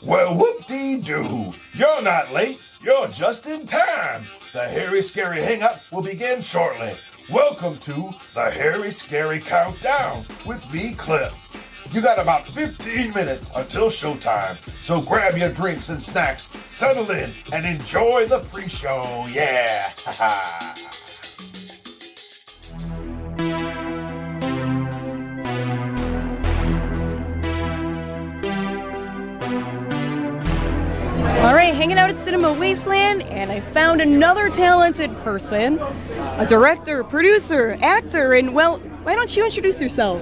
Well, whoop-dee-doo. You're not late. You're just in time. The Hairy Scary Hangout will begin shortly. Welcome to the Hairy Scary Countdown with me, Cliff. You got about 15 minutes until showtime, so grab your drinks and snacks, settle in, and enjoy the pre-show. Yeah! All right, hanging out at Cinema Wasteland, and I found another talented person, a director, producer, actor, and well, why don't you introduce yourself?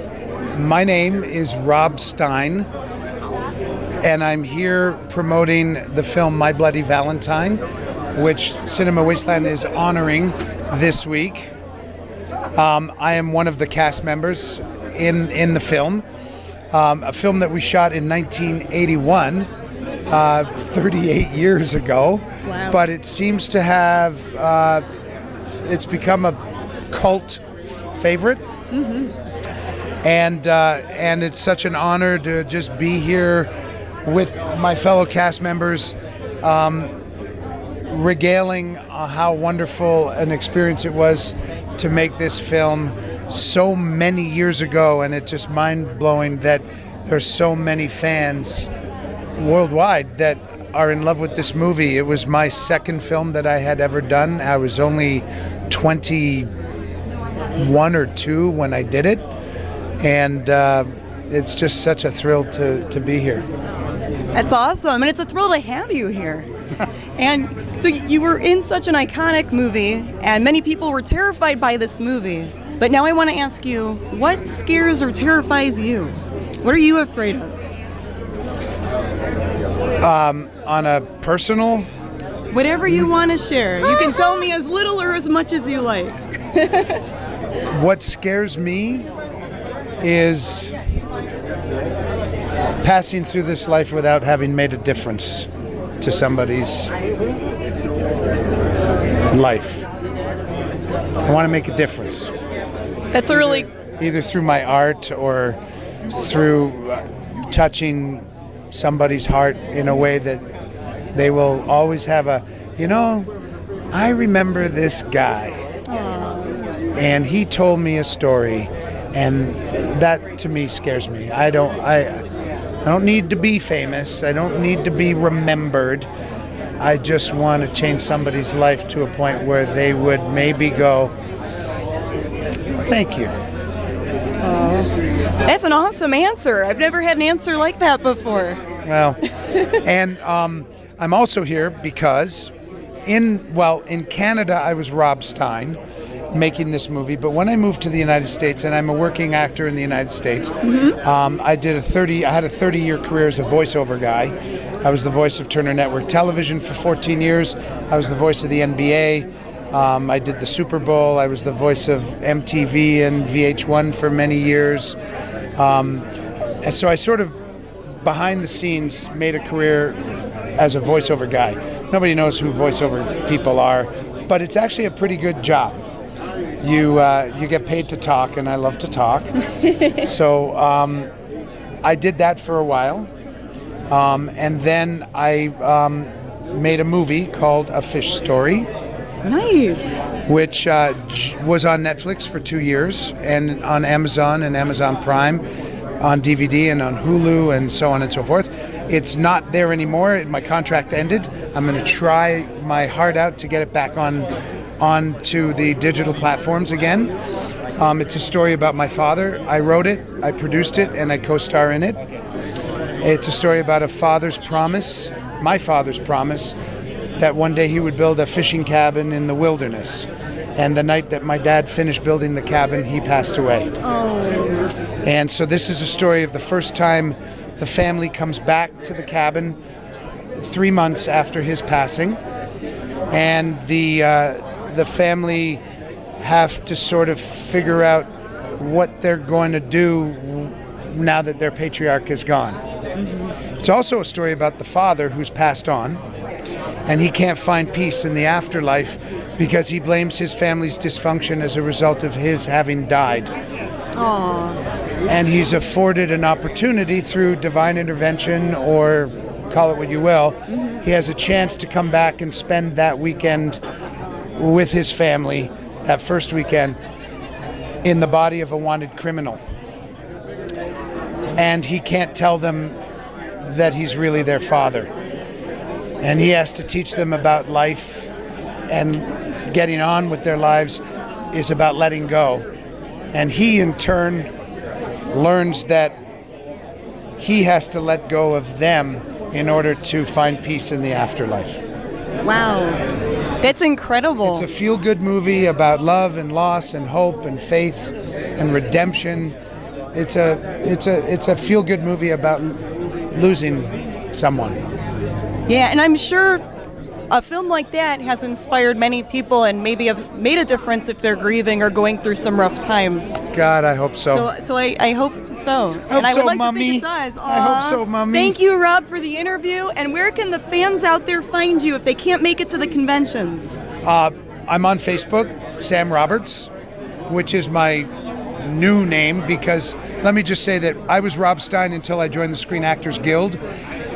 My name is Rob Stein, and I'm here promoting the film My Bloody Valentine, which Cinema Wasteland is honoring this week. I am one of the cast members in the film, a film that we shot in 1981. 38 years ago. Wow. But it seems to have it's become a cult favorite. Mm-hmm. And it's such an honor to just be here with my fellow cast members, regaling how wonderful an experience it was to make this film so many years ago, and it's just mind-blowing that there's so many fans worldwide that are in love with this movie. It was my second film that I had ever done. I was only 21 or 2 when I did it, and it's just such a thrill to be here. That's awesome, and it's a thrill to have you here. And so you were in such an iconic movie, and many people were terrified by this movie. But now I want to ask you, what scares or terrifies you? What are you afraid of? On a personal? Whatever you want to share. You can tell me as little or as much as you like. What scares me is passing through this life without having made a difference to somebody's life. I want to make a difference. That's a really... Either through my art or through touching somebody's heart in a way that they will always have I remember this guy. Aww. And he told me a story, and that to me scares me. I don't need to be famous. I don't need to be remembered. I just want to change somebody's life to a point where they would maybe go, thank you. That's an awesome answer. I've never had an answer like that before. Well, and I'm also here because in Canada I was Rob Stein making this movie, but when I moved to the United States, and I'm a working actor in the United States, mm-hmm. I had a 30-year career as a voiceover guy. I was the voice of Turner Network Television for 14 years. I was the voice of the NBA. I did the Super Bowl. I was the voice of MTV and VH1 for many years. And so I sort of, behind the scenes, made a career as a voiceover guy. Nobody knows who voiceover people are, but it's actually a pretty good job. You get paid to talk, and I love to talk. So I did that for a while. And then I made a movie called A Fish Story. Nice. Which was on Netflix for 2 years, and on Amazon and Amazon Prime, on DVD and on Hulu and so on and so forth. It's not there anymore. My contract ended. I'm going to try my heart out to get it back onto the digital platforms again. It's a story about my father. I wrote it, I produced it, and I co-star in it. It's a story about a father's promise, my father's promise, that one day he would build a fishing cabin in the wilderness. And the night that my dad finished building the cabin, he passed away. Oh. And so this is a story of the first time the family comes back to the cabin 3 months after his passing. And the family have to sort of figure out what they're going to do now that their patriarch is gone. Mm-hmm. It's also a story about the father who's passed on, and he can't find peace in the afterlife because he blames his family's dysfunction as a result of his having died. Aww. And he's afforded an opportunity through divine intervention or call it what you will, he has a chance to come back and spend that weekend with his family, that first weekend, in the body of a wanted criminal. And he can't tell them that he's really their father. And he has to teach them about life, and getting on with their lives is about letting go. And he, in turn, learns that he has to let go of them in order to find peace in the afterlife. Wow. That's incredible. It's a feel-good movie about love and loss and hope and faith and redemption. It's a feel-good movie about losing someone. Yeah, and I'm sure a film like that has inspired many people and maybe have made a difference if they're grieving or going through some rough times. God, I hope so. So I hope so. And I would like Mummy. to think it does. I hope so, Mummy. Thank you, Rob, for the interview. And where can the fans out there find you if they can't make it to the conventions? I'm on Facebook, Sam Roberts, which is my new name, because let me just say that I was Rob Stein until I joined the Screen Actors Guild,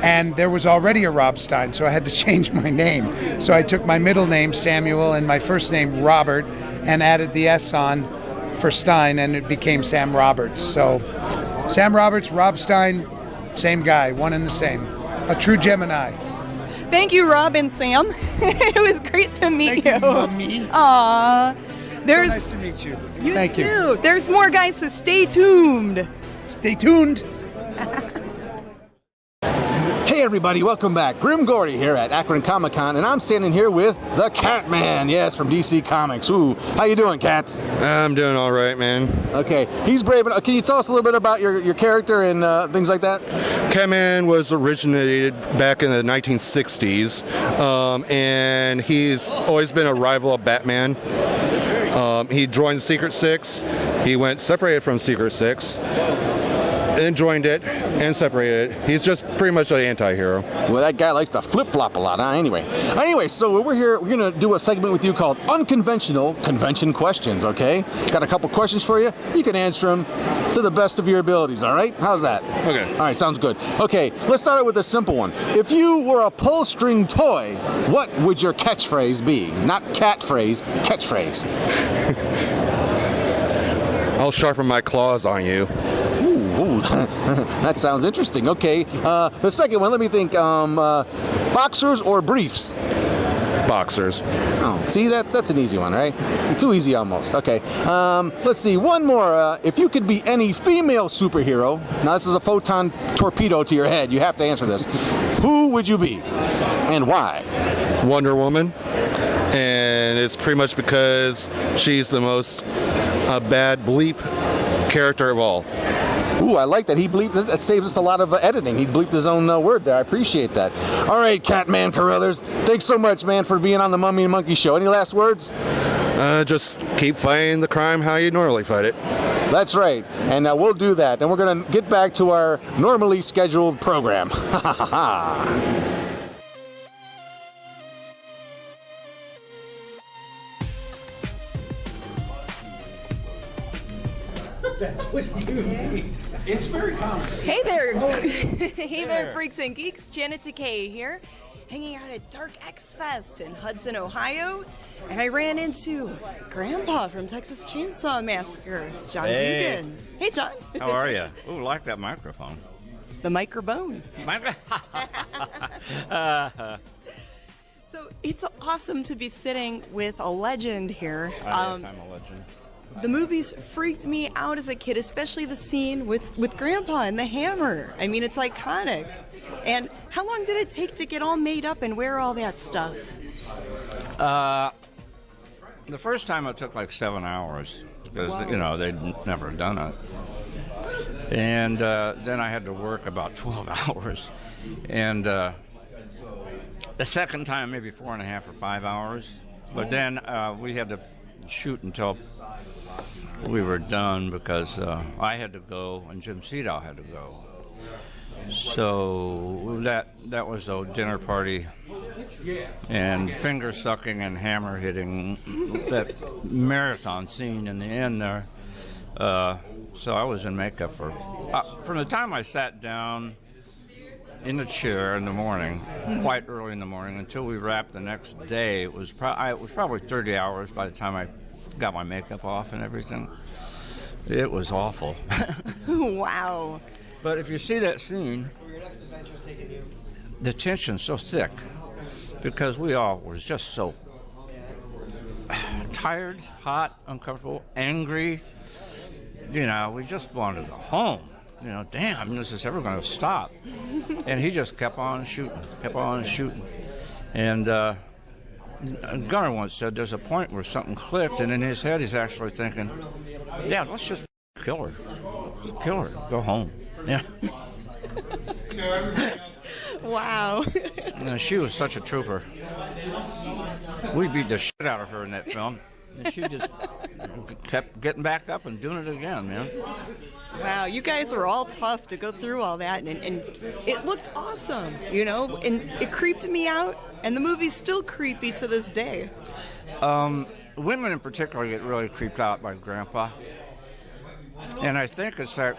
and there was already a Rob Stein, so I had to change my name. So I took my middle name, Samuel, and my first name, Robert, and added the S on for Stein, and it became Sam Roberts. So Sam Roberts, Rob Stein, same guy, one and the same. A true Gemini. Thank you, Rob and Sam. It was great to meet Thank you, Mummy. Aw. There's, So nice to meet you. you Thank too. you. There's more, guys, so stay tuned. Stay tuned. Hey everybody, welcome back. Grimm Gorri here at Akron Comic Con, and I'm standing here with the Catman, yes, from DC Comics. Ooh, how you doing, Cat? I'm doing all right, man. Okay, he's brave enough. Can you tell us a little bit about your character and things like that? Catman was originated back in the 1960s, and he's always been a rival of Batman. He joined Secret Six. He went separated from Secret Six, then joined it and separated it. He's just pretty much an anti-hero. Well, that guy likes to flip-flop a lot, huh? Anyway, so we're here. We're going to do a segment with you called Unconventional Convention Questions, okay? Got a couple questions for you. You can answer them to the best of your abilities, all right? How's that? Okay. All right, sounds good. Okay, let's start out with a simple one. If you were a pull-string toy, what would your catchphrase be? Not catphrase, catchphrase. I'll sharpen my claws on you. Ooh, that sounds interesting. Okay, the second one, let me think. Boxers or briefs? Boxers. Oh, see, that's an easy one, right? Too easy almost. Okay, let's see. One more. If you could be any female superhero, now this is a photon torpedo to your head. You have to answer this. Who would you be, and why? Wonder Woman. And it's pretty much because she's the most bad bleep character of all. Ooh, I like that. He bleeped. That saves us a lot of editing. He bleeped his own word there. I appreciate that. All right, Catman Carruthers. Thanks so much, man, for being on the Mummy and Monkey Show. Any last words? Just keep fighting the crime how you normally fight it. That's right. And we'll do that. And we're going to get back to our normally scheduled program. Ha ha ha. That's what you need. It's very common. Hey there. Hey there, freaks and geeks. Janet Decay here, hanging out at Dark X Fest in Hudson, Ohio. And I ran into Grandpa from Texas Chainsaw Massacre, John Tegan. Hey, John. How are you? Ooh, like that microphone. The microphone. So it's awesome to be sitting with a legend here. Yes, I'm a legend. The movies freaked me out as a kid, especially the scene with Grandpa and the hammer. I mean, it's iconic. And how long did it take to get all made up and wear all that stuff? The first time it took like 7 hours because, they'd never done it. And then I had to work about 12 hours. And the second time, maybe 4.5 or 5 hours. But then we had to shoot until we were done because I had to go and Jim Seedow had to go. So that was a dinner party and finger sucking and hammer hitting, that marathon scene in the end there. So I was in makeup from the time I sat down in the chair in the morning, quite early in the morning, until we wrapped the next day. It was probably 30 hours by the time I got my makeup off and everything. It was awful. Wow. But if you see that scene, the tension's so thick because we all were just so tired, hot, uncomfortable, angry. You know, we just wanted to go home. You know, damn, this is ever going to stop. And he just kept on shooting. And Gunnar once said there's a point where something clicked, and in his head he's actually thinking, yeah, let's just kill her. Kill her. Go home. Yeah. Wow. She was such a trooper. We beat the shit out of her in that film. And she just kept getting back up and doing it again, man. Wow, you guys were all tough to go through all that, and it looked awesome, you know, and it creeped me out, and the movie's still creepy to this day. Women in particular get really creeped out by Grandpa. And I think it's that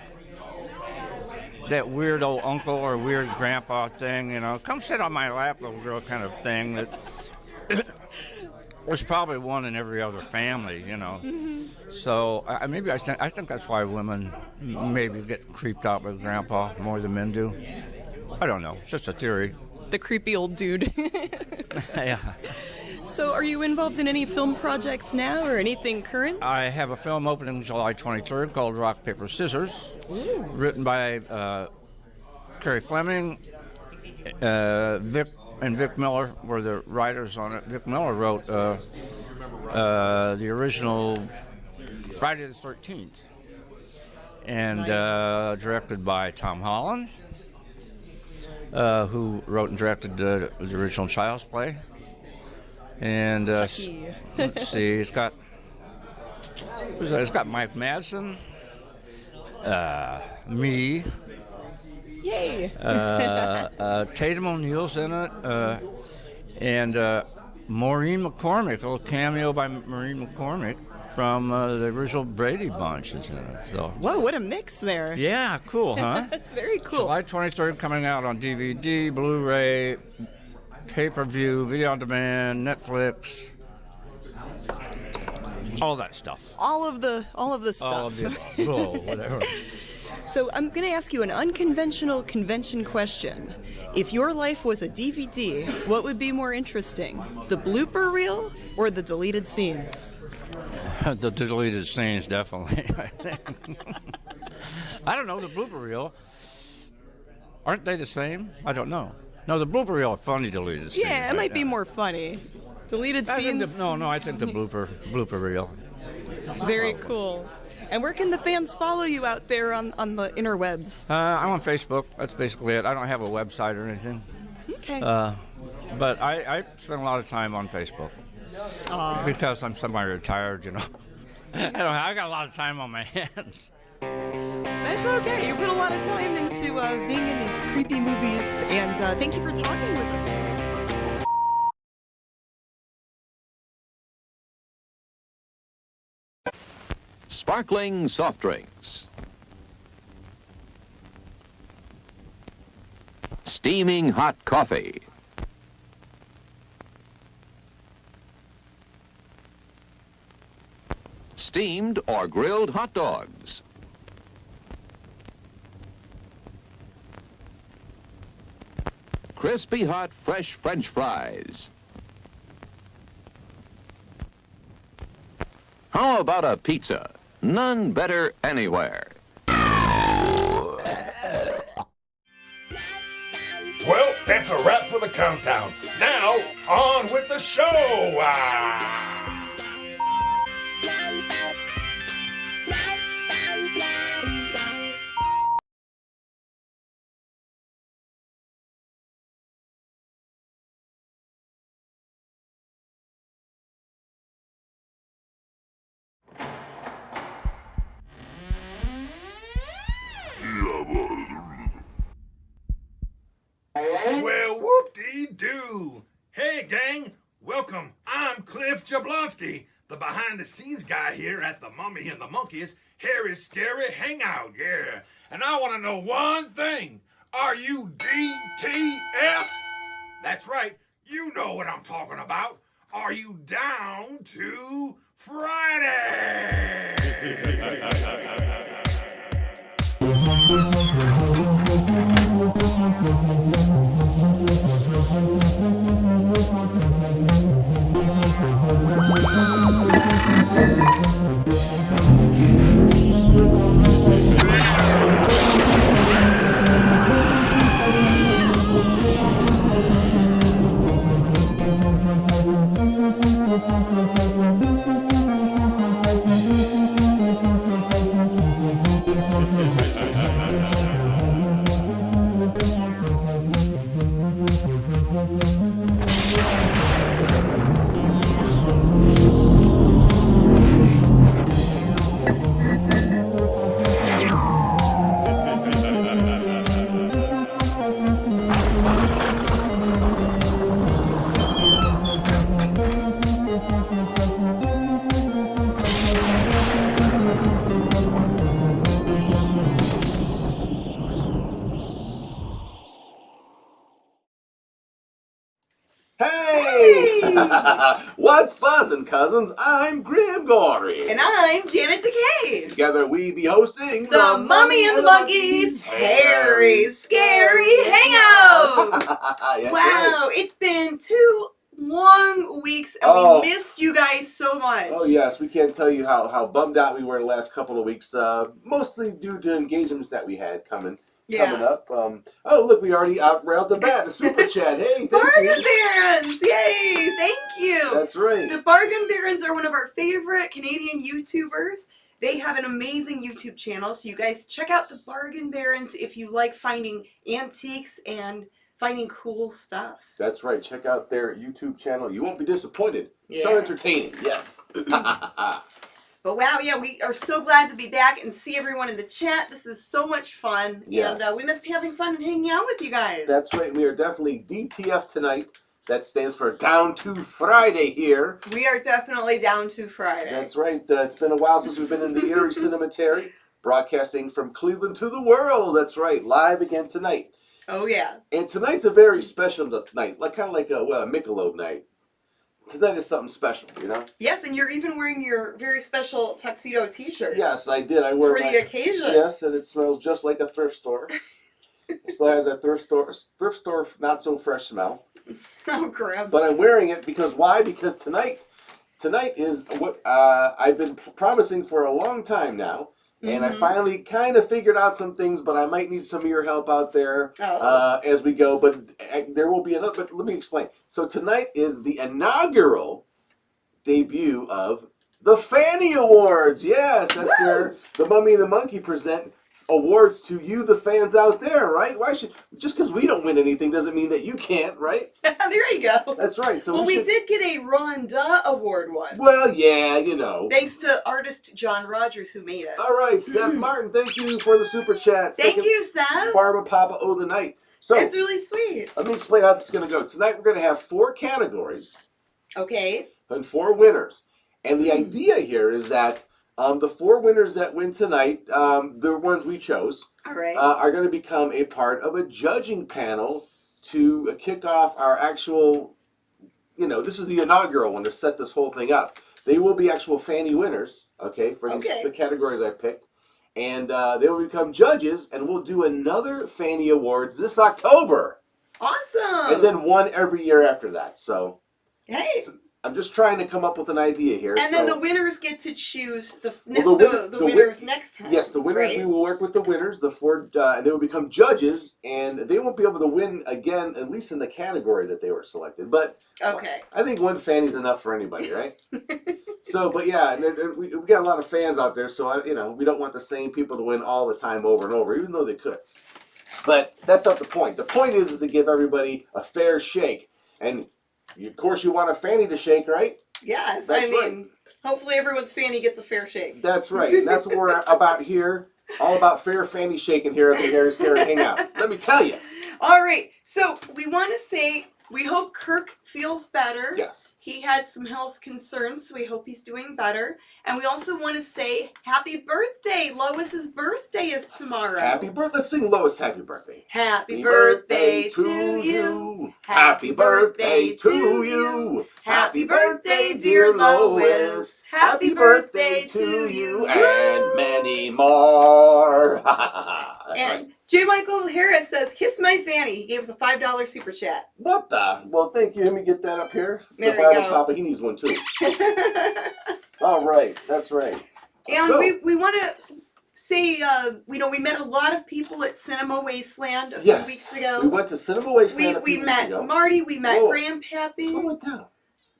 weird old uncle or weird grandpa thing, you know, come sit on my lap, little girl kind of thing that was probably one in every other family, you know. Mm-hmm. So I think that's why women maybe get creeped out by Grandpa more than men do. I don't know. It's just a theory. The creepy old dude. Yeah. So are you involved in any film projects now or anything current? I have a film opening July 23rd called Rock, Paper, Scissors, written by Carrie Fleming, Vic and Vic Miller were the writers on it. Vic Miller wrote the original Friday the 13th, and directed by Tom Holland, who wrote and directed the original Child's Play. And let's see, it's got Mike Madsen, me. Yay! Tatum O'Neal's in it, and Maureen McCormick, a little cameo by Maureen McCormick from the original Brady Bunch is in it. So. Whoa, what a mix there! Yeah, cool, huh? Very cool. July 23rd, coming out on DVD, Blu-ray, pay-per-view, video on demand, Netflix, all that stuff. All of the stuff. All of the above. Oh, whatever. So I'm going to ask you an unconventional convention question. If your life was a DVD, what would be more interesting? The blooper reel or the deleted scenes? The deleted scenes, definitely, I think. I don't know, the blooper reel. Aren't they the same? I don't know. No, the blooper reel are funny deleted scenes. Yeah, it might be more funny. Deleted scenes? I think the blooper reel. Very cool. And where can the fans follow you out there on the interwebs? I'm on Facebook. That's basically it. I don't have a website or anything. Okay. But I spend a lot of time on Facebook. Aww. Because I'm semi-retired, you know. I got a lot of time on my hands. That's okay. You put a lot of time into being in these creepy movies, and thank you for talking with us. Sparkling soft drinks. Steaming hot coffee. Steamed or grilled hot dogs. Crispy hot fresh French fries. How about a pizza? None better anywhere. Well, that's a wrap for the countdown. Now, on with the show! Well, whoop-dee-doo. Hey, gang. Welcome. I'm Cliff Jablonski, the behind-the-scenes guy here at the Mummy and the Monkey's Hairy Scary Hangout, yeah. And I want to know one thing. Are you DTF? That's right, you know what I'm talking about. Are you down to Friday? What's buzzin', cousins? I'm Grimm Gorri. And I'm Janet Decay. Together we be hosting the Mummy and the Monkey's Hairy Scary Hangout. That's Wow, right. it's been 2 long weeks and we missed you guys so much. Oh yes, we can't tell you how bummed out we were the last couple of weeks, mostly due to engagements that we had coming up. Oh look, we already right off the bat, the super chat. Hey, thank Bargain you. Barons! Yay! Thank you! That's right. The Bargain Barons are one of our favorite Canadian YouTubers. They have an amazing YouTube channel, so you guys check out the Bargain Barons if you like finding antiques and finding cool stuff. That's right. Check out their YouTube channel. You won't be disappointed. Yeah. So entertaining. Yes. But wow, yeah, we are so glad to be back and see everyone in the chat. This is so much fun. Yes. And we missed having fun and hanging out with you guys. That's right. We are definitely DTF tonight. That stands for Down to Friday here. We are definitely down to Friday. That's right. It's been a while since we've been in the Erie Cemetery, broadcasting from Cleveland to the world. That's right. Live again tonight. Oh, yeah. And tonight's a very special night, kind of like a Michelob night. Tonight is something special, you know? Yes, and you're even wearing your very special tuxedo t-shirt. Yes, I did. I wear for the occasion. Yes, and it smells just like a thrift store. It still has a thrift store not so fresh smell. Oh, crap. But I'm wearing it because why? Because tonight is what I've been promising for a long time now. And I finally kind of figured out some things, but I might need some of your help out there as we go. But there will be another. But let me explain. So tonight is the inaugural debut of the Fanny Awards. Yes, that's where the Mummy and the Monkey present awards to you, the fans out there, right? Why should just because we don't win anything doesn't mean that you can't, right? There you go. That's right. So we did get a Rhonda Award one. Well, yeah, you know. Thanks to artist John Rogers who made it. All right, Seth Martin, thank you for the super chat. Thank you, Seth. Barbara Papa O the night. So it's really sweet. Let me explain how this is going to go. Tonight we're going to have 4 categories. Okay. And 4 winners. And the idea here is that the 4 winners that win tonight, the ones we chose, are going to become a part of a judging panel to kick off our actual, this is the inaugural one to set this whole thing up. They will be actual Fanny winners, okay, for the categories I picked. And they will become judges, and we'll do another Fanny Awards this October. Awesome! And then one every year after that. So, hey. I'm just trying to come up with an idea here. And then the winners get to choose the winners next time. Yes, the winners, we will work with the winners, the 4, and they will become judges, and they won't be able to win again, at least in the category that they were selected. But I think one Fanny's enough for anybody, right? So, but yeah, and we got a lot of fans out there, so, we don't want the same people to win all the time over and over, even though they could. But that's not the point. The point is to give everybody a fair shake. And of course, you want a Fanny to shake, right? Yes, hopefully everyone's Fanny gets a fair shake. That's right. And that's what we're about here. All about fair Fanny shaking here at the Harry Scary Hangout. Let me tell you. All right. So we want to say We hope Kirk feels better. Yes. He had some health concerns, so we hope he's doing better. And we also want to say happy birthday. Lois's birthday is tomorrow. Happy birthday. Let's sing Lois happy birthday. Happy birthday to you. Happy birthday to you. Happy birthday, dear Lois. Happy birthday to you. And many more. And J. Michael Harris says, kiss my fanny. He gave us a $5 super chat. What the? Well, thank you. Let me get that up here. There the we Bible go. Papa, he needs one too. All right. That's right. And So- we want to say, we met a lot of people at Cinema Wasteland a few weeks ago. We went to Cinema Wasteland a few We weeks met ago. Marty, we met Whoa. Grandpappy. Slow it down.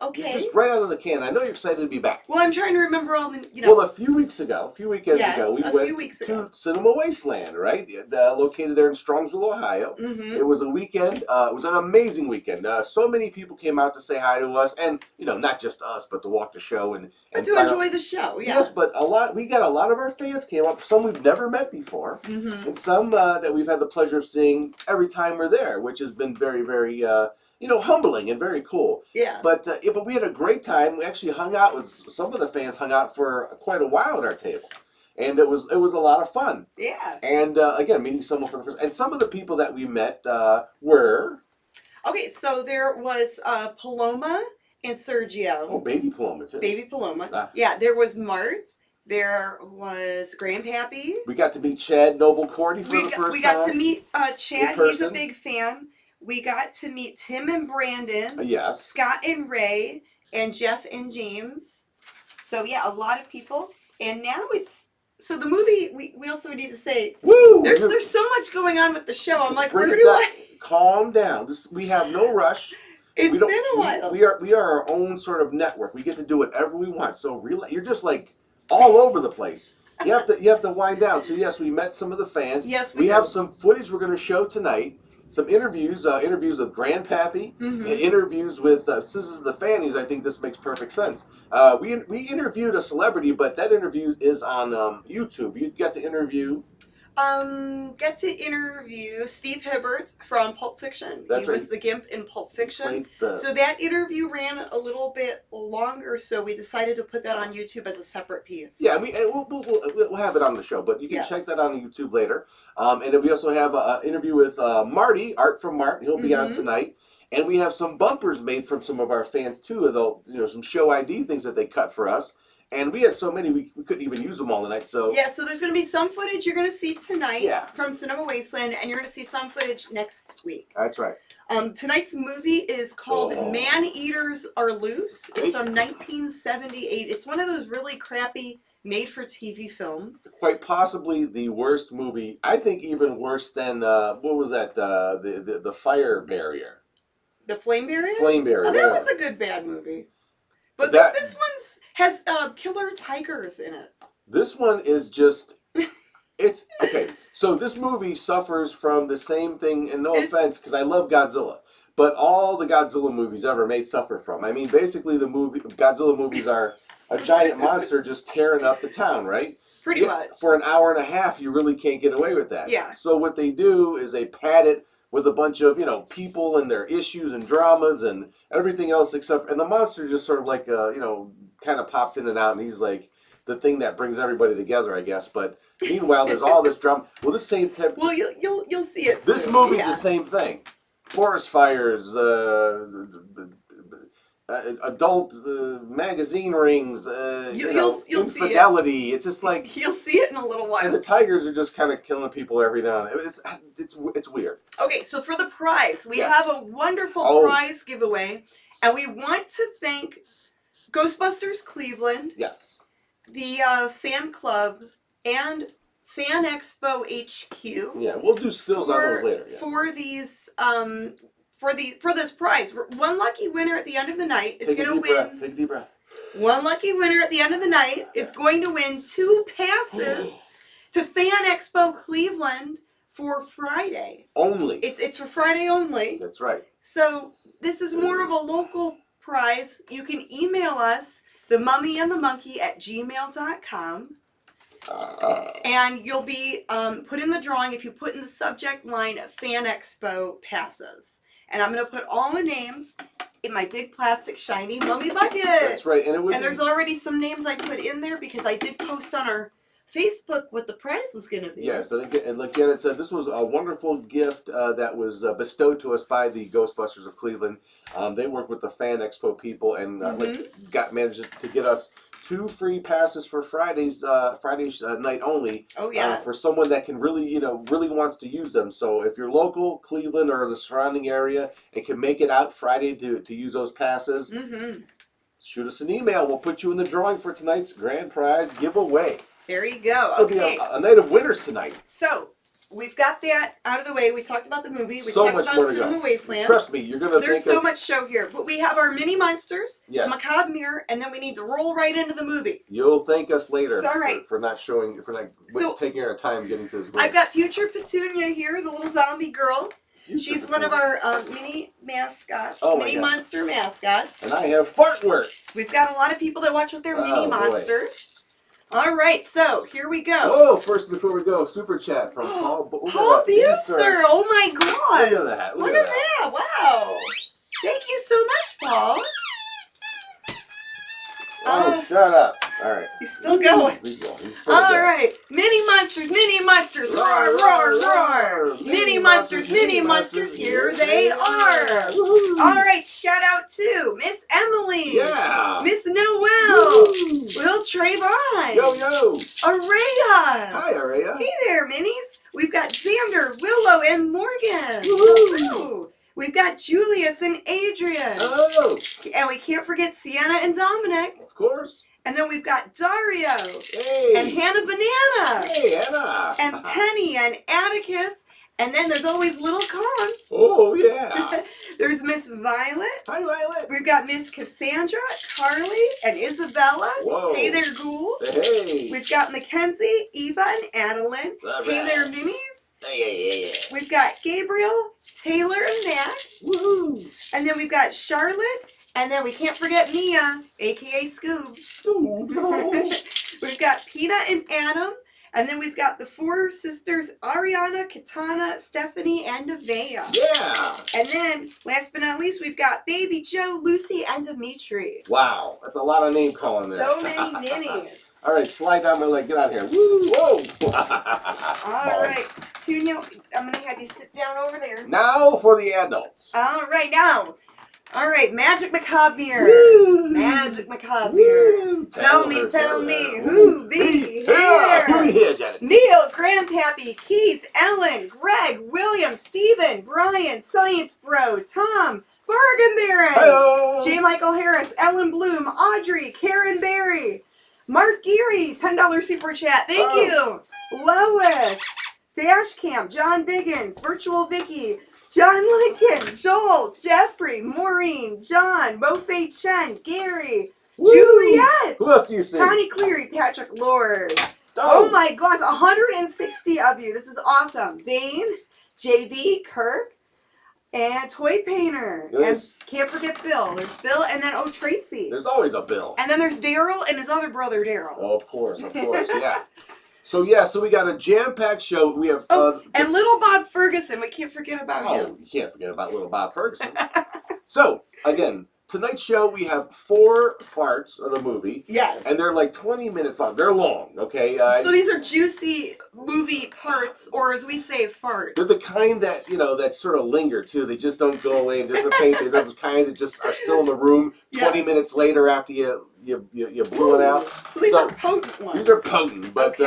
Okay. Just right out of the can. I know you're excited to be back. Well, I'm trying to remember all the, Well, a few weekends ago, Yes, we a went few weeks to ago. Cinema Wasteland, right? Located there in Strongsville, Ohio. Mhm. It was a weekend. It was an amazing weekend. So many people came out to say hi to us, and not just us, but to walk the show and to find out- enjoy the show. Yes, but we got a lot of our fans came up. Some we've never met before, and some that we've had the pleasure of seeing every time we're there, which has been very, very, humbling and very cool. Yeah. But we had a great time. We actually hung out with some of the fans. Hung out for quite a while at our table, and it was a lot of fun. Yeah. And again, meeting someone for the first. And some of the people that we met were. Okay, so there was Paloma and Sergio. Oh, baby Paloma too. Baby Paloma. Ah. Yeah, there was Mart. There was Grandpappy. We got to meet Chad Noble Cordy for the first time. We got to meet Chad. In He's a person. big fan. We got to meet Tim and Brandon. Yes. Scott and Ray. And Jeff and James. So yeah, a lot of people. And now so the movie, we also need to say, Woo! there's so much going on with the show. I'm like, Bring where it do down. I? Calm down. We have no rush. It's been a while. We are our own sort of network. We get to do whatever we want. So you're just like all over the place. You have to wind down. So yes, we met some of the fans. Yes, we we have did. some footage we're going to show tonight. Some interviews with Grandpappy, Mhm. interviews with Scissors of the Fannies. I think this makes perfect sense. We interviewed a celebrity, but that interview is on YouTube. You got to interview. Get to interview Steve Hibbert from Pulp Fiction. That's he was right. the Gimp in Pulp Fiction. Played the- So that interview ran a little bit longer, so we decided to put that on YouTube as a separate piece. Yeah, we'll have it on the show, but you can Yes. check that on YouTube later. And then we also have an interview with Marty, Art from Mart. He'll be on Mhm. tonight. And we have some bumpers made from some of our fans too, though, some show ID things that they cut for us. And we had so many, we couldn't even use them all tonight. So Yeah, so there's going to be some footage you're going to see tonight Yeah. from Cinema Wasteland, and you're going to see some footage next week. that's right. Tonight's movie is called Oh. Man Eaters Are Loose. It's Great. from 1978. It's one of those really crappy made-for-TV films. Quite possibly the worst movie. I think even worse than, what was that, the Fire Barrier. The Flame Barrier? Flame Barrier, Oh, that yeah. was a good bad movie. But That- this one's has killer tigers in it. This one is just, it's, okay, so this movie suffers from the same thing, and no offense, because I love Godzilla, but all the Godzilla movies ever made suffer from. I mean, basically the Godzilla movies are a giant monster just tearing up the town, right? Pretty much. For an hour and a half, you really can't get away with that. Yeah. So what they do is they pad it with a bunch of, people and their issues and dramas and everything else and the monster just sort of like, kind of pops in and out, and he's like the thing that brings everybody together, I guess. But meanwhile, there's all this drama. Well, this same type. Well, you'll see it. This soon. movie's Yeah. the same thing. Forest fires, adult magazine rings, You'll see it. infidelity. It's just like You'll see it in a little while. and the tigers are just kind of killing people every now and then. It's weird. Okay, so for the prize, we Yes. have a wonderful Oh. prize giveaway, and we want to thank Ghostbusters Cleveland, Yes. the fan club, and Fan Expo HQ. Yeah, we'll do stills on those later. Yeah. For these for this prize. One lucky winner at the end of the night is Take a going to deep breath. win. Take a deep breath. One lucky winner at the end of the night is going to win 2 passes to Fan Expo Cleveland for Friday. Only. It's for Friday only. That's right. So this is more of a local prize. You can email us, MummyAndMonkey@gmail.com. And you'll be put in the drawing if you put in the subject line Fan Expo passes. and I'm going to put all the names in my big plastic shiny mummy bucket. That's right. And there's already some names I put in there because I did post on our Facebook what the prize was going to be. Yes, and again, this was a wonderful gift that was bestowed to us by the Ghostbusters of Cleveland. They worked with the Fan Expo people and managed to get us 2 free passes for Friday's night only. Oh yes. For someone that can really wants to use them. So if you're local, Cleveland or the surrounding area, and can make it out Friday to use those passes, shoot us an email. We'll put you in the drawing for tonight's grand prize giveaway. There you go. It's going to be a night of winners tonight. So, we've got that out of the way. We talked about the movie. We so talked much about more to Cinema go. Wasteland. Trust me, you're going to There's so much show here. But we have our mini monsters, the macabre mirror, and then we need to roll right into the movie. You'll thank us later It's all right. for not taking our time getting to this movie. I've got Future Petunia here, the little zombie girl. She's one of our mini mascots, mini monster mascots. And I have Fartworth. We've got a lot of people that watch with their mini monsters. All right, so here we go. Oh, first before we go, super chat from Paul Buser. Oh my God! Look at that! Look at that! Wow! Thank you so much, Paul. Oh, shut up! All right. He's still going. All right, mini monsters, roar, roar, roar! Mini monsters, here they are. All right, shout out to Miss Emily, Miss Noel, Will Trayvon, Yo, Araya. Hi, Araya. Hey there, minis. We've got Xander, Willow, and Morgan. Woo-hoo. We've got Julius and Adrian. Oh. And we can't forget Sienna and Dominic. Of course. And then we've got Dario. Hey. And Hannah Banana. Hey, Hannah. And Penny and Atticus. And then there's always Little Con. Oh, yeah. There's Miss Violet. Hi, Violet. We've got Miss Cassandra, Carly, and Isabella. Whoa. Hey there, ghouls. Hey. We've got Mackenzie, Eva, and Adeline. All Hey right. there, minis. Hey. We've got Gabriel, Taylor, and Matt. Woohoo. And then we've got Charlotte. And then we can't forget Mia, a.k.a. Scoobs. Oh, no. We've got Pina and Adam. And then we've got the 4 sisters, Ariana, Katana, Stephanie, and Nevaeh. Yeah. And then, last but not least, we've got Baby Joe, Lucy, and Dimitri. Wow. That's a lot of name calling there. So many minis. All right, slide down my leg. Get out of here. Woo! Whoa! All right, Tunio, I'm going to have you sit down over there. Now for the adults. All right, now. All right, Magic Macabre Mirror. Woo! Magic Macabre Mirror. Tell me, who be here? Who be here, Janet? Neil, Grandpappy, Keith, Ellen, Greg, William, Stephen, Brian, Science Bro, Tom, Bargain Baron, Hello. J. Michael Harris, Ellen Bloom, Audrey, Karen Berry, Mark Geary, $10 super chat. Thank you. Lois, Dashcam, John Biggins, Virtual Vicky, John Lincoln, Joel, Jeffrey, Maureen, John, Mofei Chen, Gary, Woo. Juliet, Who else do you see? Connie Cleary, Patrick Lord. Oh my gosh, 160 of you. This is awesome. Dane, JB, Kirk, and Toy Painter. Yes. And can't forget Bill. There's Bill, and then Tracy. There's always a Bill. And then there's Daryl and his other brother, Daryl. Oh, of course, yeah. So we got a jam-packed show. We have and little Bob Ferguson. We can't forget about him. You can't forget about little Bob Ferguson. So again, tonight's show we have 4 farts of the movie. Yes. And they're like 20 minutes long. They're long, okay? So these are juicy movie parts, or as we say, farts. They're the kind that that sort of linger too. They just don't go away and dissipate. They're those kind that just are still in the room 20 minutes later after you blew it out. So these are potent ones. These are potent, but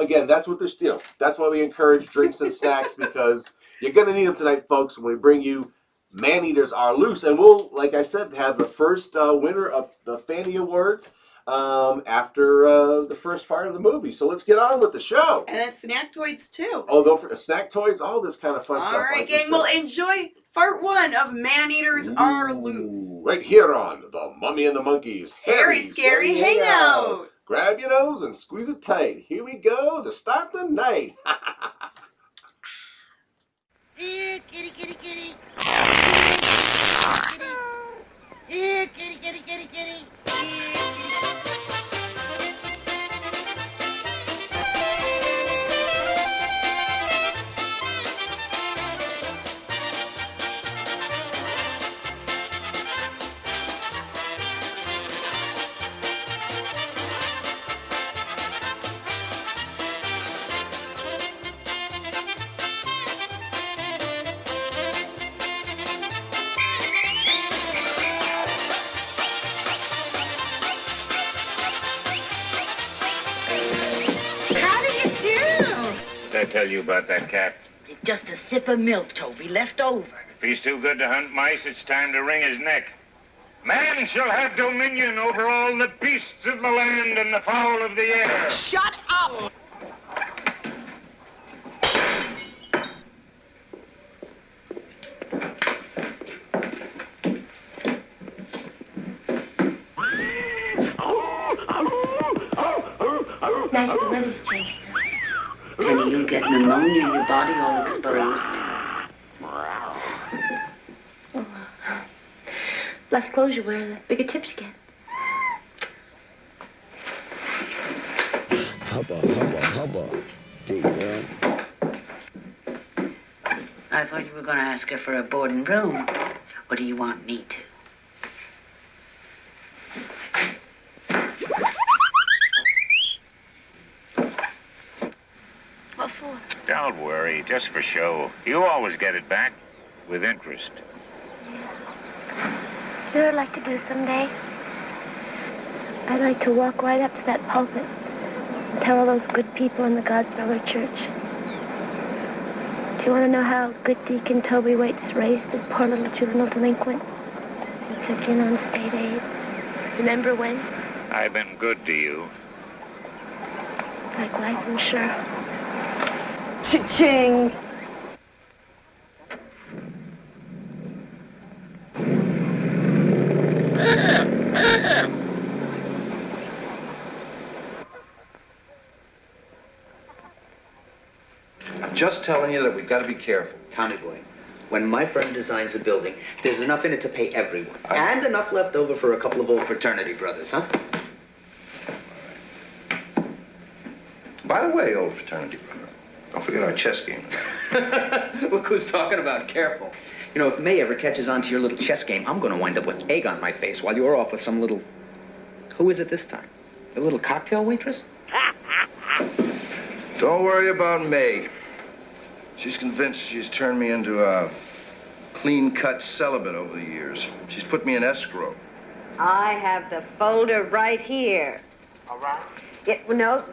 again, that's what they're still. That's why we encourage drinks and snacks, because you're gonna need them tonight, folks. When we bring you Man-Eaters Are Loose, and we'll, like I said, have the first winner of the Fanny Awards after the first part of the movie. So let's get on with the show. And then Snacktoids too. Oh, don't forget snack toys, all this kind of fun stuff. All right, like gang, we'll enjoy part 1 of Man-Eaters Are Loose. Right here on the Mummy and the Monkeys Hairy Scary Hangout. Grab your nose and squeeze it tight. Here we go to start the night. Here, kitty, kitty, kitty. Here, kitty, kitty, kitty, kitty. tell you about that cat? It's just a sip of milk, Toby, left over. If he's too good to hunt mice, it's time to wring his neck. Man shall have dominion over all the beasts of the land and the fowl of the air. Shut up! Now the weather's changing. Penny, you'll get pneumonia, your body all exposed. Less clothes you wear, the bigger tips you get. Hubba. Big girl. I thought you were going to ask her for a board and room. Or do you want me to? What for? Don't worry, just for show. You always get it back with interest. You know what I'd like to do someday? I'd like to walk right up to that pulpit and tell all those good people in the Godspeller Church. Do you want to know how good Deacon Toby Waits raised this poor little juvenile delinquent? He took in on state aid. Remember when? I've been good to you. Likewise, I'm sure. Cha-ching! I'm just telling you that we've got to be careful. Tommy boy, when my firm designs a building, there's enough in it to pay everyone. And enough left over for a couple of old fraternity brothers, huh? By the way, old fraternity brother, don't forget our chess game. Look who's talking about careful. You know, if May ever catches on to your little chess game, I'm going to wind up with egg on my face while you're off with some little... Who is it this time? A little cocktail waitress? Don't worry about May. She's convinced she's turned me into a clean-cut celibate over the years. She's put me in escrow. I have the folder right here. All right. No,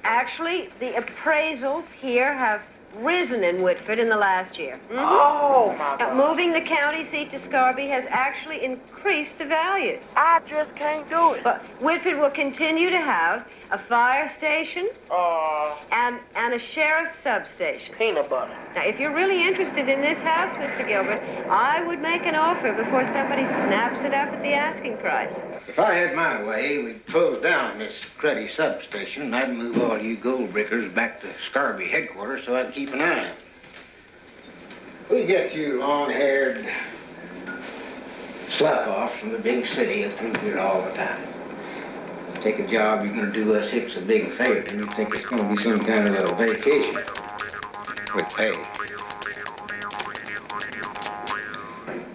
actually, the appraisals here have risen in Whitford in the last year. Mm-hmm. Oh, my God. Moving the county seat to Scarby has actually increased the values. I just can't do it. But Whitford will continue to have a fire station and a sheriff's substation. Peanut butter. Now, if you're really interested in this house, Mr. Gilbert, I would make an offer before somebody snaps it up at the asking price. If I had my way, we'd close down this cruddy substation, and I'd move all you gold brickers back to Scarby headquarters so I'd keep an eye on it. We get you long-haired slap-offs from the big city through here all the time. Take a job, you're going to do us hicks a big favor, and you think it's going to be some kind of a vacation with pay.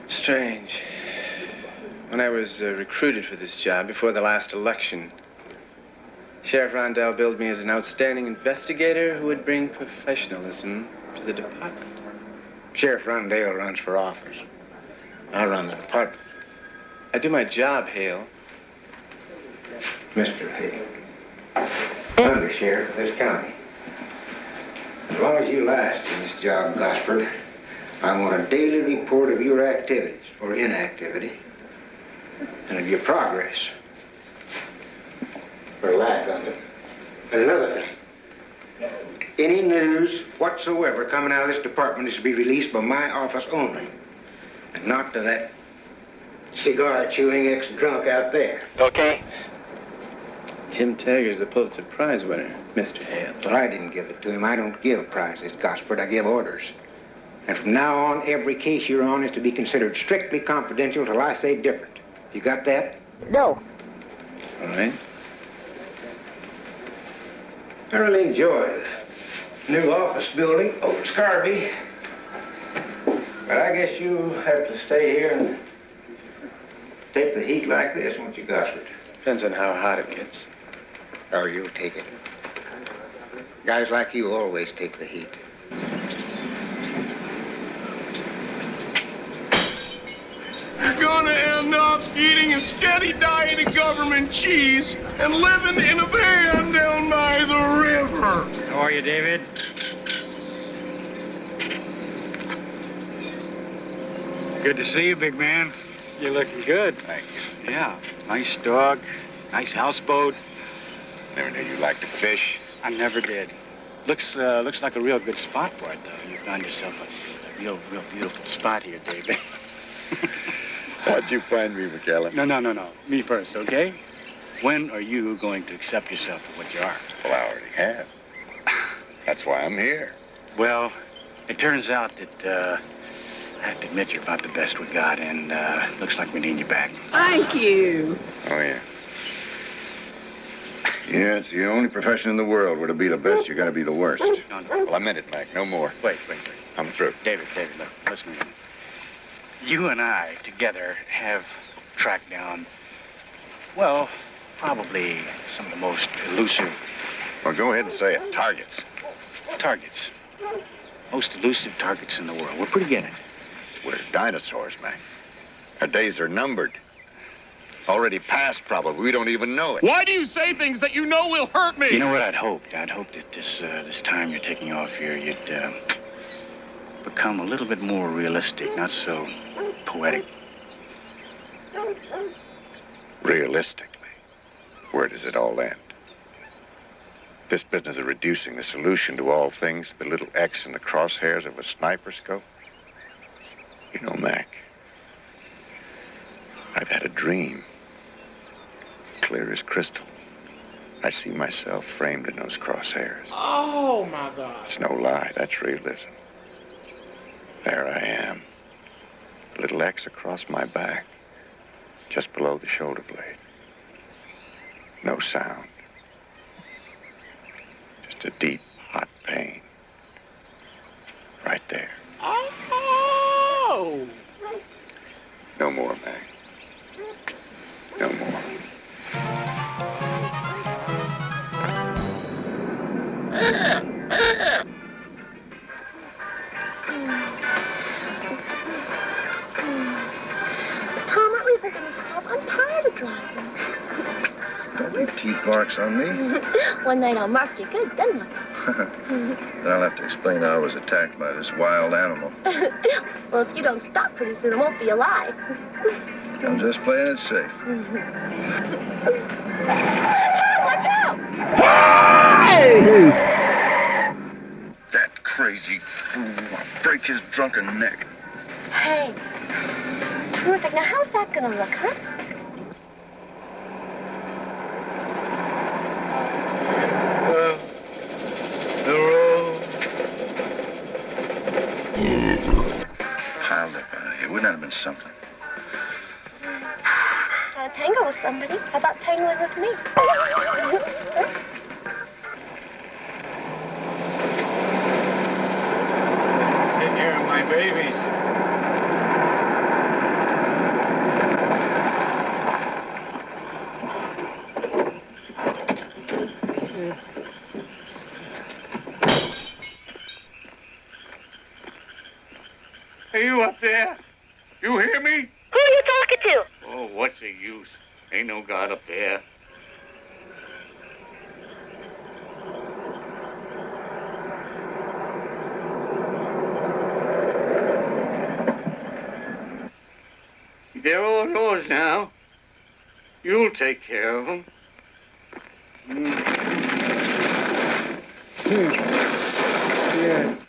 Strange. When I was recruited for this job before the last election, Sheriff Rondell billed me as an outstanding investigator who would bring professionalism to the department. Sheriff Rondell runs for office. I run the department. I do my job, Hale. Mr. Hale, under sheriff of this county. As long as you last in this job, Gosford, I want a daily report of your activities or inactivity and of your progress or lack of it. And another thing, any news whatsoever coming out of this department is to be released by my office only, and not to that cigar-chewing ex-drunk out there. Okay. Jim Taggart the Pulitzer Prize winner, Mr. Hale. Well, I didn't give it to him. I don't give prizes, Gosford. I give orders. And from now on, every case you're on is to be considered strictly confidential till I say different. You got that? No. All right. I really enjoy the new office building over at Scarby. But I guess you have to stay here and take the heat like this, won't you, Gosford? Depends on how hot it gets. Or you'll take it. Guys like you always take the heat. You're gonna end up eating a steady diet of government cheese and living in a van down by the river. How are you, David? Good to see you, big man. You're looking good. Thank you. Yeah, nice dog, nice houseboat. Never knew you liked to fish. I never did. Looks like a real good spot for it, though. You found yourself a real beautiful spot here, David. How'd you find me, McKellen? No. Me first, okay? When are you going to accept yourself for what you are? Well, I already have. That's why I'm here. Well, it turns out that I have to admit you're about the best we got, and looks like we need you back. Thank you. Oh, yeah. Yeah, it's the only profession in the world where to be the best, you gotta be the worst. No. Well, I meant it, Mac. No more. Wait. I'm through. David, look, listen to me. You and I together have tracked down, well, probably some of the most elusive... Well, go ahead and say it. Targets. Targets. Most elusive targets in the world. We're pretty good at it. We're dinosaurs, Mac. Our days are numbered. Already past, probably. We don't even know it. Why do you say things that you know will hurt me? You know what I'd hoped? I'd hoped that this time you're taking off here, you'd become a little bit more realistic, not so poetic. Realistically, where does it all end? This business of reducing the solution to all things to the little X in the crosshairs of a sniper scope? You know, Mac, I've had a dream. Clear as crystal. I see myself framed in those crosshairs. Oh, my God. It's no lie. That's realism. There I am. A little X across my back, just below the shoulder blade. No sound. Just a deep, hot pain. Right there. Oh! No more, Mac. No more. Tom, aren't we ever going to stop? I'm tired of driving. Don't leave teeth marks on me. One night I'll mark you good, then what? Then I'll have to explain how I was attacked by this wild animal. Well, if you don't stop pretty soon, I won't be alive. I'm just playing it safe. Watch out! Hey! That crazy fool. I'll break his drunken neck. Hey. Terrific. Now, how's that going to look, huh? Piled up out of here. Wouldn't that have been something? Tango with somebody. How about tangling with me? Take care of my babies. Are you up there? You hear me? Who are you talking to? Oh, what's the use? Ain't no God up there. They're all yours now. You'll take care of them.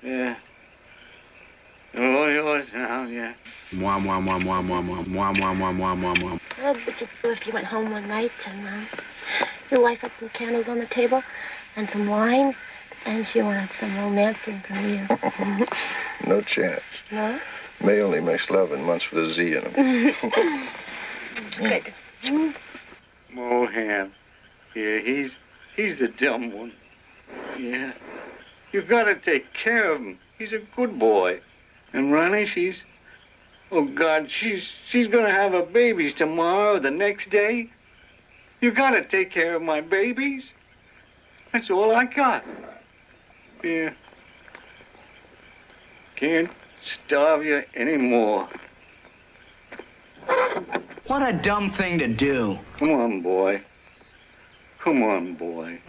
Yeah. They're all yours now, yeah. Mwah, mwah, mwah, mwah, mwah, mwah, mwah, mwah, mwah, mwah, mwah, mwah. What would you do if you went home one night and your wife had some candles on the table and some wine, and she wanted some romancing from you? No chance. No? May only makes love in months with a Z in them. Good. Mohan. Yeah, he's the dumb one. Yeah. You gotta take care of him. He's a good boy. And Ronnie, oh God, she's gonna have her babies tomorrow, the next day. You gotta take care of my babies. That's all I got. Yeah. Can't starve you anymore. What a dumb thing to do. Come on, boy. Come on, boy.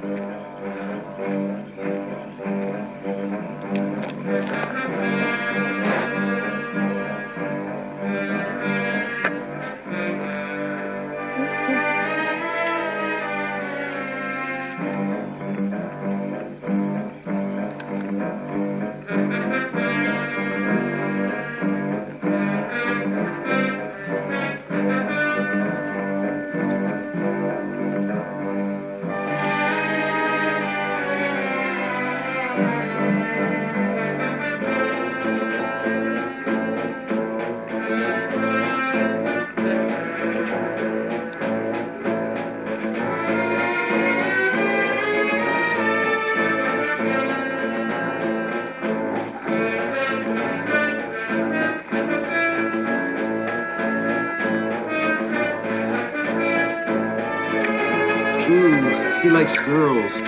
likes girls.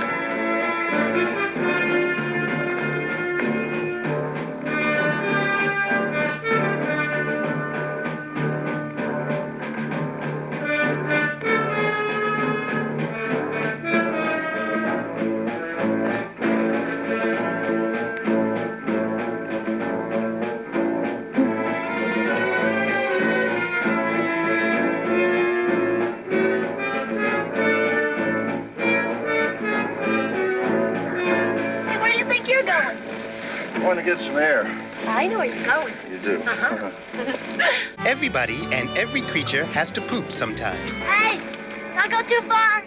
I want to get some air. I know where you're going. You do? Uh-huh. Everybody and every creature has to poop sometime. Hey, don't go too far.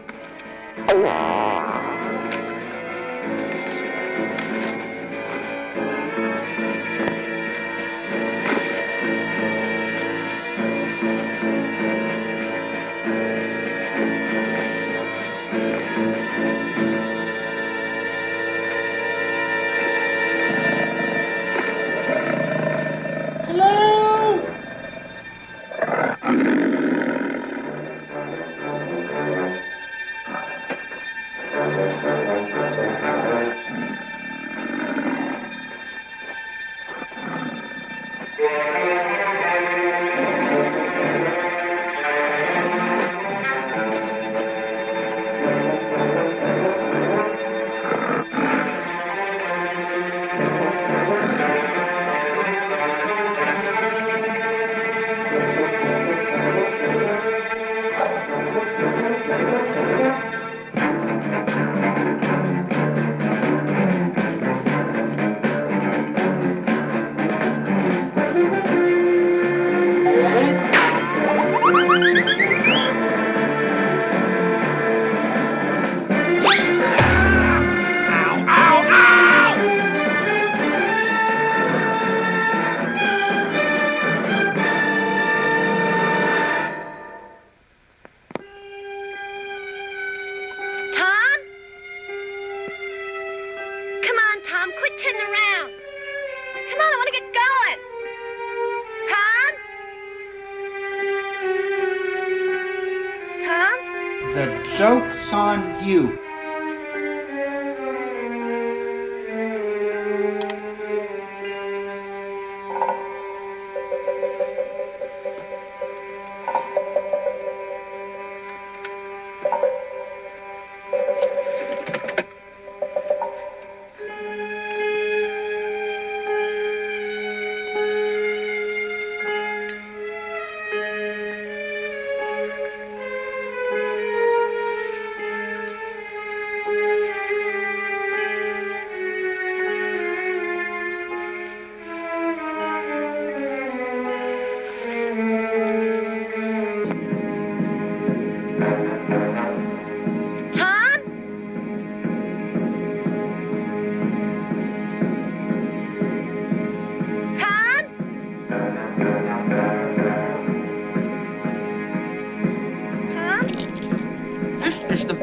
Joke's on you.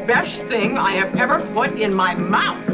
Best thing I have ever put in my mouth.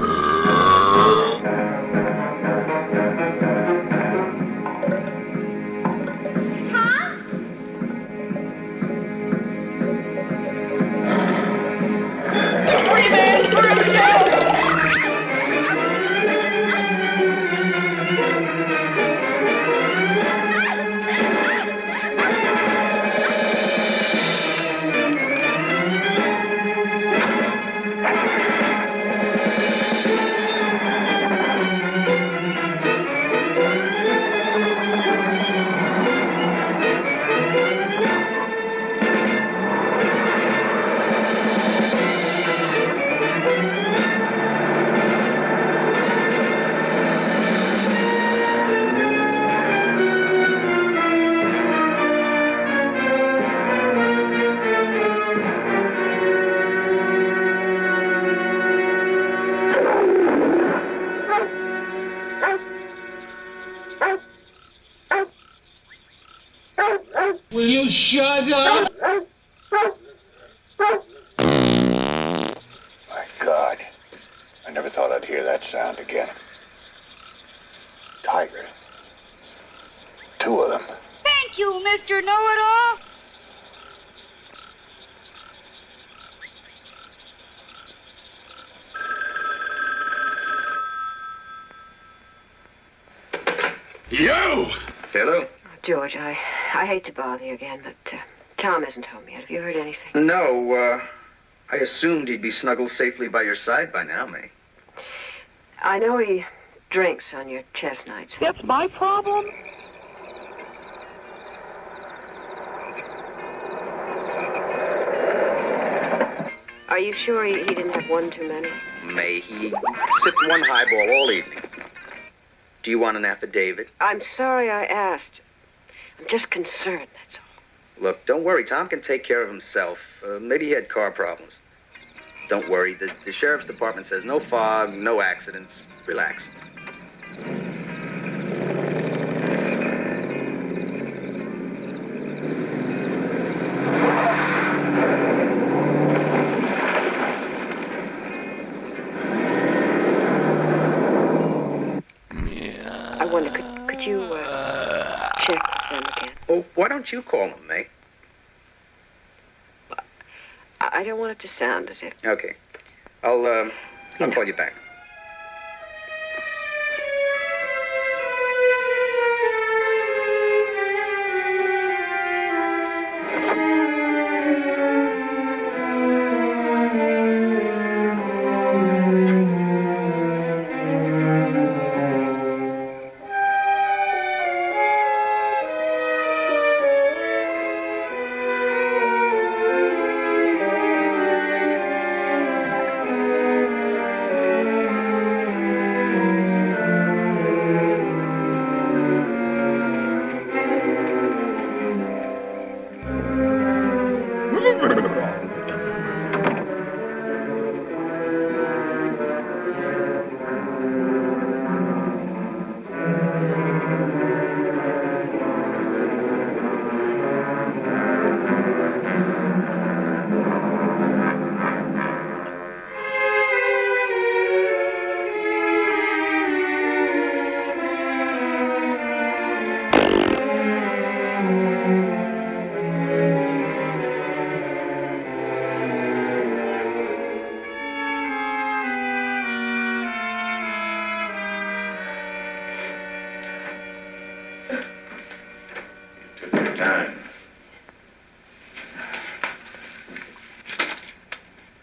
Will you shut up? My God. I never thought I'd hear that sound again. Tigers. 2 of them. Thank you, Mr. Know-It-All. You! Hello? George, I hate to bother you again, but Tom isn't home yet. Have you heard anything? No, I assumed he'd be snuggled safely by your side by now, May. I know he drinks on your chess nights. That's my problem? Are you sure he didn't have one too many? May, he sipped one highball all evening. Do you want an affidavit? I'm sorry I asked. I'm just concerned, that's all. Look, don't worry. Tom can take care of himself. Maybe he had car problems. Don't worry. The sheriff's department says no fog, no accidents. Relax. I wonder, could you check with them again? Oh, why don't you call him, May? I don't want it to sound as if... Okay. I'll call you back.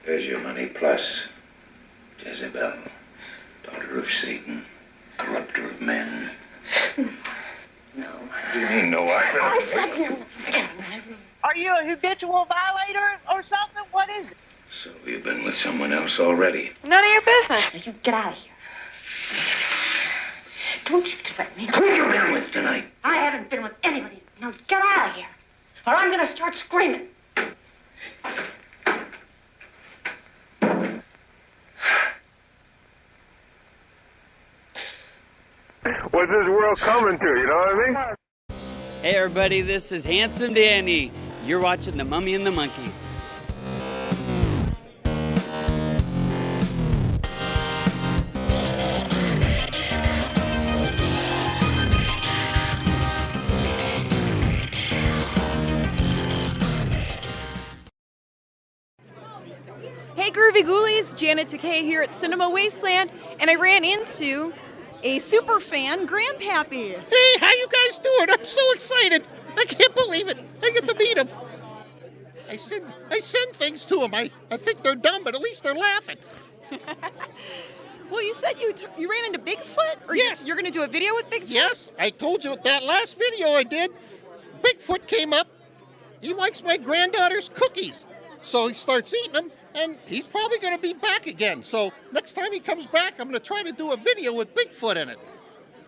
There's your money, plus Jezebel, daughter of Satan, corrupter of men. No. What do you mean, no? Are you a habitual violator or something? What is it? So you've been with someone else already? None of your business. You get out of here. Don't you threaten me. Who you been with tonight? I haven't been with anybody. Now get out of here, or I'm going to start screaming. What's this world coming to, you know what I mean? Hey everybody, this is Handsome Danny. You're watching The Mummy and the Monkey. Hey Groovy Ghoulies, Janet Decay here at Cinema Wasteland, and I ran into a super fan, Grandpappy. Hey, how you guys doing? I'm so excited. I can't believe it. I get to meet him. I send things to him. I think they're dumb, but at least they're laughing. Well, you said you ran into Bigfoot? Or yes. You're going to do a video with Bigfoot? Yes, I told you that last video I did. Bigfoot came up. He likes my granddaughter's cookies. So he starts eating them, and he's probably going to be back again. So next time he comes back, I'm going to try to do a video with Bigfoot in it.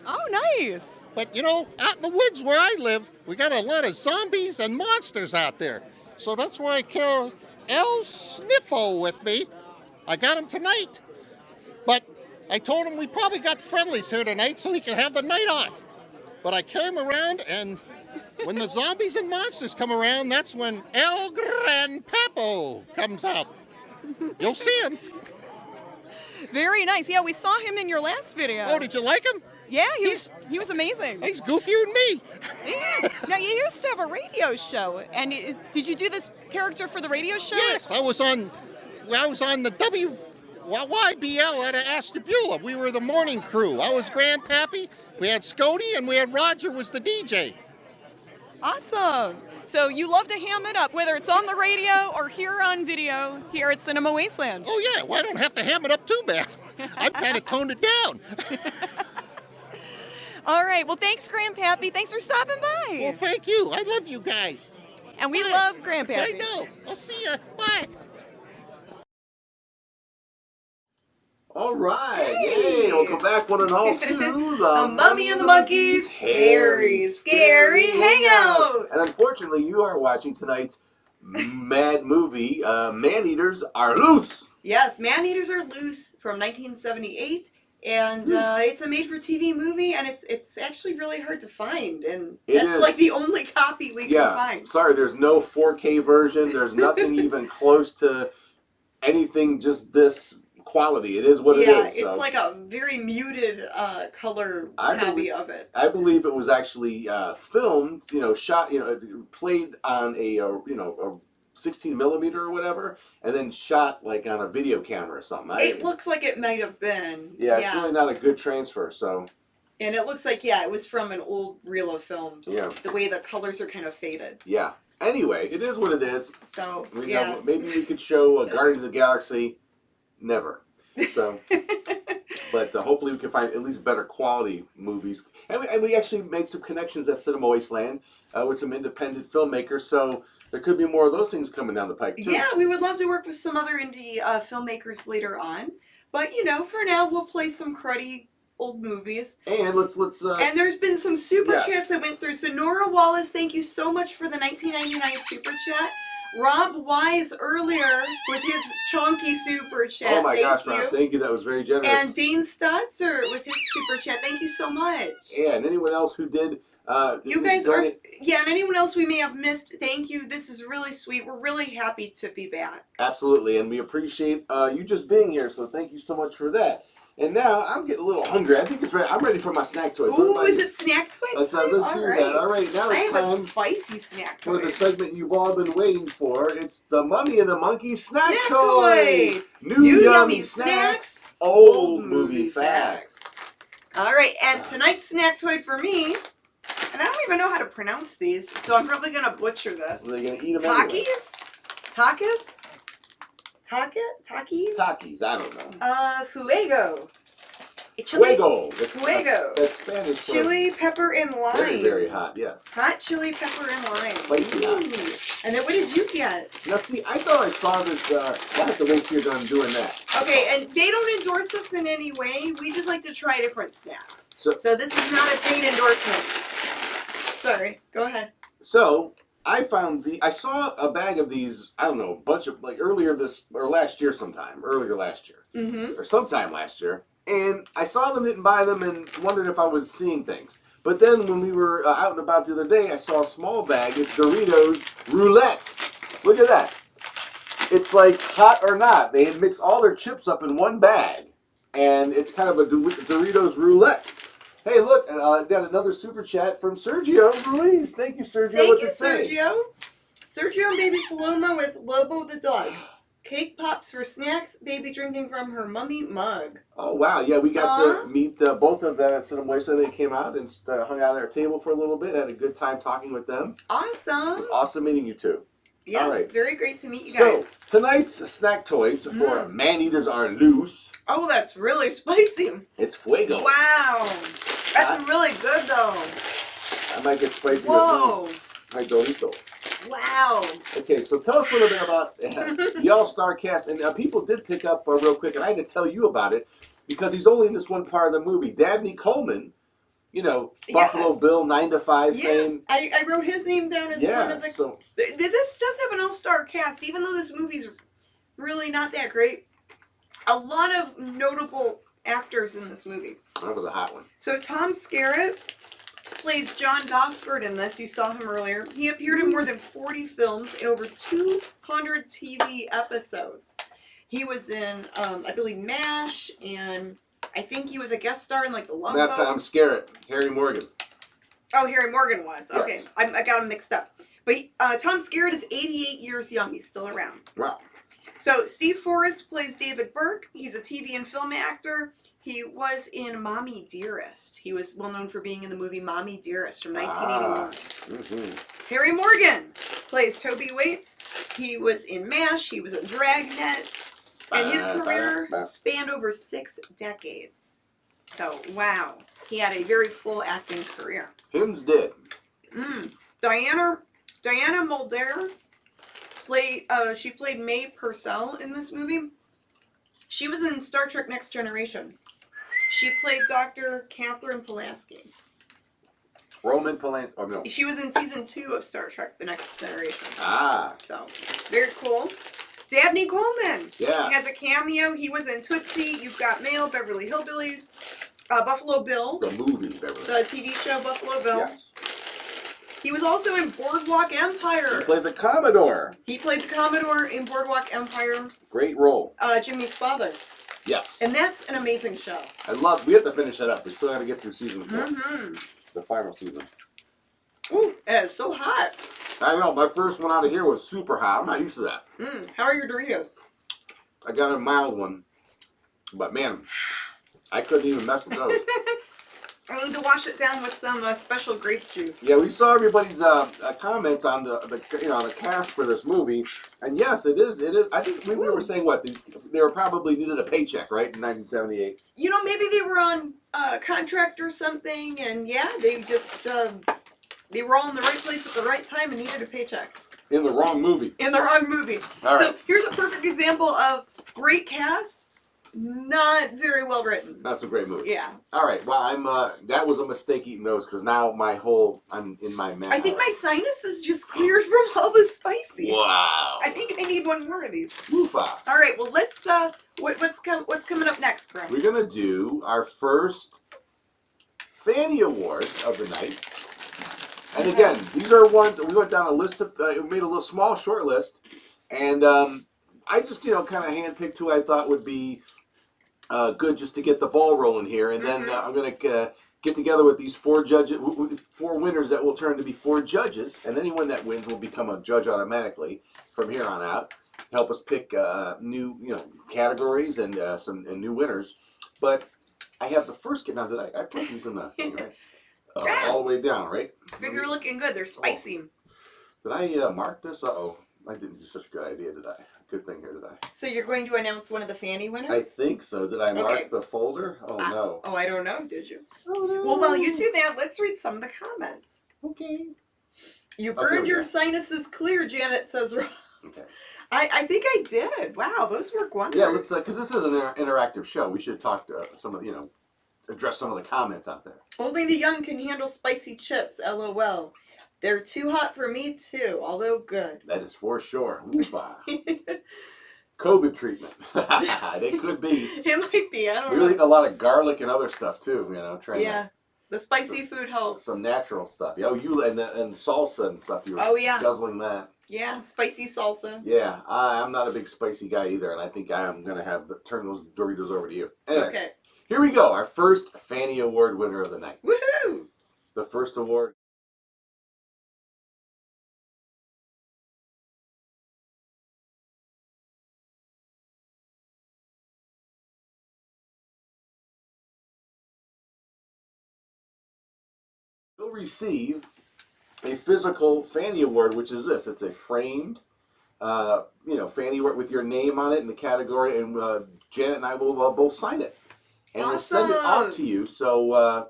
Oh, nice. But, you know, out in the woods where I live, we got a lot of zombies and monsters out there. So that's why I carry El Sniffo with me. I got him tonight. But I told him we probably got friendlies here tonight so he can have the night off. But I carry him around, and when the zombies and monsters come around, that's when El Gran Papo comes out. You'll see him. Very nice. Yeah, we saw him in your last video. Oh, did you like him? Yeah, he was amazing. He's goofier than me. Yeah. Now, you used to have a radio show, and did you do this character for the radio show? Yes, I was on the YBL out of Ashtabula. We were the morning crew. I was Grandpappy, we had Scody, and we had Roger was the DJ. Awesome. So you love to ham it up, whether it's on the radio or here on video here at Cinema Wasteland. Oh, yeah. Well, I don't have to ham it up too bad. I've kind of toned it down. All right. Well, thanks, Grandpappy. Thanks for stopping by. Well, thank you. I love you guys. And we love Grandpappy. I know. I'll see you. Bye. All right, yay! Welcome back, one and all, to the Mummy and the Monkey's Hairy Scary Hangout. And unfortunately, you are watching tonight's mad movie, Man-Eaters Are Loose. Yes, Man-Eaters Are Loose from 1978. And it's a made-for-TV movie, and it's actually really hard to find. And that's like the only copy we can find. Sorry, there's no 4K version. There's nothing even close to anything just this quality. It is what it is. Yeah, it's like a very muted color copy of it. I believe it was actually filmed, shot, played on a 16 millimeter or whatever, and then shot like on a video camera or something. It looks like it might have been. Yeah, it's really not a good transfer. So. And it looks like it was from an old reel of film. Yeah. The way the colors are kind of faded. Yeah. Anyway, it is what it is. So maybe we could show Guardians of the Galaxy. Never. So, but hopefully we can find at least better quality movies. And we actually made some connections at Cinema Wasteland with some independent filmmakers. So there could be more of those things coming down the pike too. Yeah, we would love to work with some other indie filmmakers later on. But for now we'll play some cruddy old movies. And let's and there's been some super chats that went through. So Nora Wallace, thank you so much for the 1999 super chat. Rob Wise earlier with his chonky super chat. Oh my gosh, Rob, thank you. That was very generous. And Dane Stotzer with his super chat. Thank you so much. Yeah, and anyone else who did. You guys are, and anyone else we may have missed, thank you. This is really sweet. We're really happy to be back. Absolutely, and we appreciate you just being here, so thank you so much for that. And now I'm getting a little hungry. I think it's ready. I'm ready for my snack toy. Ooh, is it snack toy? Let's do that. All right, now it's time. I have a spicy snack toy. For the segment you've all been waiting for. It's the Mummy and the Monkey snack toy. New yummy snacks, old movie facts. All right, and tonight's snack toy for me, and I don't even know how to pronounce these, so I'm probably going to butcher this. Are they going to eat them Takis? Takis, I don't know. Fuego. Fuego. Fuego. That's Spanish. Chili, pepper, and lime. Very, very hot, yes. Hot chili, pepper, and lime. Spicy hot. And then what did you get? Now see, I thought I saw this, I'll have to wait till you're done doing that. Okay, and they don't endorse us in any way. We just like to try different snacks. So this is not a paid endorsement. Sorry, go ahead. So, I saw a bag of these, I don't know, a bunch of, like earlier last year sometime, or sometime last year. And I saw them, didn't buy them, and wondered if I was seeing things. But then when we were out and about the other day, I saw a small bag. It's Doritos Roulette. Look at that. It's like hot or not. They had mixed all their chips up in one bag. And it's kind of a Doritos Roulette. Hey, look, got another super chat from Sergio Ruiz. Thank you, Sergio. Thank you, Sergio. Sergio and baby Paloma with Lobo the dog. Cake pops for snacks, baby drinking from her mummy mug. Oh, wow. Yeah, we got to meet both of them at Cinema Wasteland. They came out and hung out at our table for a little bit. Had a good time talking with them. Awesome. It was awesome meeting you two. Yes, all right. Very great to meet you guys. So, tonight's snack toys for Man-Eaters Are Loose. Oh, that's really spicy. It's Fuego. Wow. That's really good, though. I might get spicy with my Dorito. Wow. Okay, so tell us a little bit about the All-Star cast. And people did pick up real quick, and I had to tell you about it because he's only in this one part of the movie. Dabney Coleman, Buffalo Bill, 9 to 5 fame. I wrote his name down as one of the... This does have an all-star cast, even though this movie's really not that great. A lot of notable actors in this movie. That was a hot one. So Tom Skerritt plays John Gosford in this. You saw him earlier. He appeared in more than 40 films and over 200 TV episodes. He was in, I believe, MASH, and I think he was a guest star in, like, The Love Boat. Not Tom Skerritt. Harry Morgan. Oh, Harry Morgan was. Yes. Okay. I got him mixed up. But Tom Skerritt is 88 years young. He's still around. Wow. So Steve Forrest plays David Burke. He's a TV and film actor. He was in Mommy Dearest. He was well known for being in the movie Mommy Dearest from 1981. Harry Morgan plays Toby Waits. He was in MASH. He was in Dragnet. And his career spanned over 6 decades. So, wow. He had a very full acting career. Him's did. Diana Muldaur she played Mae Purcell in this movie. She was in Star Trek Next Generation. She played Dr. Catherine Pulaski. Roman Polanski. Oh, no. She was in season 2 of Star Trek The Next Generation. So, very cool. Dabney Coleman has a cameo. He was in Tootsie, You've Got Mail, Beverly Hillbillies, Buffalo Bill. The movie Beverly. The TV show Buffalo Bill. Yes. He was also in Boardwalk Empire. He played the Commodore. He played the Commodore in Boardwalk Empire. Great role. Jimmy's father. Yes. And that's an amazing show. We have to finish that up. We still got to get through season 4. The final season. Ooh, it is so hot. I know, my first one out of here was super hot. I'm not used to that. How are your Doritos? I got a mild one. But man, I couldn't even mess with those. I need to wash it down with some special grape juice. Yeah, we saw everybody's comments on the cast for this movie, and yes, it is. I think we were saying they were probably needed a paycheck, right, in 1978. You know, maybe they were on contract or something, and yeah, they just they were all in the right place at the right time and needed a paycheck. In the wrong movie. In the wrong movie. All right. So here's a perfect example of great cast. Not very well written. That's a great movie. Yeah. All right. Well, that was a mistake eating those because now I'm in my mouth. I think my sinuses just cleared from all the spicy. Wow. I think I need one more of these. Woofa. All right. Well, let's what's coming up next, Grim? We're gonna do our first Fanny Award of the night. And again, these are ones we went down a list of we made a little small short list, and I just kind of handpicked who I thought would be good just to get the ball rolling here, and then I'm going to get together with these 4 winners that will turn to be 4 judges, and anyone that wins will become a judge automatically from here on out. Help us pick new categories and some new winners. But I have the first kid now. Did I put these in the thing, right? All the way down, right? I think you're looking good. They're spicy. Did I mark this? Uh-oh. I didn't do such a good idea, did I? Good thing here, did I? So you're going to announce one of the Fanny winners? I think so. Did I mark the folder? Oh, no. Oh, I don't know. Did you? Oh, no. Well, while you do that, let's read some of the comments. Okay. You burned your sinuses clear, Janet says. Okay. I think I did. Wow, those work wonders. Yeah, let's because this is an interactive show. We should talk to some of address some of the comments out there. Only the young can handle spicy chips. LOL. They're too hot for me too, although good. That is for sure. COVID treatment. They could be. It might be. I don't know. We're eating a lot of garlic and other stuff too. Trying the spicy food helps. Some natural stuff. Yeah, and salsa and stuff. You were guzzling that. Yeah, spicy salsa. Yeah, I'm not a big spicy guy either, and I think I'm gonna turn those Doritos over to you. Anyway, okay. Here we go. Our first Fanny Award winner of the night. Woohoo! The first award. You'll receive a physical Fanny Award, which is this. It's a framed, Fanny Award with your name on it in the category, and Janet and I will both sign it. And we'll send it off to you. So,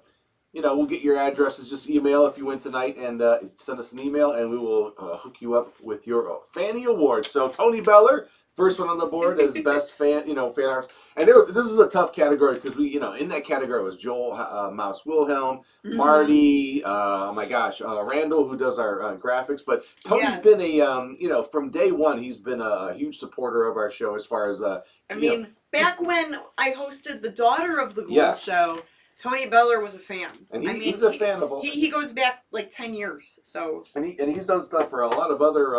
we'll get your addresses. Just email if you win tonight, and send us an email, and we will hook you up with your Fanny Award. So, Tony Beller, first one on the board as best fan artist. And this is a tough category because we, in that category was Joel Mouse Wilhelm, Marty, Randall, who does our graphics. But Tony's been from day one, he's been a huge supporter of our show as far as back when I hosted the Daughter of the Ghoul show, Tony Beller was a fan. And he's a fan of all. He goes back like 10 years. So and he's done stuff for a lot of other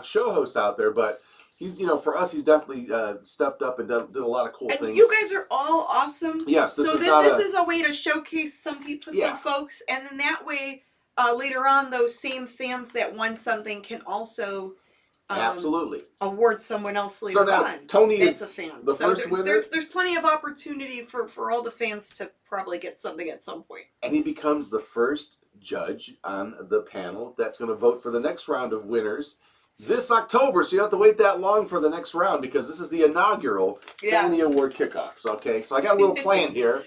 show hosts out there, but he's for us he's definitely stepped up and did a lot of cool things. You guys are all awesome. Yes, this is a way to showcase some people, some folks, and then that way later on those same fans that won something can also Absolutely. award someone else later now, on. Tony that's is a fan. the first winner? There's plenty of opportunity for all the fans to probably get something at some point. And he becomes the first judge on the panel that's going to vote for the next round of winners this October. So you don't have to wait that long for the next round because this is the inaugural Fanny Award kickoffs. Okay, so I got a little plan here.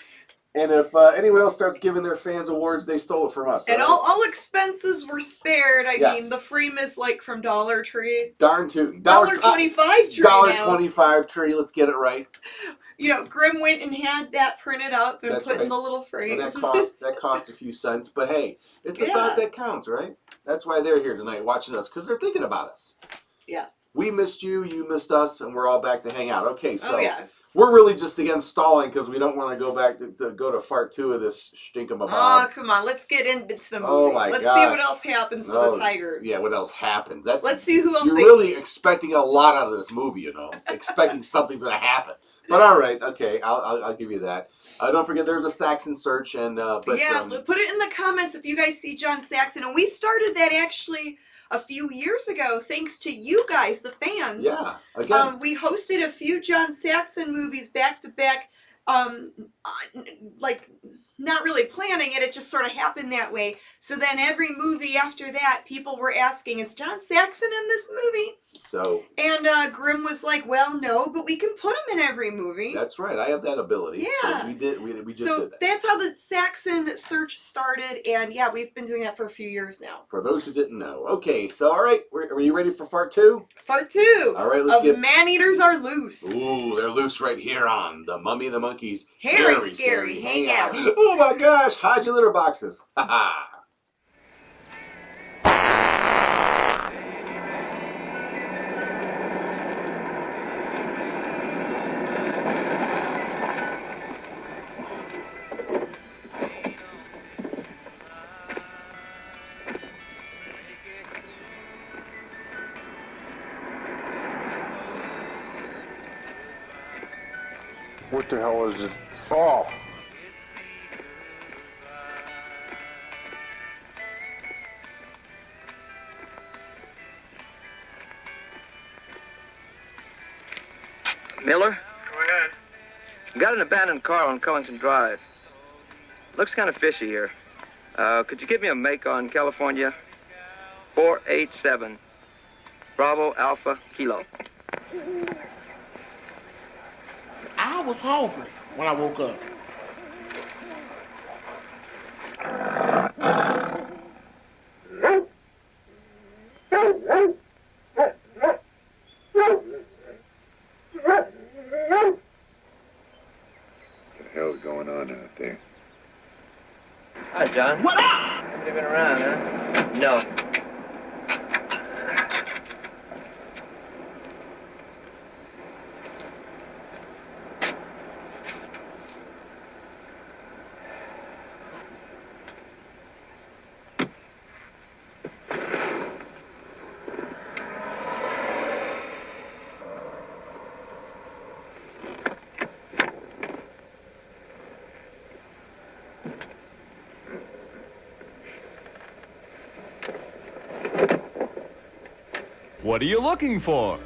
And if anyone else starts giving their fans awards, they stole it from us. And right? all expenses were spared. I Yes. mean, the frame is like from Dollar Tree. Darn tootin'. $1.25 tree now. $1.25 tree. Let's get it right. You know, Grimm went and had that printed up and put in the little frame. And that cost a few cents, but hey, it's the thought that counts, right? That's why they're here tonight watching us, because they're thinking about us. Yes. We missed you, you missed us, and we're all back to hang out. Okay, so yes. we're really just again stalling because we don't want to go back to go to part 2 of this stinkum-a-bob. Oh, come on. Let's get into the movie. Oh my Let's gosh. see what else happens to the Tigers. Yeah, what else happens? Let's see who else You're really expecting a lot out of this movie, you know. Expecting something's going to happen. But all right, okay, I'll give you that. Don't forget, there's a Saxon search, and but put it in the comments if you guys see John Saxon. And we started that actually a few years ago, thanks to you guys, the fans. Yeah, again. We hosted a few John Saxon movies back to back, like not really planning it. It just sort of happened that way. So then every movie after that, people were asking, is John Saxon in this movie? So. And Grimm was like, well, no, but we can put him in every movie. That's right. I have that ability. Yeah. So we just did that. That's how the Saxon search started. And yeah, we've been doing that for a few years now. For those who didn't know. Okay, so all right, are you ready for part 2? Part 2. All right, let's get... Man-Eaters Are Loose. Ooh, they're loose right here on the Mummy and the Monkeys. Hairy Scary Hangout. Oh my gosh, hide your litter boxes. Ha ha. What the hell is it? Oh! Miller? Go ahead. Got an abandoned car on Cullington Drive. Looks kind of fishy here. Could you give me a make on California? 487. Bravo Alpha Kilo. I was hungry when I woke up. What the hell's going on out there? Hi, John. What up? You've been around, huh? No. What are you looking for?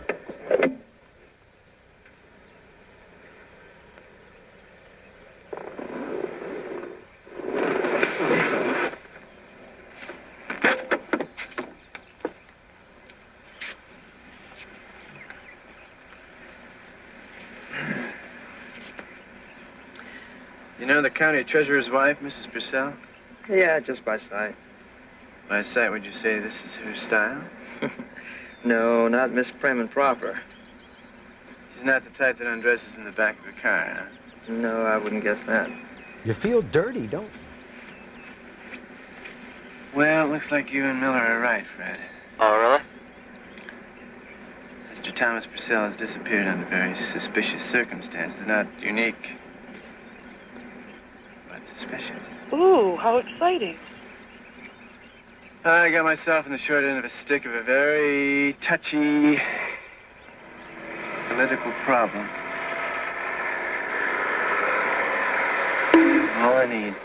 You know the county treasurer's wife, Mrs. Purcell? Yeah, just by sight. By sight, would you say this is her style? No, not Miss Prim and Proper. She's not the type that undresses in the back of a car, huh? No, I wouldn't guess that. You feel dirty, don't you? Well, it looks like you and Miller are right, Fred. Oh, really? Mr. Thomas Purcell has disappeared under very suspicious circumstances. Not unique, but suspicious. Ooh, how exciting. I got myself in the short end of a stick of a very touchy political problem. All I need.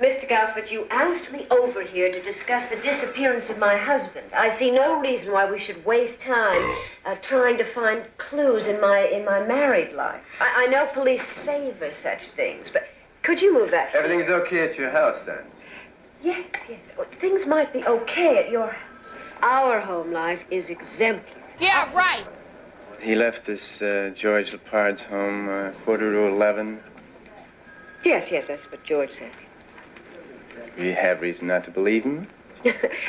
Mr. Gosford, you asked me over here to discuss the disappearance of my husband. I see no reason why we should waste time trying to find clues in my married life. I know police savor such things, but could you move that? Everything's okay at your house, then? Yes. Well, things might be okay at your house. Our home life is exemplary. Yeah, right. He left this George Lepard's home 11:15. Yes, that's what George said. You have reason not to believe him?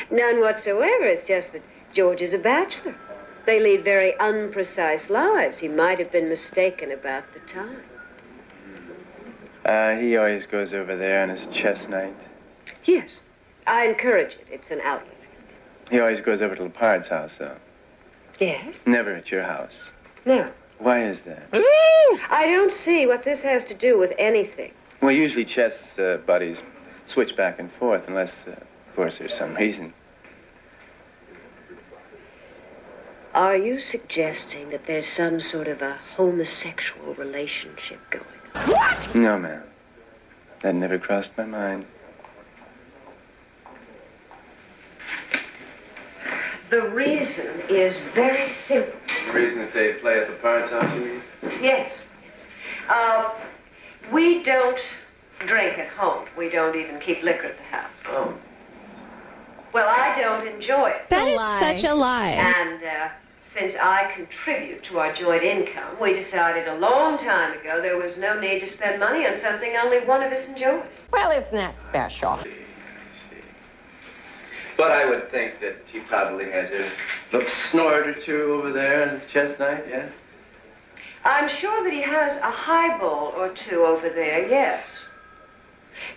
None whatsoever. It's just that George is a bachelor. They lead very unprecise lives. He might have been mistaken about the time. He always goes over there on his chess night. Yes, I encourage it. It's an outlet. He always goes over to Lepard's house, though. Yes? Never at your house. No. Why is that? I don't see what this has to do with anything. Well, usually chess buddies switch back and forth, unless, of course, there's some reason. Are you suggesting that there's some sort of a homosexual relationship going on? What? No, ma'am. That never crossed my mind. The reason is very simple. The reason that they play at Lepard's house, you mean? Yes. We don't drink at home. We don't even keep liquor at the house. Oh. Well, I don't enjoy it. That is such a lie. And since I contribute to our joint income, we decided a long time ago there was no need to spend money on something only one of us enjoys. Well, isn't that special? But I would think that he probably has a little snort or two over there on his chess night, yes? I'm sure that he has a highball or two over there, yes.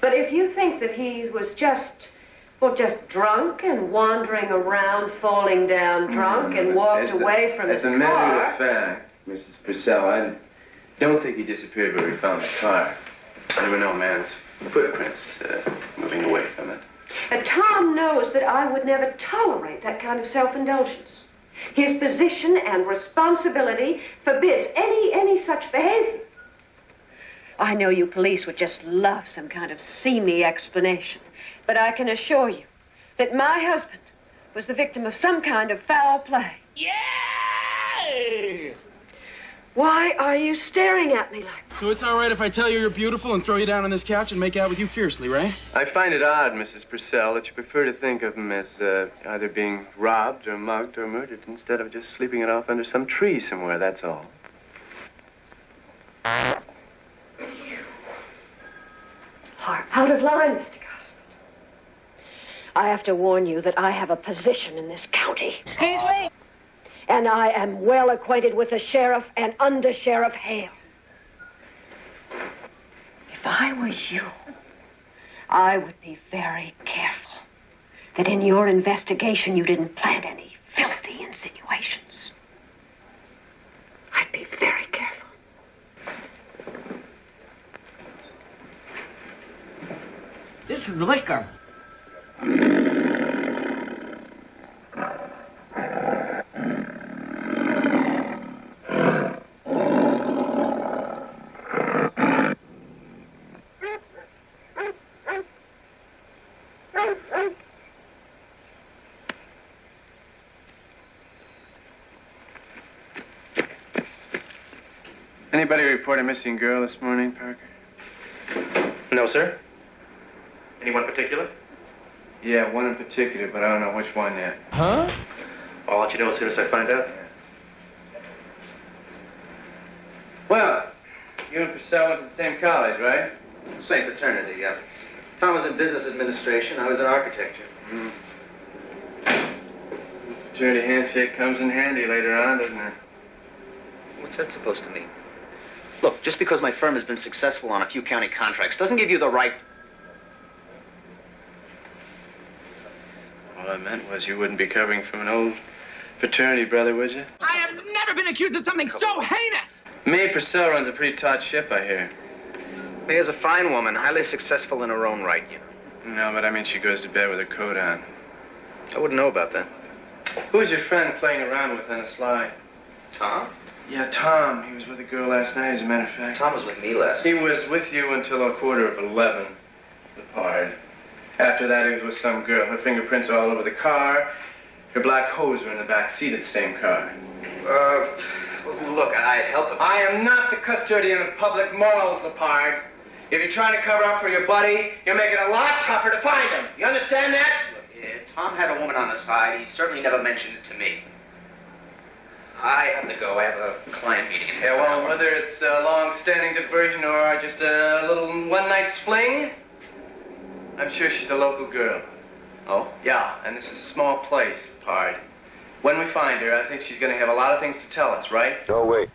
But if you think that he was just drunk and wandering around, falling down drunk, and walked away from his car... As a matter of fact, Mrs. Purcell, I don't think he disappeared where we found the car. There were no man's footprints moving away from it. Tom knows that I would never tolerate that kind of self-indulgence. His position and responsibility forbids any such behavior. I know you police would just love some kind of seamy explanation, but I can assure you that my husband was the victim of some kind of foul play. Yay! Why are you staring at me like that? So it's all right if I tell you you're beautiful and throw you down on this couch and make out with you fiercely, right? I find it odd, Mrs. Purcell, that you prefer to think of him as either being robbed or mugged or murdered instead of just sleeping it off under some tree somewhere, that's all. Are out of line, Mr. Gosford. I have to warn you that I have a position in this county. Excuse me? And I am well acquainted with the sheriff and under-sheriff Hale. If I were you, I would be very careful that in your investigation you didn't plant any filthy insinuations. I'd be very careful. This is liquor. Anybody report a missing girl this morning, Parker? No, sir. Anyone particular? Yeah, one in particular, but I don't know which one yet. Huh? I'll let you know as soon as I find out. Well, you and Purcell went to the same college, right? Same fraternity, yeah. Tom was in business administration. I was in architecture. Fraternity handshake comes in handy later on, doesn't it? What's that supposed to mean? Look, just because my firm has been successful on a few county contracts doesn't give you the right... All I meant was you wouldn't be covering from an old fraternity brother, would you? I have never been accused of something so heinous! Mae Purcell runs a pretty taut ship, I hear. Mae's a fine woman, highly successful in her own right, you know. No, but I mean she goes to bed with her coat on. I wouldn't know about that. Who's your friend playing around with on the sly? Tom? Yeah, Tom. He was with a girl last night, as a matter of fact. Tom was with me last night. He was with you until 11:15. the part. After that, he was with some girl. Her fingerprints are all over the car. Her black hose were in the back seat of the same car. Look, I'd help him. I am not the custodian of public morals, Lepard. If you're trying to cover up for your buddy, you'll make it a lot tougher to find him. You understand that? Look, Tom had a woman on the side. He certainly never mentioned it to me. I have to go. I have a client meeting. Yeah, well, whether it's a long-standing diversion or just a little one-night fling, I'm sure she's a local girl. Oh? Yeah, and this is a small place, Lepard. When we find her, I think she's going to have a lot of things to tell us, right? No way.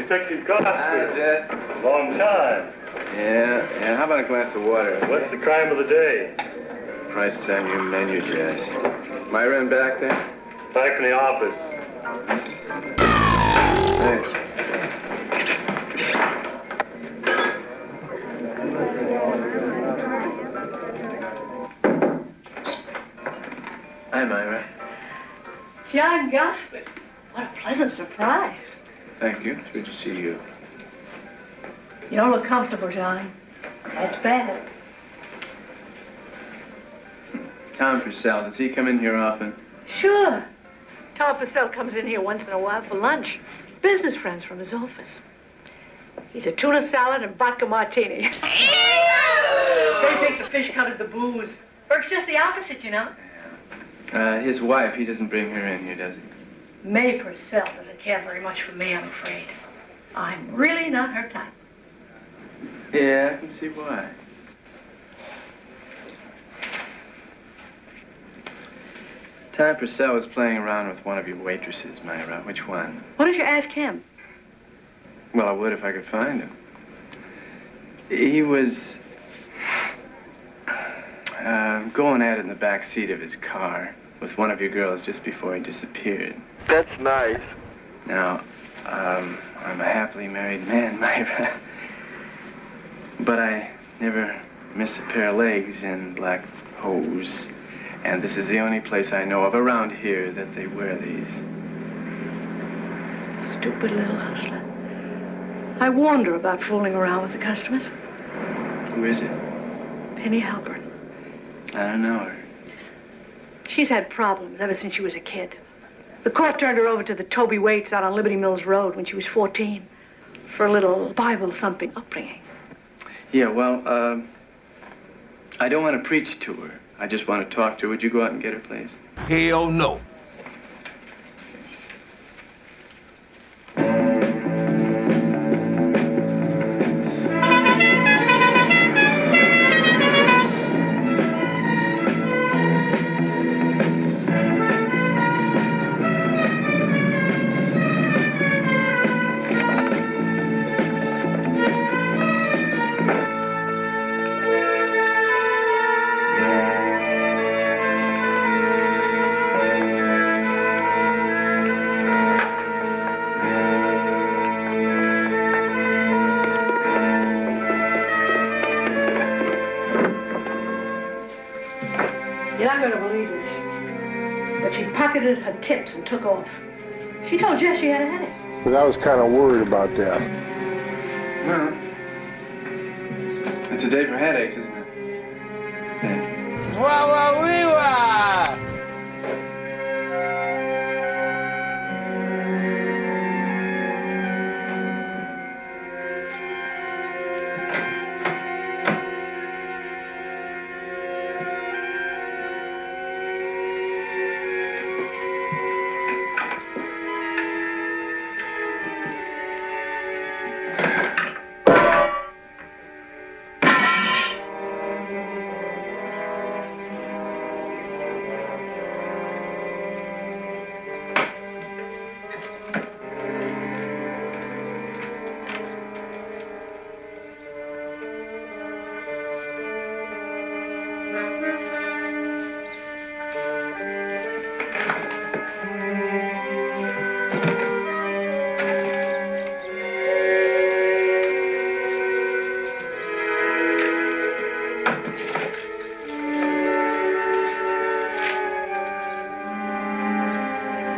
Detective Gosford. Long time. Yeah. How about a glass of water? What's the crime of the day? Prices on your menu, Jess. Myra in back there? Back in the office. Thanks. Hi, Myra. John Gosford. What a pleasant surprise. Thank you. It's good to see you. You don't look comfortable, John. That's bad. Tom Purcell, does he come in here often? Sure. Tom Purcell comes in here once in a while for lunch. Business friends from his office. He's a tuna salad and vodka martini. They think the fish covers the booze. Works just the opposite, you know. His wife, he doesn't bring her in here, does he? May Purcell doesn't care very much for me, I'm afraid. I'm really not her type. Yeah, I can see why. Tom Purcell was playing around with one of your waitresses, Myra. Which one? Why don't you ask him? Well, I would if I could find him. He was going at it in the back seat of his car with one of your girls just before he disappeared. That's nice. Now, I'm a happily married man, Myra. But I never miss a pair of legs in black hose. And this is the only place I know of around here that they wear these. Stupid little hustler. I warned her about fooling around with the customers. Who is it? Penny Halpern. I don't know her. She's had problems ever since she was a kid. The court turned her over to the Toby Waits out on Liberty Mills Road when she was 14 for a little Bible-thumping upbringing. Yeah, well, I don't want to preach to her. I just want to talk to her. Would you go out and get her, please? Hell no. pocketed her tips and took off. She told Jess she had a headache. But I was kind of worried about that. Well, it's a day for headaches, isn't it? Yeah. Wah wah wee wah!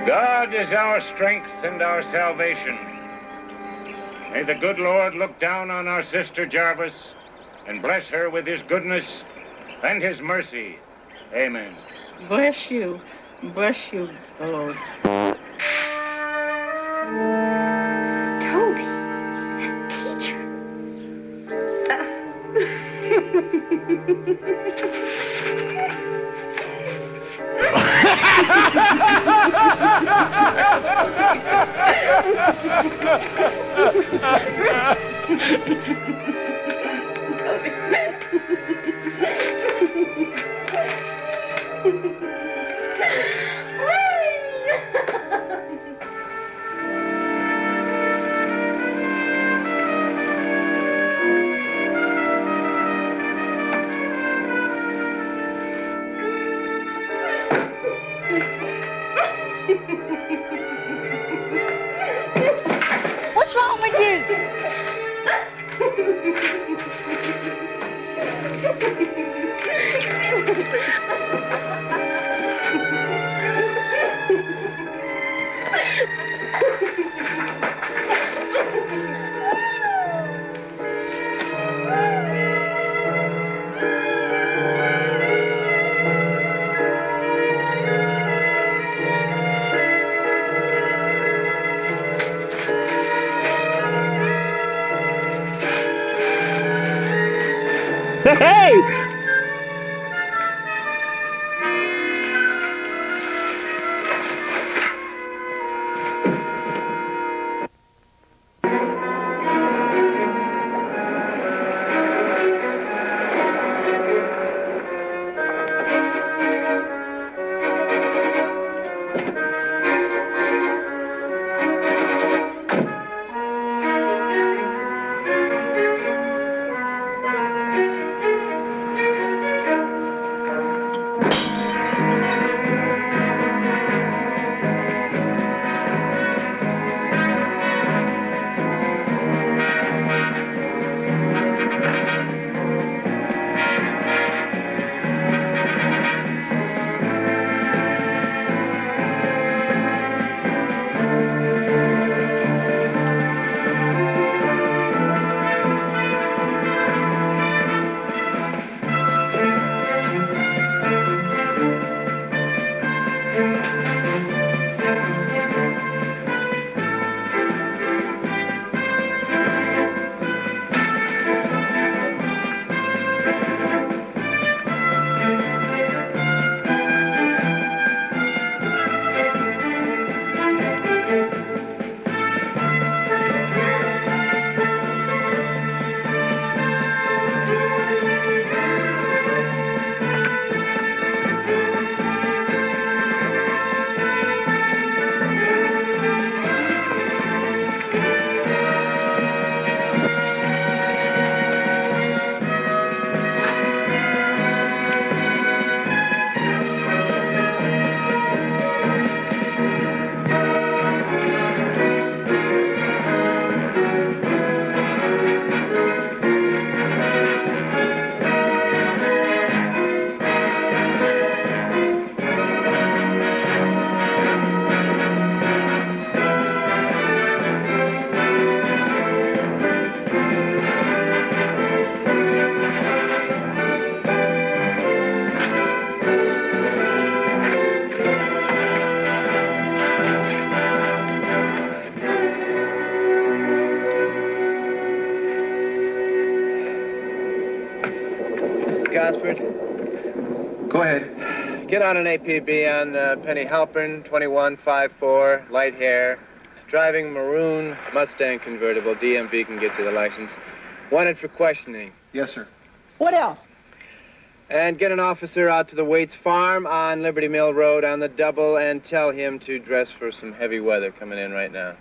God is our strength and our salvation. May the good Lord look down on our sister Jarvis and bless her with his goodness and his mercy. Amen. Bless you. Bless you, Lord. Toby, that teacher. What's wrong with you? Hey! Gosford. Go ahead. Get on an APB on Penny Halpern, 2154, light hair. Driving maroon Mustang convertible. DMV can get you the license. Wanted for questioning. Yes, sir. What else? And get an officer out to the Waits Farm on Liberty Mill Road on the double and tell him to dress for some heavy weather coming in right now.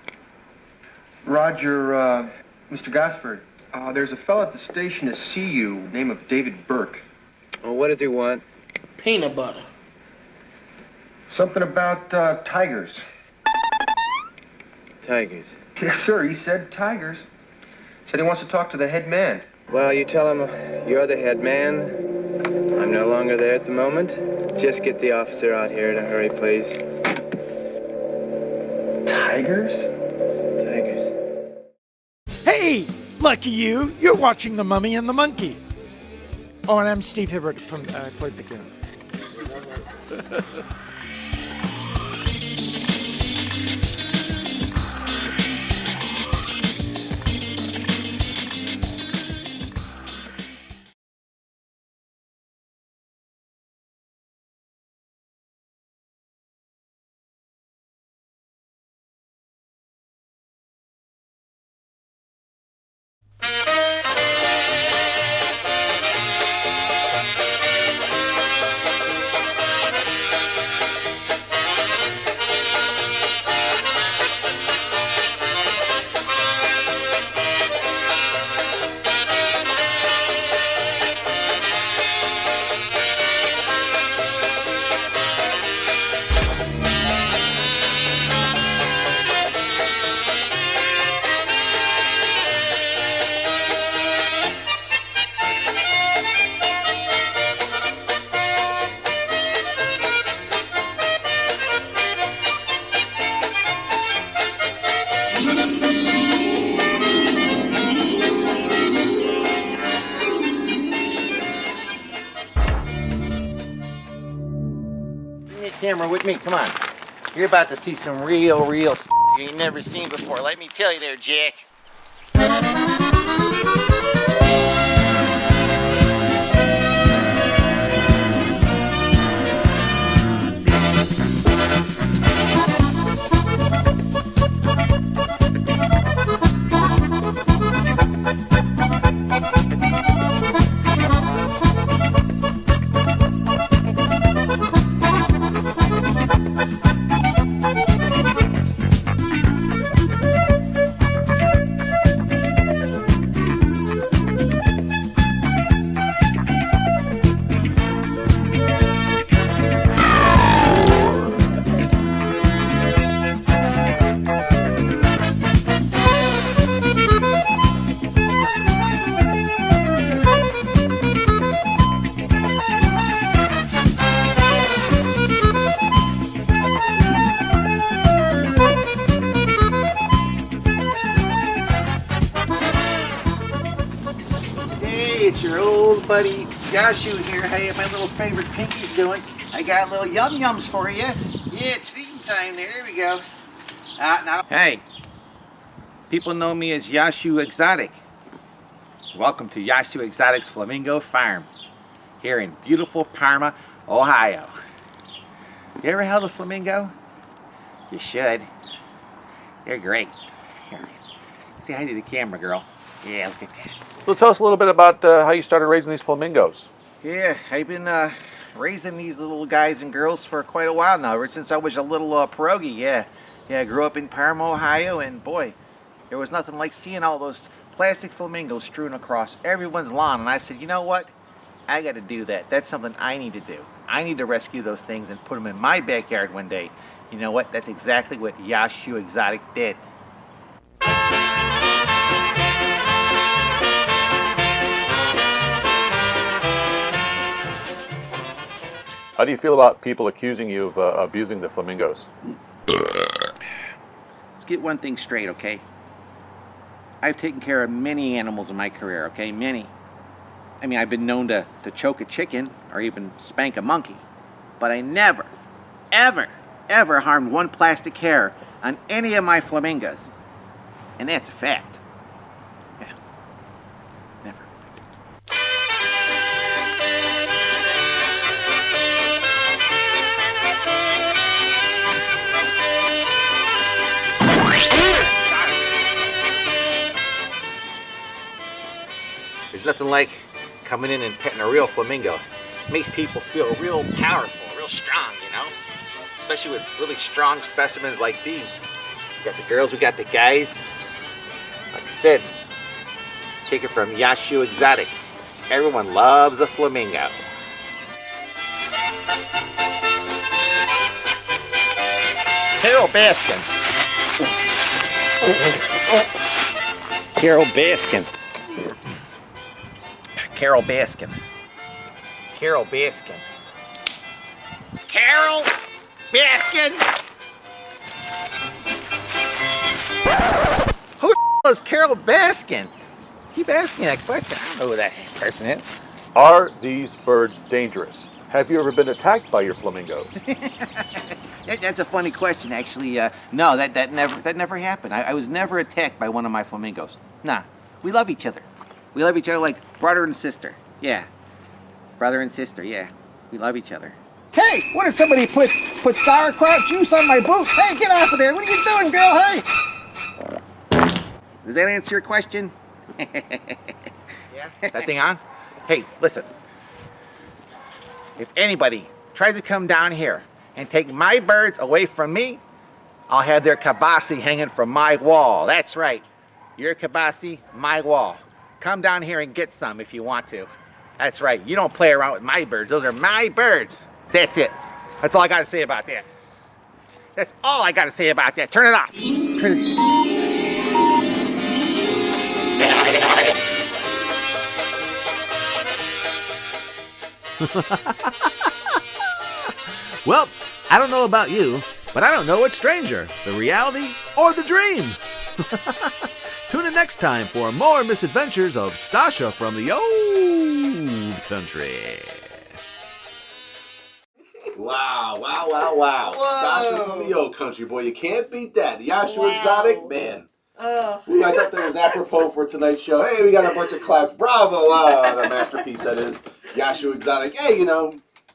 Roger, Mr. Gosford. There's a fellow at the station to see you, name of David Burke. Well, what does he want? Peanut butter. Something about tigers. Tigers. Yes, sir, he said tigers. Said he wants to talk to the head man. Well, you tell him you're the head man. I'm no longer there at the moment. Just get the officer out here in a hurry, please. Tigers? Tigers. Hey, lucky you. You're watching The Mummy and the Monkey. Oh, and I'm Steve Hibbert from Played the Game. Camera with me, come on. You're about to see some real you ain't never seen before. Let me tell you there, Jack. It's your old buddy Yashu here. Hey, my little favorite Pinky's doing. I got little yum-yums for you. Yeah, it's feeding time. There we go. Hey, people know me as Yashu Exotic. Welcome to Yashu Exotic's Flamingo Farm here in beautiful Parma, Ohio. You ever held a flamingo? You should. They're great. Here, say hi to the camera, girl. Yeah, look at that. So tell us a little bit about how you started raising these flamingos. Yeah, I've been raising these little guys and girls for quite a while now, ever since I was a little pierogi, yeah. Yeah, I grew up in Parma, Ohio, and boy, there was nothing like seeing all those plastic flamingos strewn across everyone's lawn, and I said, you know what? I got to do that. That's something I need to do. I need to rescue those things and put them in my backyard one day. You know what? That's exactly what Yashu Exotic did. How do you feel about people accusing you of abusing the flamingos? Let's get one thing straight, okay? I've taken care of many animals in my career, okay? Many. I mean, I've been known to choke a chicken or even spank a monkey. But I never, ever, ever harmed one plastic hair on any of my flamingos. And that's a fact. Yeah. Never. nothing like coming in and petting a real flamingo. Makes people feel real powerful, real strong, you know? Especially with really strong specimens like these. We got the girls, we got the guys. Like I said, take it from Yashu Exotic. Everyone loves a flamingo. Carol Baskin. Carol Baskin. Carol Baskin. Carol Baskin. Carol Baskin. Who is Carol Baskin? Keep asking that question. I don't know who that person is. Are these birds dangerous? Have you ever been attacked by your flamingos? That's a funny question, actually. No, that never happened. I was never attacked by one of my flamingos. Nah, we love each other. We love each other like brother and sister. Yeah, brother and sister. Yeah, we love each other. Hey, what did somebody put sauerkraut juice on my boot? Hey, get off of there. What are you doing, girl? Hey. Does that answer your question? Yeah. That thing on? Hey, listen. If anybody tries to come down here and take my birds away from me, I'll have their kabasi hanging from my wall. That's right. Your kabasi, my wall. Come down here and get some if you want to. That's right. You don't play around with my birds. Those are my birds. That's it. That's all I got to say about that. That's all I got to say about that. Turn it off. Well, I don't know about you, but I don't know what's stranger, the reality or the dream. Tune in next time for more misadventures of Stasha from the old country. Wow. Stasha from the old country, boy. You can't beat that. The Yashu Exotic, man. I thought that was apropos for tonight's show. Hey, we got a bunch of claps. Bravo. The masterpiece that is Yashu Exotic. Hey, you know,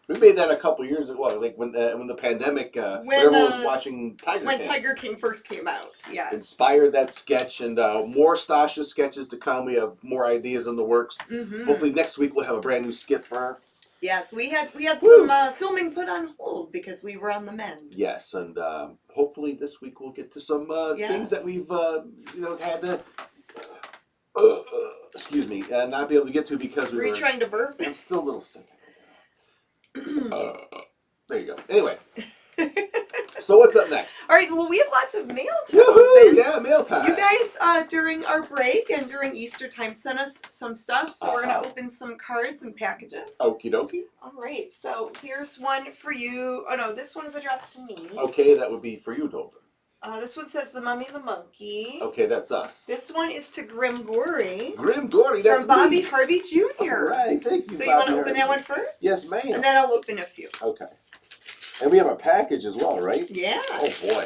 we made that a couple years ago, like when the pandemic, everyone was watching Tiger King. When Tiger King first came out, yeah. Inspired that sketch, and more Stasha sketches to come. We have more ideas in the works. Mm-hmm. Hopefully next week we'll have a brand new skit for her. Yes, we had some filming put on hold because we were on the mend. Yes, and hopefully this week we'll get to some things that we've had to excuse me not be able to get to because were you trying to burp? I'm still a little sick. There you go. Anyway, so what's up next? All right, well, we have lots of mail to open. Yeah, mail time. You guys, during our break and during Easter time, sent us some stuff, so we're going to open some cards and packages. Okie dokie. All right, so here's one for you. Oh, no, this one is addressed to me. Okay, that would be for you to open. This one says the Mummy and the Monkey. Okay, that's us. This one is to Grimm Gorri. Grimm Gorri, that's from Bobby me. Harvey Jr. All right, thank you, So Bobby you want to Harvey. open that one first? Yes, ma'am. And then I'll open a few. Okay. And we have a package as well, right? Yeah. Oh, boy.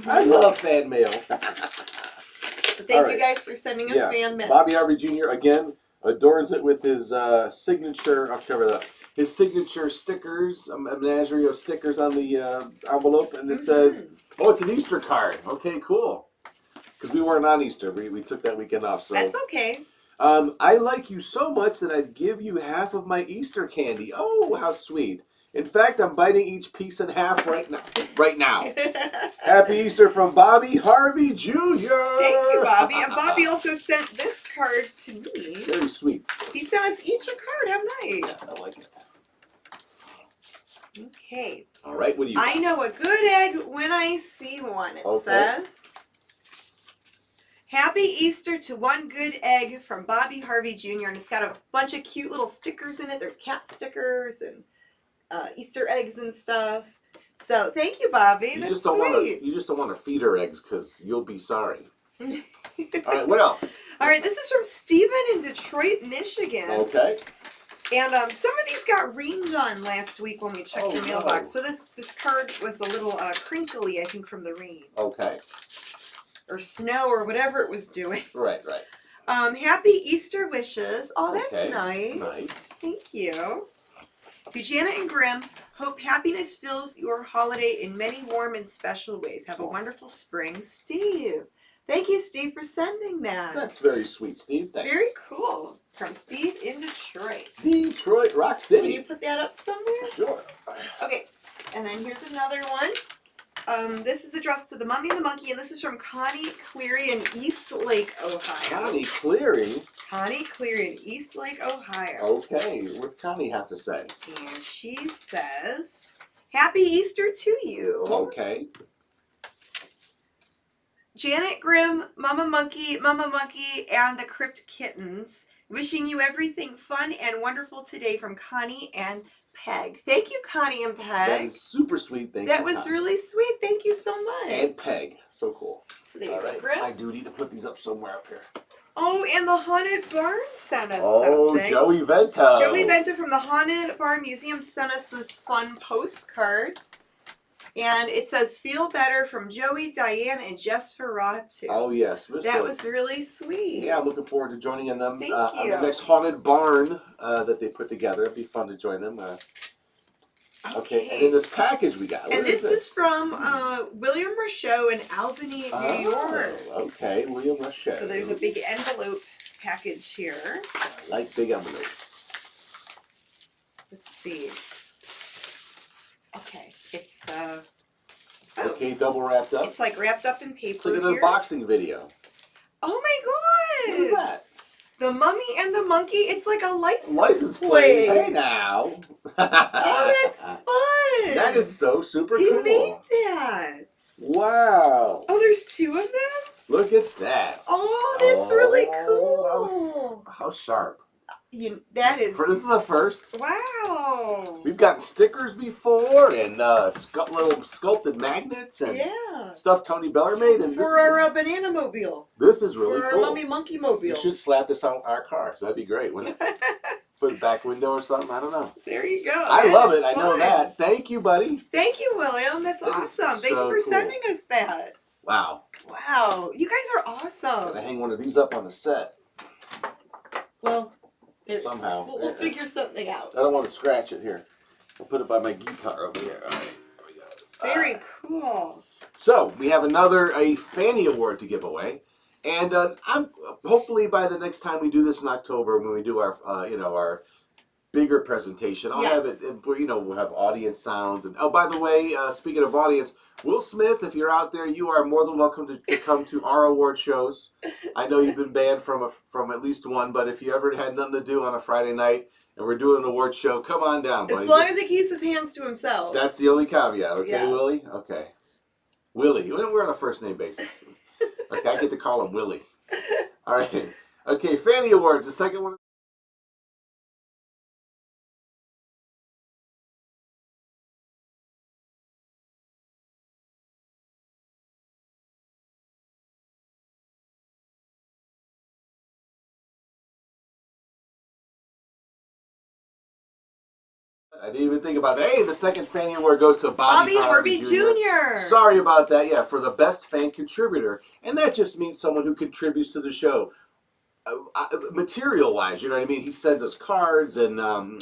I love fan mail. So thank you guys for sending us fan mail. Bobby Harvey Jr. again adorns it with his signature. I'll cover that. His signature stickers, a menagerie of stickers on the envelope, and it says, "Oh, it's an Easter card." Okay, cool. Because we weren't on Easter, we took that weekend off. So that's okay. I like you so much that I'd give you half of my Easter candy. Oh, how sweet. In fact, I'm biting each piece in half right now. Happy Easter from Bobby Harvey Jr. Thank you, Bobby. And Bobby also sent this card to me. Very sweet. He sent us each a card. How nice. Yes, I like it. Okay. All right, what do you got? I know a good egg when I see one. It says, Happy Easter to one good egg from Bobby Harvey Jr. And it's got a bunch of cute little stickers in it. There's cat stickers and Easter eggs and stuff. So thank you, Bobby. You That's just don't sweet. you just don't want to feed her eggs because you'll be sorry. All right, what else? All right, this is from Steven in Detroit, Michigan. Okay. And some of these got rained on last week when we checked the mailbox. So this card was a little crinkly, I think, from the rain. Okay. Or snow or whatever it was doing. Right. Happy Easter wishes. Oh, that's Okay, nice. nice. Thank you. To Janet and Grimm, hope happiness fills your holiday in many warm and special ways. Have a wonderful spring. Steve. Thank you, Steve, for sending that. That's very sweet, Steve. Thanks. Very cool. From Steve in Detroit. Detroit, Rock City. Can you put that up somewhere? Sure. Okay, and then here's another one. This is addressed to the Mummy and the Monkey, and this is from Connie Cleary in East Lake, Ohio. Connie Cleary? Connie Cleary in East Lake, Ohio. Okay, what's Connie have to say? And she says, Happy Easter to you. Okay. Janet Grimm, Mama Monkey, and the Crypt Kittens. Wishing you everything fun and wonderful today from Connie and Peg. Thank you, Connie and Peg. That is super sweet. Thank you. That was really sweet. Thank you so much. And Peg. So cool. So there you go, Grimm. I do need to put these up somewhere up here. Oh, and the Haunted Barn sent us Oh, something. Joey Vento. Joey Vento from the Haunted Barn Museum sent us this fun postcard. And it says, Feel Better from Joey, Diane, and Jess Ferratu. Oh, yes. That was really sweet. Yeah, I'm looking forward to joining in them. Thank On you. the next Haunted Barn that they put together. It'd be fun to join them. Okay, and in this package we got. And this is from William Rochot in Albany, New York. Okay, William Rochot. So there's a big envelope package here. I like big envelopes. Let's see. Okay, it's okay, double wrapped up. It's like wrapped up in paper. It's like an here. unboxing video. Oh my god! What is that? The Mummy and the Monkey. It's like a License plate. Hey now. Oh, that's fun. That is so super cool. He made that. Wow. Oh, there's two of them? Look at that. Oh, that's really cool. How sharp. That is... This is a first. Wow. We've gotten stickers before and little sculpted magnets and stuff Tony Beller made. And For our banana mobile. This is really For cool. our Mummy Monkey mobile. You should slap this on our cars. That'd be great, wouldn't it? Put it back window or something. I don't know. There you go. I love it. I know that. Thank you, buddy. Thank you, William. That's awesome. Thank you for sending us that. Wow. Wow. You guys are awesome. Gotta hang one of these up on the set. Well, somehow. We'll figure something out. I don't want to scratch it here. I'll put it by my guitar over here. All right. There we go. Very cool. So we have a Fanny Award to give away. And I'm hopefully by the next time we do this in October, when we do our our bigger presentation, I'll have it. We'll have audience sounds. And oh, by the way, speaking of audience, Will Smith, if you're out there, you are more than welcome to come to our award shows. I know you've been banned from at least one, but if you ever had nothing to do on a Friday night and we're doing an award show, come on down, buddy. As long as he keeps his hands to himself. That's the only caveat, okay, Yes. Willie? Okay. Willie. We're on a first name basis. Okay, I get to call him Willie. All right. Okay, Fanny Awards, the second one. I didn't even think about that. Hey, the second Fanny Award goes to Bobby Harvey Jr. Sorry about that. Yeah, for the best fan contributor. And that just means someone who contributes to the show. Material-wise, you know what I mean? He sends us cards and, where's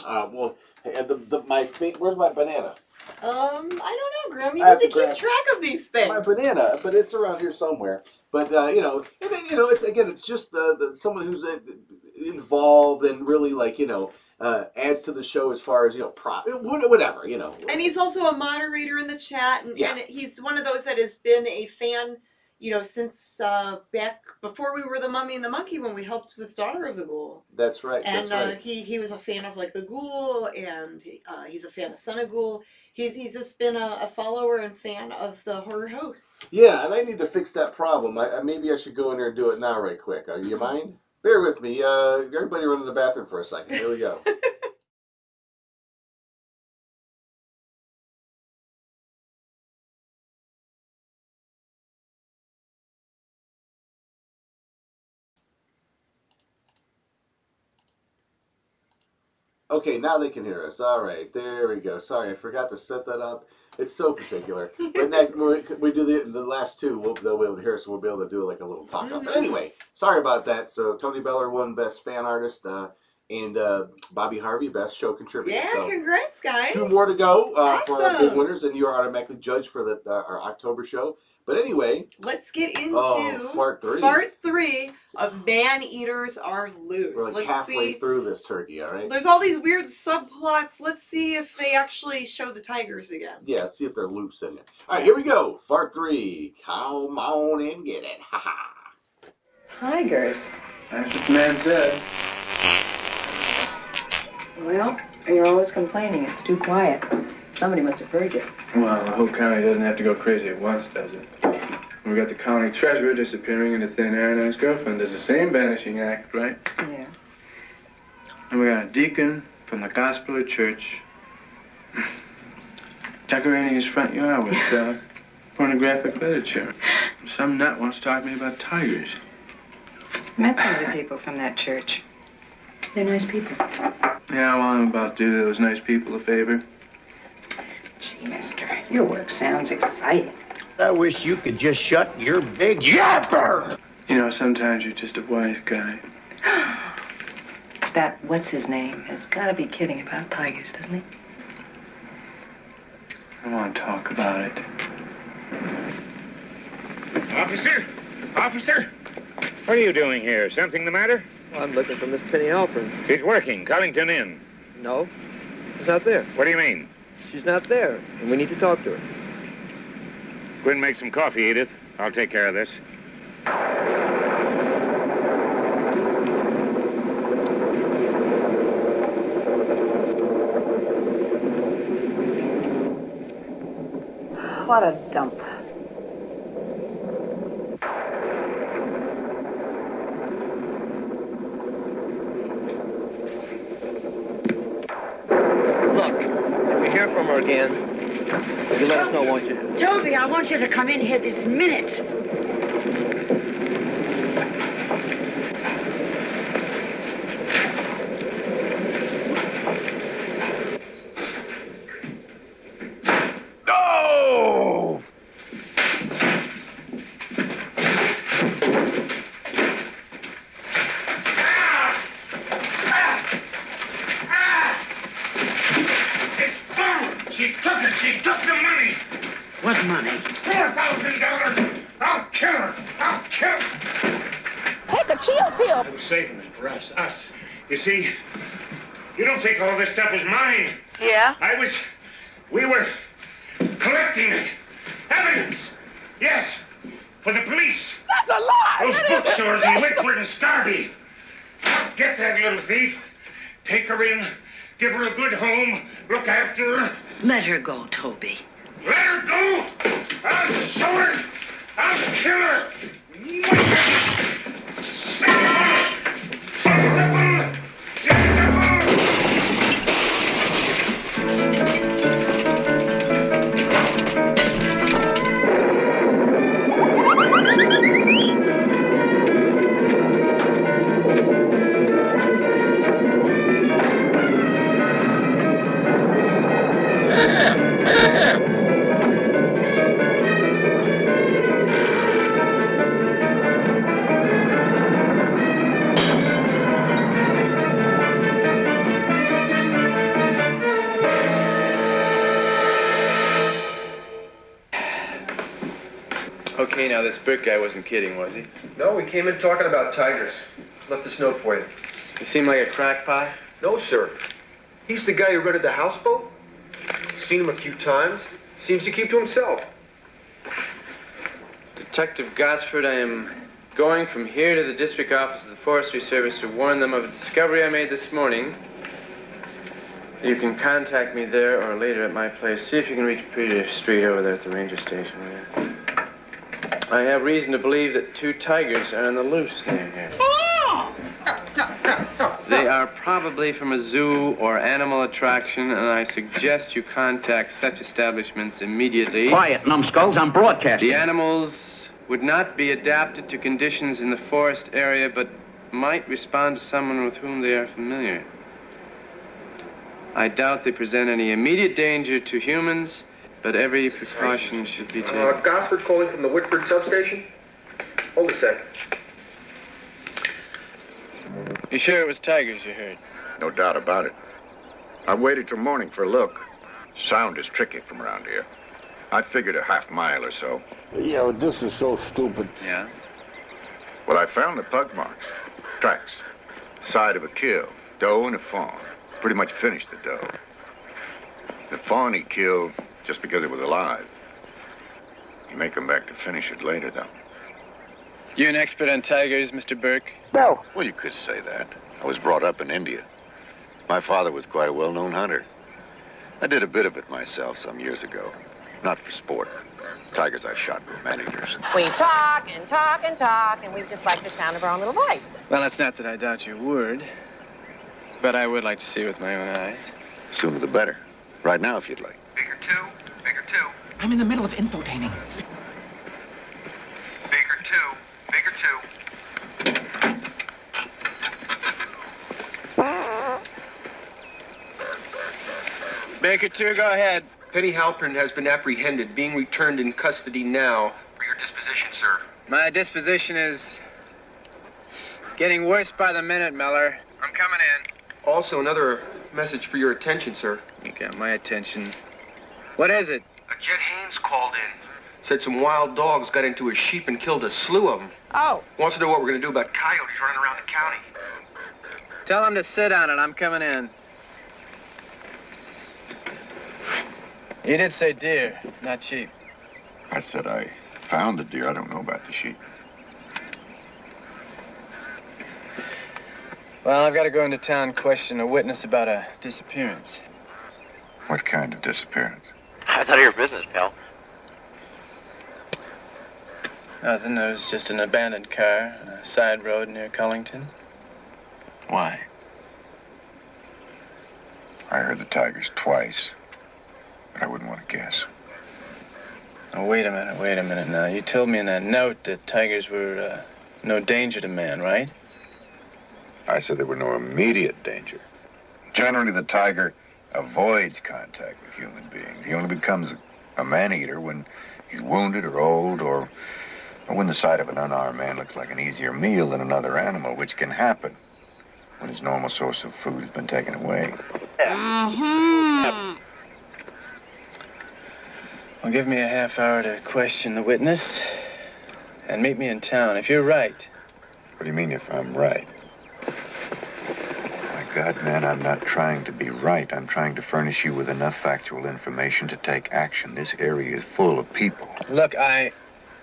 my banana? I don't know, Grim. You need to keep track of these things. My banana, but it's around here somewhere. But, it's just someone who's involved and really, adds to the show as far as, whatever, And he's also a moderator in the chat, and he's one of those that has been a fan, since back before we were the Mummy and the Monkey when we helped with Daughter of the Ghoul. That's right. And that's right. he was a fan of the Ghoul, and he's a fan of Son of Ghoul. He's just been a follower and fan of the horror hosts. Yeah, and I need to fix that problem. Maybe I should go in there and do it now right quick. You mind? Bear with me. Everybody run to the bathroom for a second. Here we go. Okay, now they can hear us. All right, there we go. Sorry, I forgot to set that up. It's so particular. But next, we do the last two, they'll be able to hear us, so we'll be able to do like a little talk-up. But anyway, sorry about that. So Tony Beller won Best Fan Artist, and Bobby Harvey, Best Show Contributor. Yeah, so congrats, guys. 2 more to go Awesome. for our big winners, and you are automatically judged for our October show. But anyway, let's get into Part 3 of Man Eaters Are Loose. We're like halfway through this turkey, all right? There's all these weird subplots. Let's see if they actually show the tigers again. Yeah, let's see if they're loose in it. All right, here we go. Part 3. Come on and get it. Ha ha. Tigers? That's what the man said. Well, you're always complaining. It's too quiet. Somebody must have heard you. Well, the whole county doesn't have to go crazy at once, does it? We got the county treasurer disappearing into thin air, and his girlfriend does the same vanishing act, right? Yeah. And we got a deacon from the Gospel Church decorating his front yard with pornographic literature. Some nut wants to talk to me about tigers. Met some of the people from that church. They're nice people. Yeah, well, I'm about to do those nice people a favor. Gee, mister, your work sounds exciting. I wish you could just shut your big yapper. You know, sometimes you're just a wise guy. That what's-his-name has got to be kidding about tigers, doesn't he? I want to talk about it. Officer? Officer? What are you doing here? Something the matter? Well, I'm looking for Miss Penny Alfred. She's working. Collington Inn. No, she's not there. What do you mean? She's not there, and we need to talk to her. Go and make some coffee, Edith. I'll take care of this. What a dump. Look, if we hear from her again, you let us know, won't you? Toby, I want you to come in here this minute. No! She took it. She took the money. What money? $4,000. I'll kill her. I'll kill her. Take a chill pill. I was saving it for us. You see, you don't think all this stuff is mine. Yeah? We were collecting it. Evidence. Yes. For the police. That's a lie. Those bookstores in Whitford and Scarby. I'll get that little thief. Take her in. Give her a good home. Look after her. Let her go, Toby. Let her go! I'll show her! I'll kill her! Okay, now this Burt guy wasn't kidding, was he? No, we came in talking about tigers. Left this note for you. He seemed like a crackpot? No, sir. He's the guy who rented the houseboat. Seen him a few times. Seems to keep to himself. Detective Gosford, I am going from here to the district office of the Forestry Service to warn them of a discovery I made this morning. You can contact me there or later at my place. See if you can reach Peter Street over there at the ranger station. Yeah. I have reason to believe that 2 tigers are on the loose near here. They are probably from a zoo or animal attraction, and I suggest you contact such establishments immediately. Quiet, numbskulls, I'm broadcasting. The animals would not be adapted to conditions in the forest area, but might respond to someone with whom they are familiar. I doubt they present any immediate danger to humans, but every precaution should be taken. Gosford calling from the Whitford substation? Hold a sec. You sure it was tigers you heard? No doubt about it. I waited till morning for a look. Sound is tricky from around here. I figured a half mile or so. Yo, this is so stupid. Yeah? Well, I found the pug marks. Tracks. Side of a kill. Doe and a fawn. Pretty much finished the doe. The fawn he killed just because it was alive. He may come back to finish it later, though. You an expert on tigers, Mr. Burke? No. Well, you could say that. I was brought up in India. My father was quite a well-known hunter. I did a bit of it myself some years ago. Not for sport. Tigers I shot were man-eaters. We talk and talk and talk, and we just like the sound of our own little voice. Well, it's not that I doubt your word, but I would like to see with my own eyes. Sooner the better. Right now, if you'd like. Baker 2, Baker 2. I'm in the middle of infotaining. Baker 2, Baker 2. Baker 2, go ahead. Penny Halpern has been apprehended, being returned in custody now. For your disposition, sir. My disposition is getting worse by the minute, Miller. I'm coming in. Also, another message for your attention, sir. You got my attention. What is it? Jet Haynes called in. Said some wild dogs got into his sheep and killed a slew of them. Oh. Wants to know what we're going to do about coyotes running around the county. Tell him to sit on it. I'm coming in. You did say deer, not sheep. I said I found the deer. I don't know about the sheep. Well, I've got to go into town and question a witness about a disappearance. What kind of disappearance? How's none of your business, pal? Nothing. There was just an abandoned car on a side road near Cullington. Why? I heard the tigers twice, but I wouldn't want to guess. Oh, wait a minute now. You told me in that note that tigers were no danger to man, right? I said there were no immediate danger. Generally, the tiger avoids contact with human beings. He only becomes a man-eater when he's wounded or old or when the sight of an unarmed man looks like an easier meal than another animal, which can happen when his normal source of food has been taken away. Mm-hmm. Well, give me a half hour to question the witness and meet me in town if you're right. What do you mean if I'm right? My God, man, I'm not trying to be right. I'm trying to furnish you with enough factual information to take action. This area is full of people. Look, I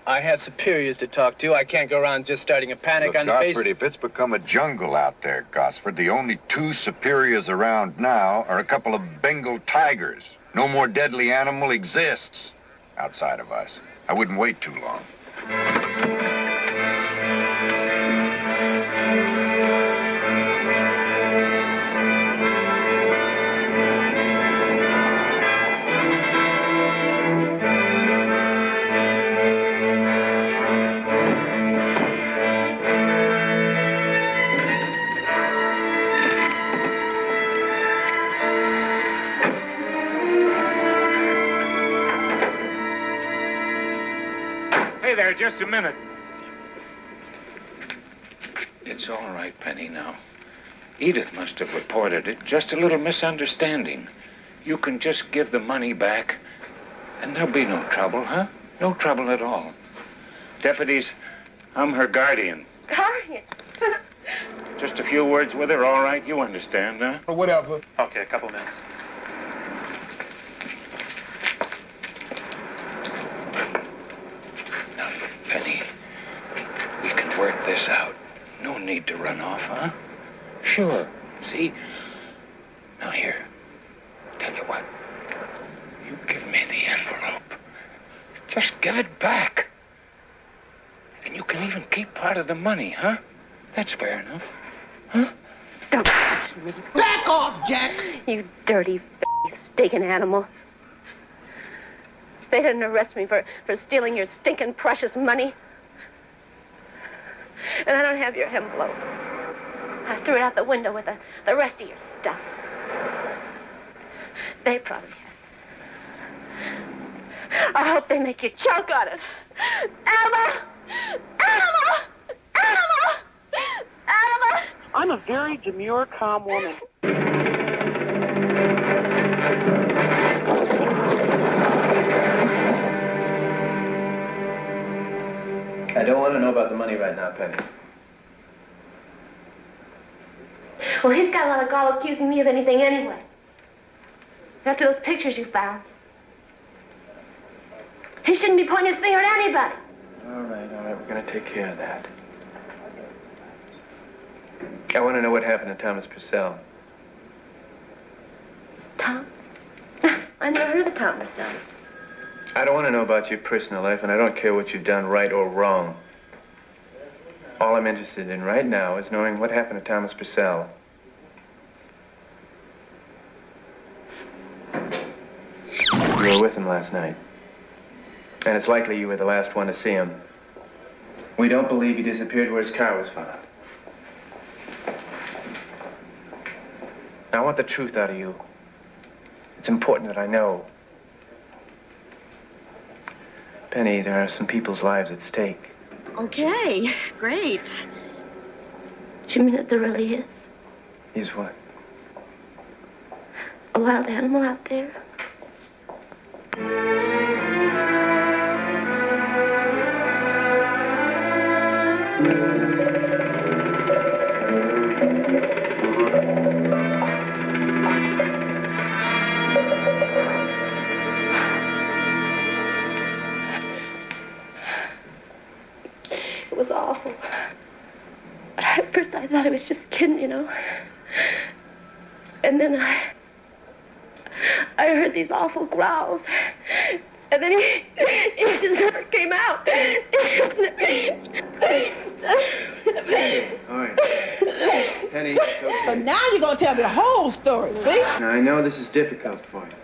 have superiors to talk to. I can't go around just starting a panic Look, on the face. Gosford, if it's become a jungle out there, Gosford, the only two superiors around now are a couple of Bengal tigers. No more deadly animal exists outside of us. I wouldn't wait too long. Hey there, just a minute. It's all right, Penny, now. Edith must have reported it. Just a little misunderstanding. You can just give the money back, and there'll be no trouble, huh? No trouble at all. Deputies, I'm her guardian. Guardian? Just a few words with her, all right? You understand, huh? Whatever. Okay, a couple minutes. Now, look, Penny, we can work this out. No need to run off, huh? Sure. See? Now, here. Tell you what. You give me the envelope. Just give it back. And you can even keep part of the money, huh? That's fair enough. Huh? Don't touch me. Back off, Jack! You dirty, stinking animal. They didn't arrest me for stealing your stinking precious money. And I don't have your envelope. I threw it out the window with the rest of your stuff. They probably have. I hope they make you choke on it. Alma! Alma! Alma! Alma! I'm a very demure, calm woman. I don't want to know about the money right now, Penny. Well, he's got a lot of gall accusing me of anything anyway. After those pictures you found. He shouldn't be pointing his finger at anybody. All right, we're going to take care of that. I want to know what happened to Thomas Purcell. Tom? I never heard of Tom Purcell. I don't want to know about your personal life, and I don't care what you've done, right or wrong. All I'm interested in right now is knowing what happened to Thomas Purcell. You were with him last night. And it's likely you were the last one to see him. We don't believe he disappeared where his car was found. I want the truth out of you. It's important that I know. Penny, there are some people's lives at stake. Okay, great. Do you mean that there really is? Is what? A wild animal out there? It was awful. But at first I thought he was just kidding, you know. And then I heard these awful growls. And then he just never came out. All right. Penny. So now you're going to tell me the whole story, see? Now, I know this is difficult for you.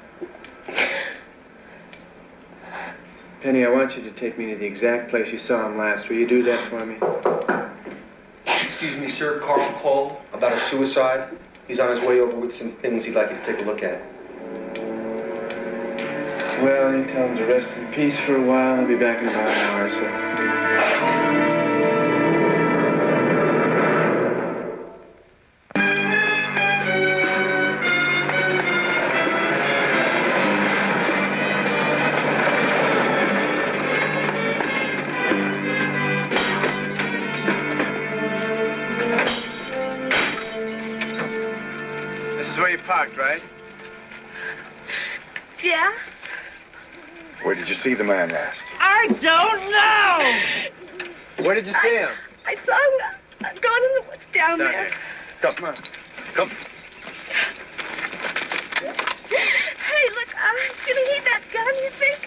Penny, I want you to take me to the exact place you saw him last. Will you do that for me? Excuse me, sir. Carl called about a suicide. He's on his way over with some things he'd like you to take a look at. Well, you tell him to rest in peace for a while. I'll be back in about an hour or so. This is where you parked, right? Yeah? Where did you see the man last? I don't know! Where did you see him? I saw him going in the woods down there. Here. Come on. Come. Hey, look, gonna need that gun, you think?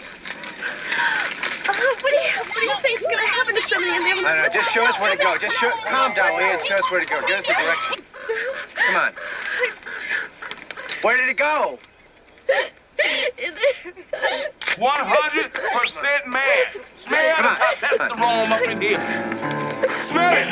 What do you think's gonna happen to somebody in there? No, just show us where to go. Just calm down, will you, and show us where to go. Give us a direction. Come on. Where did it go? 100% man. Smell the testosterone up in here. Smell it.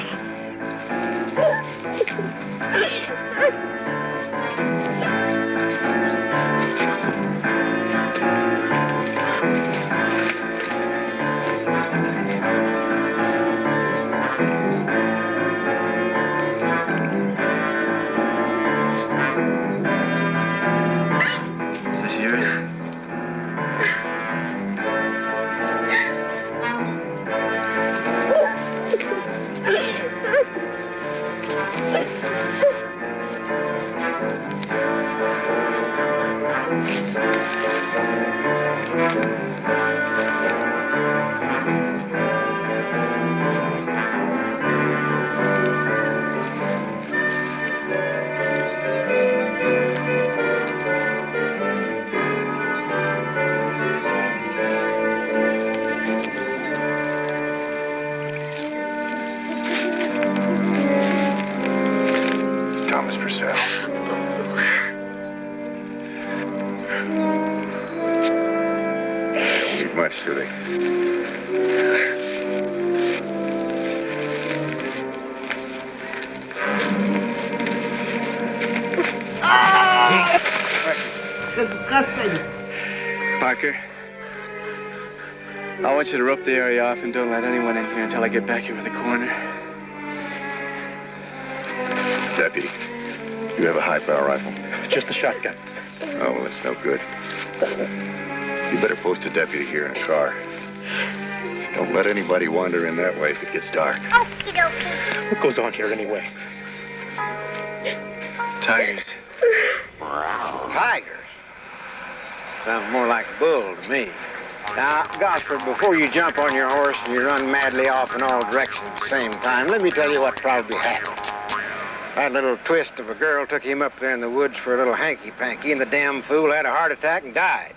Is this yours? Thomas Purcell. Don't need much, do they? Disgusting. Parker, I want you to rope the area off and don't let anyone in here until I get back here with the coroner. Deputy, you have a high-power rifle? Just a shotgun. Oh, well, that's no good. You better post a deputy here in a car. Don't let anybody wander in that way if it gets dark. Okie dokie. What goes on here anyway? Tigers. Tigers? Sounds more like a bull to me. Now, Gosford, before you jump on your horse and you run madly off in all directions at the same time, let me tell you what probably happened. That little twist of a girl took him up there in the woods for a little hanky-panky, and the damn fool had a heart attack and died.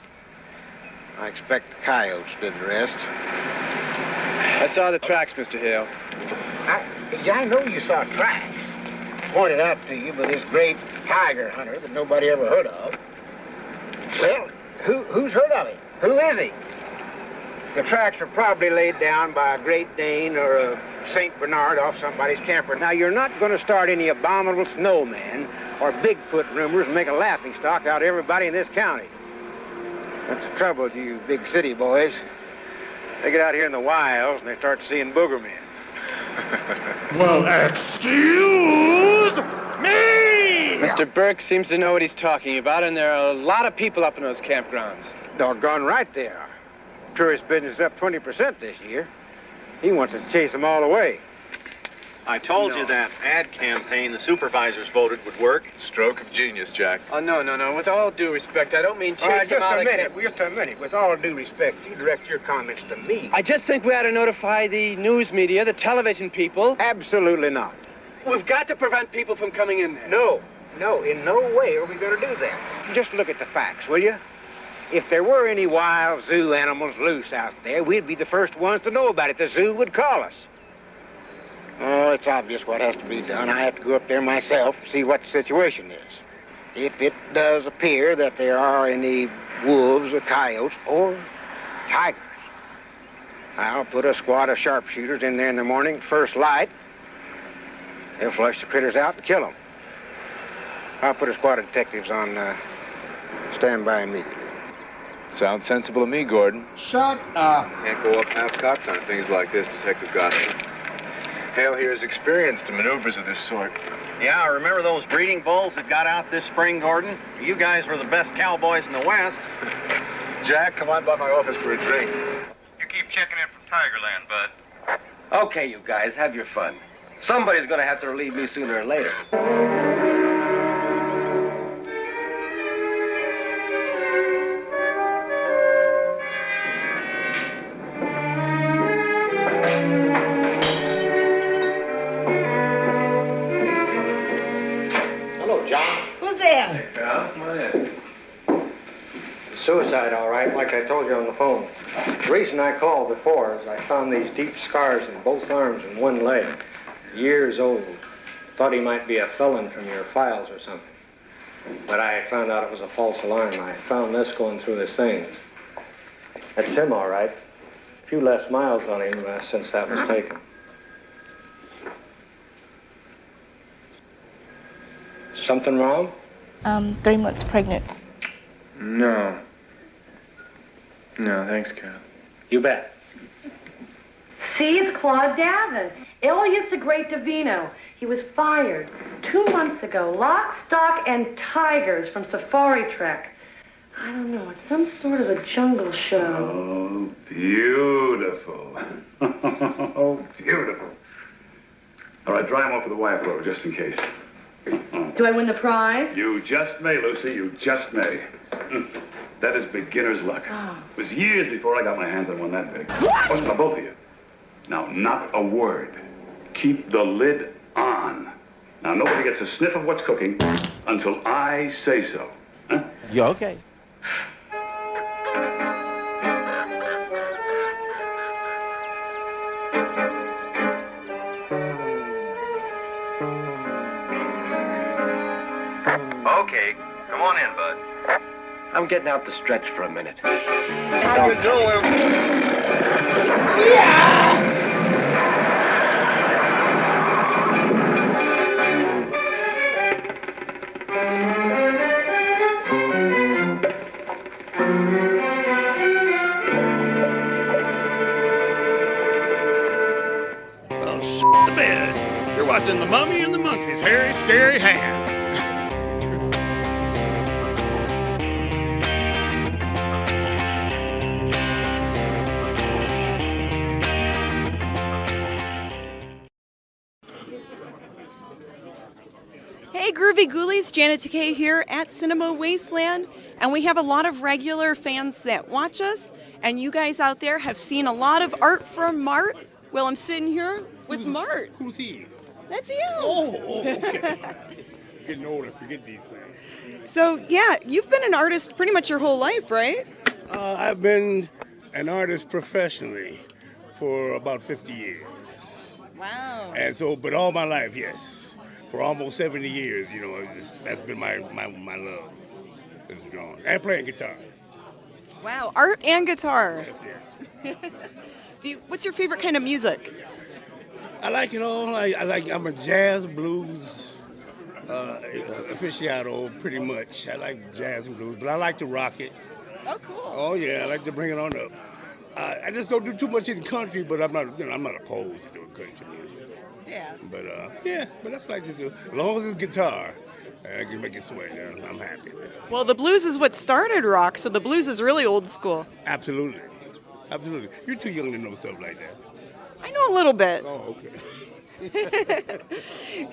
I expect the coyotes did the rest. I saw the tracks, Mr. Hale. I know you saw tracks. Pointed out to you by this great tiger hunter that nobody ever heard of. Well, who's heard of him? Who is he? The tracks are probably laid down by a Great Dane or a St. Bernard off somebody's camper. Now, you're not going to start any abominable snowman or Bigfoot rumors and make a laughingstock out of everybody in this county. That's the trouble with you big city boys. They get out here in the wilds and they start seeing booger men. Well, excuse me! Mr. Burke seems to know what he's talking about, and there are a lot of people up in those campgrounds. Doggone right they are. Tourist business is up 20% this year. He wants us to chase them all away. I told you that ad campaign the supervisors voted would work. Stroke of genius, Jack. Oh, no. With all due respect, I don't mean chase All right, them out. just a minute. With all due respect, you direct your comments to me. I just think we ought to notify the news media, the television people. Absolutely not. We've got to prevent people from coming in there. No, in no way are we going to do that. Just look at the facts, will you? If there were any wild zoo animals loose out there, we'd be the first ones to know about it. The zoo would call us. Oh, it's obvious what has to be done. I have to go up there myself to see what the situation is. If it does appear that there are any wolves or coyotes or tigers, I'll put a squad of sharpshooters in there in the morning, first light. They'll flush the critters out and kill them. I'll put a squad of detectives on standby immediately. Sounds sensible to me, Gordon. Shut up. Can't go up half-cocked on things like this, Detective Gossett. Hale here is experienced in maneuvers of this sort. Yeah, remember those breeding bulls that got out this spring, Gordon? You guys were the best cowboys in the West. Jack, come on by my office for a drink. You keep checking in from Tigerland, bud. Okay, you guys, have your fun. Somebody's going to have to relieve me sooner or later. Hey, pal, come on in. Suicide, all right, like I told you on the phone. The reason I called before is I found these deep scars in both arms and one leg. Years old. Thought he might be a felon from your files or something. But I found out it was a false alarm. I found this going through his things. That's him, all right. A few less miles on him since that was taken. Something wrong? 3 months pregnant. No. No, thanks, Carol. You bet. See, it's Claude Davin, alias the Great Davino. He was fired 2 months ago. Lock, stock, and tigers from Safari Trek. I don't know, it's some sort of a jungle show. Oh, beautiful. Oh, beautiful. All right, dry him off with a wire flow, just in case. Do I win the prize? You just may, Lucy, you just may. That is beginner's luck. Oh. It was years before I got my hands on one that big. What? Now, both of you. Now, not a word. Keep the lid on. Now, nobody gets a sniff of what's cooking until I say so. Huh? You okay? Okay, come on in, bud. I'm getting out the stretch for a minute. How you doing? Well, the bed. You're watching the Mummy and the Monkey's hairy, scary hand. Hey, Groovy Ghoulies, Janet Decay here at Cinema Wasteland, and we have a lot of regular fans that watch us, and you guys out there have seen a lot of art from Mart. Well, I'm sitting here with Mart. Who's he? That's you. Oh, okay. Getting old, I forget these things. So, yeah, you've been an artist pretty much your whole life, right? I've been an artist professionally for about 50 years. Wow. And so, but all my life, yes. For almost 70 years, you know, that's been my love, is drawing and playing guitar. Wow, art and guitar. Yes. What's your favorite kind of music? I like it all. I'm a jazz blues aficionado, pretty much. I like jazz and blues, but I like to rock it. Oh, cool. Oh yeah, I like to bring it on up. I just don't do too much in country, but I'm not opposed to doing country music. Yeah. But but that's what I like to do. As long as it's guitar, I can make it sway. I'm happy. Well, the blues is what started rock, so the blues is really old school. Absolutely. Absolutely. You're too young to know stuff like that. I know a little bit. Oh, okay.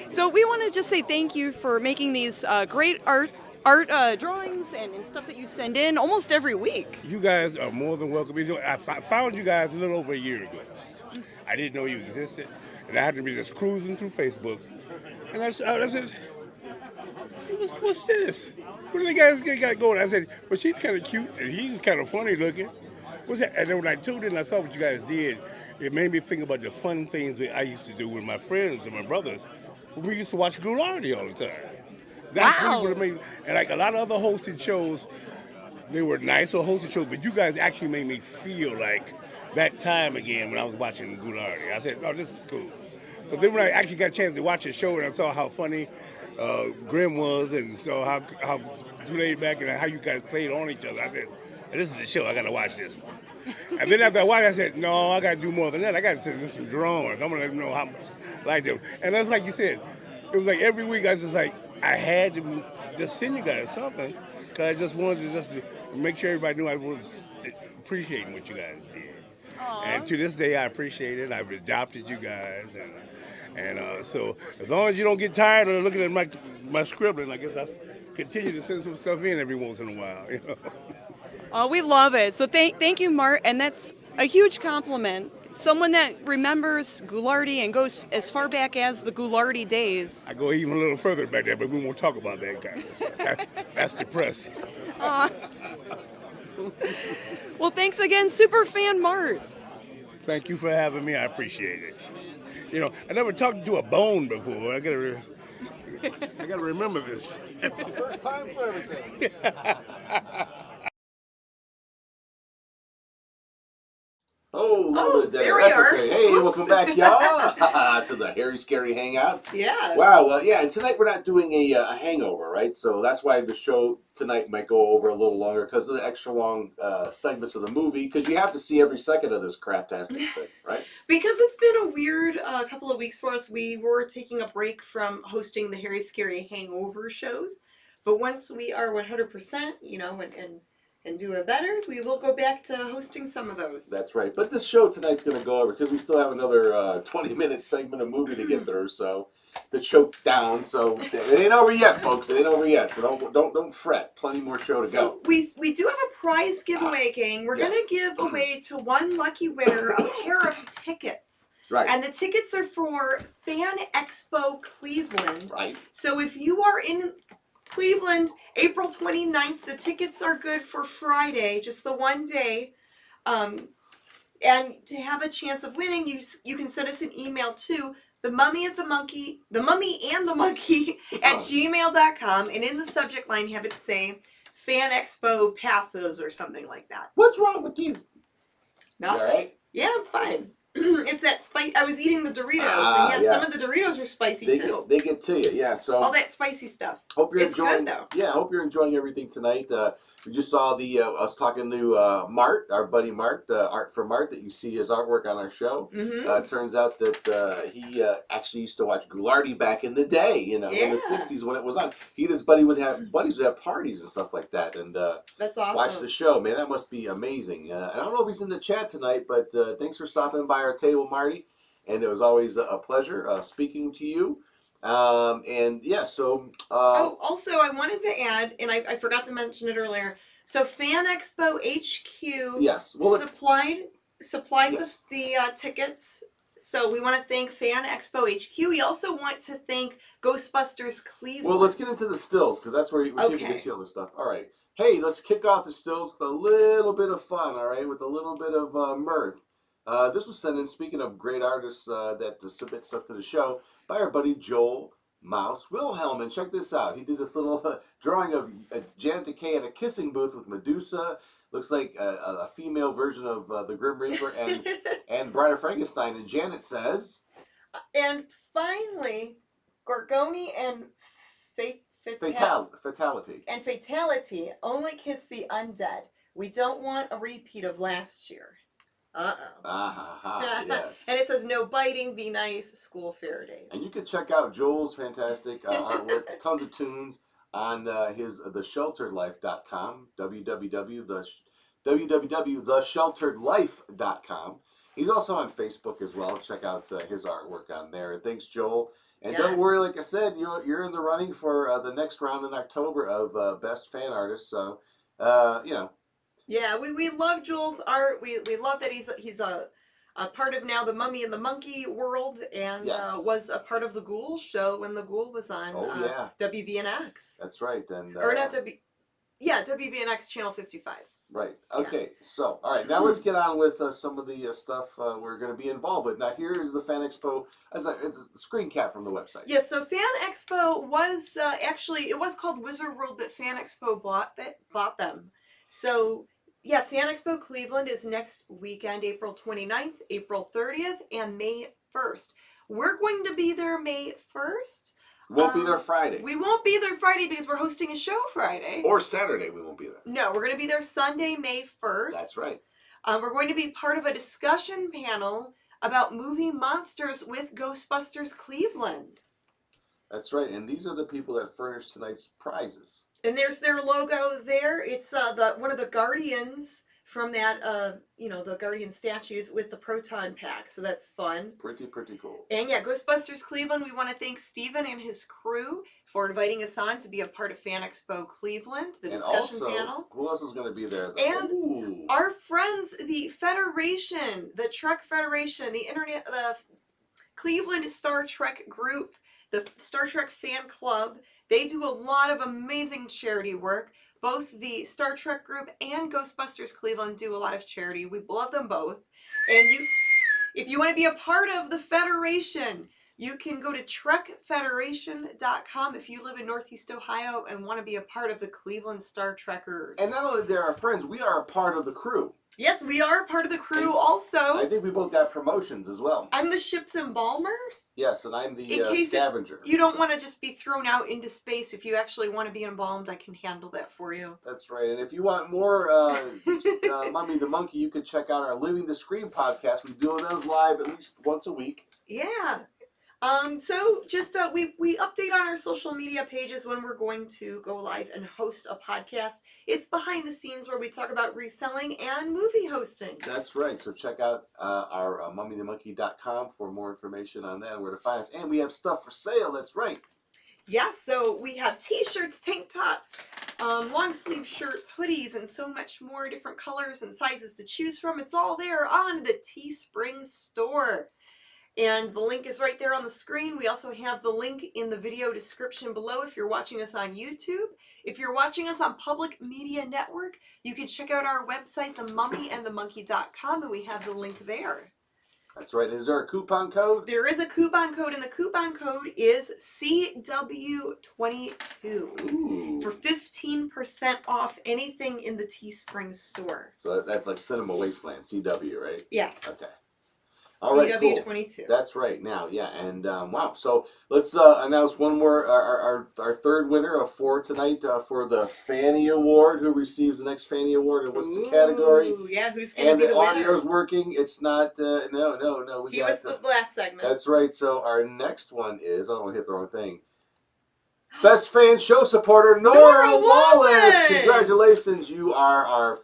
So we want to just say thank you for making these great art drawings and stuff that you send in almost every week. You guys are more than welcome. I found you guys a little over a year ago. I didn't know you existed, and I happened to be just cruising through Facebook, and I said, hey, what's this? What do the guys got going? I said, well, she's kind of cute, and he's kind of funny looking. What's that? And then when I tuned in and I saw what you guys did, it made me think about the fun things that I used to do with my friends and my brothers when we used to watch Ghoulardi all the time. That's wow. What made, and like a lot of other hosted shows, they were nicer hosted shows, but you guys actually made me feel like that time again when I was watching Ghoulardi. I said, oh, this is cool. So then when I actually got a chance to watch the show and I saw how funny Grimm was and saw how laid back and how you guys played on each other, I said, this is the show, I got to watch this one. And then after I watched, I said, no, I got to do more than that. I got to send them some drawings. I'm going to let them know how much I like them. And that's like you said, it was like every week I was just like, I had to just send you guys something because I just wanted to make sure everybody knew I was appreciating what you guys did. Aww. And to this day, I appreciate it. I've adopted you guys. And so as long as you don't get tired of looking at my scribbling, I guess I'll continue to send some stuff in every once in a while, you know. Oh, we love it. So thank you, Mart, and that's a huge compliment. Someone that remembers Ghoulardi and goes as far back as the Ghoulardi days. I go even a little further back there, but we won't talk about that guy. That's depressing. Well, thanks again, Superfan Mart. Thank you for having me. I appreciate it. You know, I never talked to a bone before. I gotta remember this. First time for everything. Oh, a little bit there. That's okay. Hey, welcome back, y'all, to the Hairy Scary Hangout. Yeah. Wow. Well, yeah, and tonight we're not doing a hangover, right? So that's why the show tonight might go over a little longer because of the extra long segments of the movie, because you have to see every second of this craptastic thing, right? Because it's been a weird couple of weeks for us. We were taking a break from hosting the Hairy Scary Hangover shows, but once we are 100%, you know, and doing better, we will go back to hosting some of those. That's right. But this show tonight's going to go over because we still have another 20-minute segment of movie to get through. So to choke down. So it ain't over yet, folks. It ain't over yet. So don't fret. Plenty more show to go. So we do have a prize giveaway, gang. We're going to give away to one lucky winner a pair of tickets. Right. And the tickets are for Fan Expo Cleveland. Right. So if you are in Cleveland, April 29th. The tickets are good for Friday, just the one day. And to have a chance of winning, you can send us an email to MummyAndMonkey at gmail.com, and in the subject line have it say Fan Expo passes or something like that. What's wrong with you? Nothing. You all right? Yeah, I'm fine. It's that spice. I was eating the Doritos, and yeah, some of the Doritos were spicy too. They get to you, yeah. So all that spicy stuff. Hope you're it's enjoying. Good though. Yeah, I hope you're enjoying everything tonight. We just saw us talking to Mart, our buddy Mart, Art for Mart, that you see his artwork on our show. Mm-hmm. Turns out that he actually used to watch Ghoulardi back in the day, you know, in the 60s when it was on. He and his buddies would have parties and stuff like that, and that's awesome. Watch the show, man. That must be amazing. I don't know if he's in the chat tonight, but thanks for stopping by our table, Marty. And it was always a pleasure speaking to you. And yeah, so. Also, I wanted to add, and I forgot to mention it earlier. So, Fan Expo HQ Yes. Well, supplied yes. the tickets. So we want to thank Fan Expo HQ. We also want to thank Ghostbusters Cleveland. Well, let's get into the stills because that's where we can see all this stuff. All right. Hey, let's kick off the stills with a little bit of fun. All right, with a little bit of mirth. This was sent in. Speaking of great artists that submit stuff to the show, by our buddy Joel Mouse Wilhelm. And check this out. He did this little drawing of Janet Decay at a kissing booth with Medusa. Looks like a female version of the Grim Reaper and Bride of Frankenstein. And Janet says... And finally, Gorgoni and Fatality. And Fatality only kiss the undead. We don't want a repeat of last year. Yes. And it says no biting, be nice, school fair days. And you can check out Joel's fantastic artwork, tons of tunes on his theshelteredlife.com, www.theshelteredlife.com. He's also on Facebook as well. Check out his artwork on there. And thanks, Joel. And don't worry, like I said, you're in the running for the next round in October of Best Fan Artist. So, you know. Yeah, we love Joel's art. We love that he's a part of now the Mummy and the Monkey world, and was a part of the Ghoul show when the Ghoul was on WBNX. That's right. And or not WBNX Channel 55. Right. Okay. So, all right. Now let's get on with some of the stuff we're going to be involved with. Now, here is the Fan Expo as a screen cap from the website. Yes. So, Fan Expo was actually it was called Wizard World, but Fan Expo bought them. So, yeah, Fan Expo Cleveland is next weekend, April 29th, April 30th, and May 1st. We're going to be there May 1st. Won't be there Friday. We won't be there Friday because we're hosting a show Friday. Or Saturday we won't be there. No, we're going to be there Sunday, May 1st. That's right. We're going to be part of a discussion panel about movie monsters with Ghostbusters Cleveland. That's right, and these are the people that furnished tonight's prizes. And there's their logo there. It's one of the Guardians from that, the Guardian statues with the proton pack. So that's fun. Pretty cool. And yeah, Ghostbusters Cleveland, we want to thank Steven and his crew for inviting us on to be a part of Fan Expo Cleveland, the discussion panel. Who else is going to be there? And our friends, the Federation, the Trek Federation, the Cleveland Star Trek group, the Star Trek fan club. They do a lot of amazing charity work. Both the Star Trek group and Ghostbusters Cleveland do a lot of charity. We love them both. And if you want to be a part of the Federation, you can go to trekfederation.com if you live in Northeast Ohio and want to be a part of the Cleveland Star Trekkers. And not only they're our friends, we are a part of the crew. Yes, we are part of the crew also. I think we both got promotions as well. I'm the ship's embalmer. Yes, and I'm the scavenger. You don't want to just be thrown out into space. If you actually want to be embalmed, I can handle that for you. That's right. And if you want more Mummy the Monkey, you can check out our Living the Screen podcast. We do those live at least once a week. Yeah. So just we update on our social media pages when we're going to go live and host a podcast. It's behind the scenes where we talk about reselling and movie hosting. That's right. So check out our MummyAndMonkey.com for more information on that and where to find us. And we have stuff for sale. That's right. Yes, so we have t-shirts, tank tops, long sleeve shirts, hoodies, and so much more, different colors and sizes to choose from. It's all there on the Teespring store. And the link is right there on the screen. We also have the link in the video description below if you're watching us on YouTube. If you're watching us on Public Media Network, you can check out our website, themummyandthemonkey.com, and we have the link there. That's right. Is there a coupon code? There is a coupon code, and the coupon code is CW22 for 15% off anything in the Teespring store. So that's like Cinema Wasteland, CW, right? Yes. Okay. All right, CW22. Cool. That's right. Now, yeah, and wow. So let's announce one more. Our third winner of 4 tonight for the Fanny Award. Who receives the next Fanny Award, and what's the category? Yeah, who's going to be the winner? And the audio's working. It's not. No. He was the last segment. That's right. So our next one is. I don't want to hit the wrong thing. Best fan show supporter, Nora Wallace. Congratulations, you are our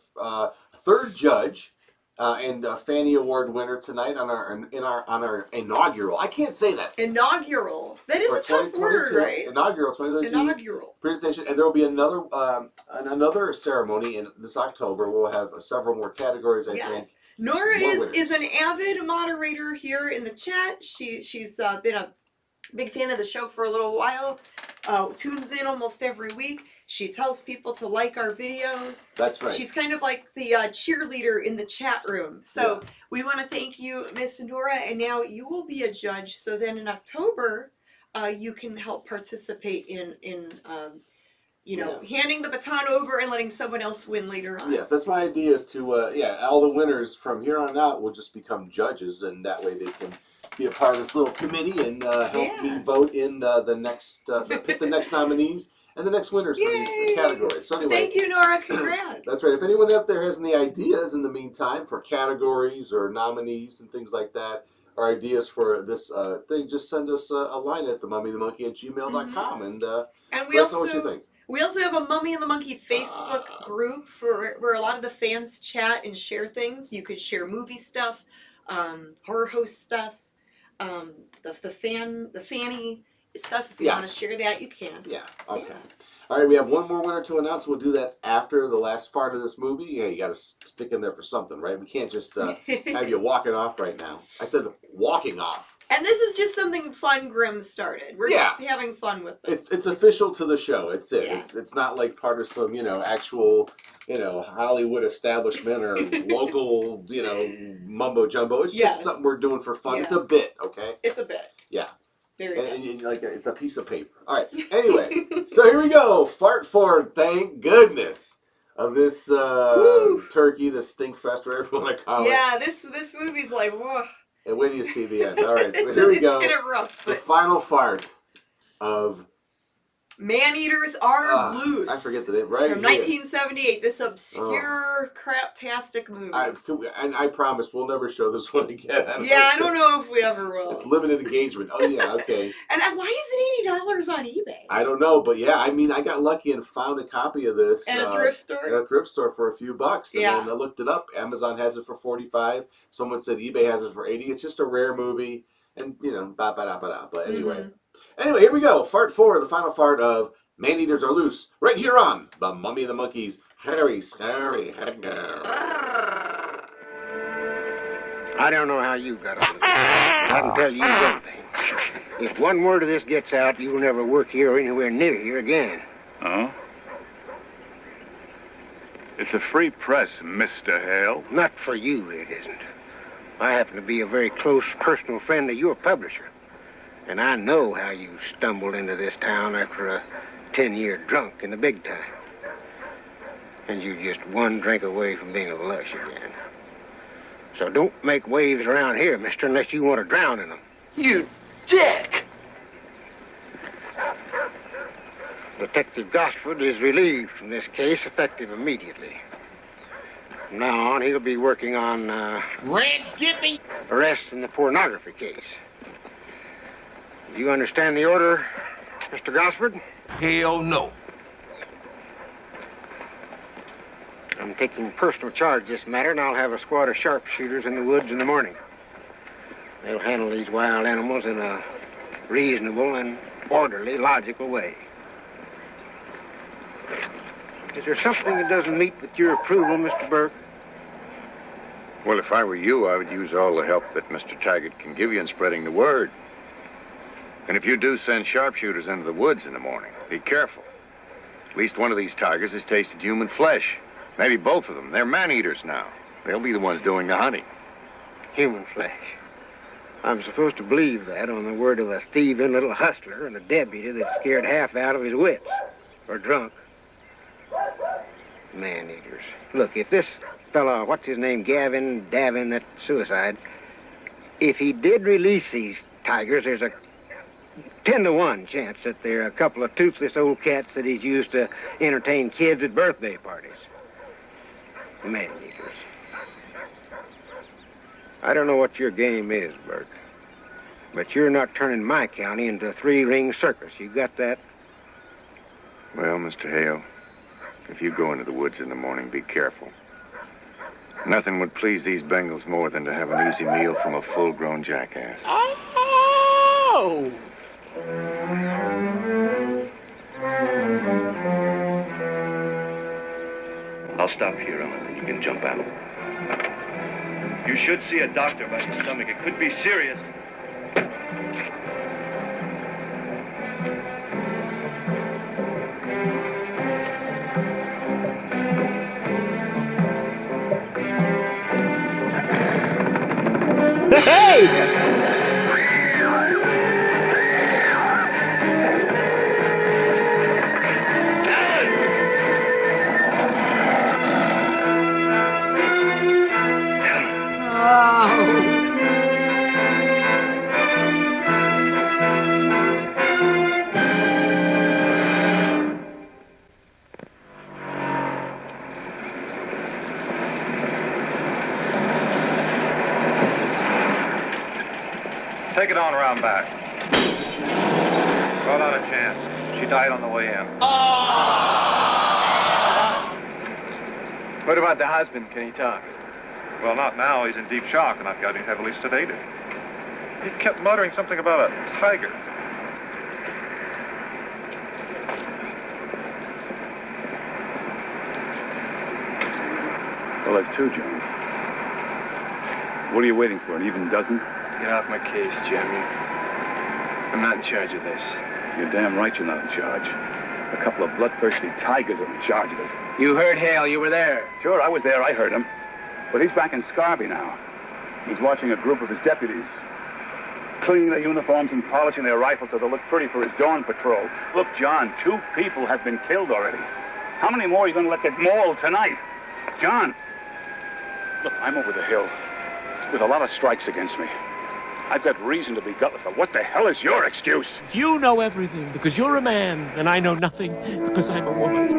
third judge. and Fanny Award winner tonight on our inaugural. I can't say that. Inaugural. That is a tough word, right? Inaugural 2022 Inaugural presentation, and there will be another ceremony in this October. We'll have several more categories. I think. Nora is an avid moderator here in the chat. She's been a big fan of the show for a little while. Tunes in almost every week. She tells people to like our videos. That's right. She's kind of like the cheerleader in the chat room. So we want to thank you, Miss Nora, and now you will be a judge. So then in October, you can help participate in handing the baton over and letting someone else win later on. Yes, that's my idea. Is to all the winners from here on out will just become judges, and that way they can be a part of this little committee and help me vote in the next pick the next nominees and the next winners for these categories. So anyway, thank you, Nora. Congrats. That's right. If anyone up there has any ideas in the meantime for categories or nominees and things like that, or ideas for this thing, just send us a line at MummyAndMonkey@gmail.com and we let us know what you think. We also have a Mummy and the Monkey Facebook group where a lot of the fans chat and share things. You could share movie stuff, horror host stuff, the Fanny stuff. If you want to share that, you can. Yeah. Okay. Yeah. All right, we have one more winner to announce. We'll do that after the last part of this movie. Yeah, you got to stick in there for something, right? We can't just have you walking off right now. I said walking off. And this is just something fun Grimm started. We're just having fun with it. It's official to the show. It's it. Yeah. It's not like part of some, actual, Hollywood establishment or local, mumbo jumbo. It's just something we're doing for fun. Yeah. It's a bit, okay? It's a bit. Yeah. And it's a piece of paper. All right. Anyway, so here we go. Fart Ford, thank goodness, of this turkey, the stink fest, whatever you want to call it. Yeah, this movie's like, whoa. And wait till you see the end. All right, so here we go. It's kind of rough, but... The final fart of... Man-Eaters Are Loose. I forget the name, right? From 1978, this obscure, craptastic movie. I promise we'll never show this one again. I don't know if we ever will. It's limited engagement. Oh, yeah, okay. And why is it $80 on eBay? I don't know, but yeah, I got lucky and found a copy of this. At a thrift store? At a thrift store for a few bucks. And then I looked it up. Amazon has it for $45. Someone said eBay has it for $80. It's just a rare movie. And, ba-ba-da-ba-da. But anyway. Anyway, here we go. Fart 4, the final fart of Man-Eaters Are Loose, right here on The Mummy and the Monkeys. Harry, scary, Hangout. I don't know how you got on this. I can tell you one thing. If one word of this gets out, you will never work here or anywhere near here again. Oh? It's a free press, Mr. Hale. Not for you, it isn't. I happen to be a very close personal friend of your publisher. And I know how you stumbled into this town after a 10-year drunk in the big time. And you're just one drink away from being a lush again. So don't make waves around here, mister, unless you want to drown in them. You dick! Detective Gosford is relieved from this case effective immediately. From now on, he'll be working on, Ranch Jippy! arrest in the pornography case. You understand the order, Mr. Gosford? Hell no. I'm taking personal charge of this matter, and I'll have a squad of sharpshooters in the woods in the morning. They'll handle these wild animals in a reasonable and orderly, logical way. Is there something that doesn't meet with your approval, Mr. Burke? Well, if I were you, I would use all the help that Mr. Taggart can give you in spreading the word. And if you do send sharpshooters into the woods in the morning, be careful. At least one of these tigers has tasted human flesh. Maybe both of them. They're man-eaters now. They'll be the ones doing the hunting. Human flesh. I'm supposed to believe that on the word of a thieving little hustler and a deputy that's scared half out of his wits. Or drunk. Man-eaters. Look, if this fella, what's his name, Davin, that suicide, if he did release these tigers, there's a 10-to-1 chance that they're a couple of toothless old cats that he's used to entertain kids at birthday parties. Man-eaters. I don't know what your game is, Bert, but you're not turning my county into a three-ring circus. You got that? Well, Mr. Hale, if you go into the woods in the morning, be careful. Nothing would please these Bengals more than to have an easy meal from a full-grown jackass. Oh! I'll stop here, Ellen. You can jump out. You should see a doctor about your stomach. It could be serious. Hey! Take it on around back. Well, not a chance. She died on the way in. What about the husband? Can he talk? Well, not now. He's in deep shock, and I've got him heavily sedated. He kept muttering something about a tiger. Well, that's two, John. What are you waiting for, an even dozen? Get off my case, Jimmy. I'm not in charge of this. You're damn right you're not in charge. A couple of bloodthirsty tigers are in charge of it. You heard Hale. You were there. Sure, I was there. I heard him. But he's back in Scarby now. He's watching a group of his deputies, cleaning their uniforms and polishing their rifles so they'll look pretty for his dawn patrol. Look, John, 2 people have been killed already. How many more are you going to let get mauled tonight? John, look, I'm over the hill with a lot of strikes against me. I've got reason to be gutless. So what the hell is your excuse? If you know everything because you're a man, and I know nothing because I'm a woman.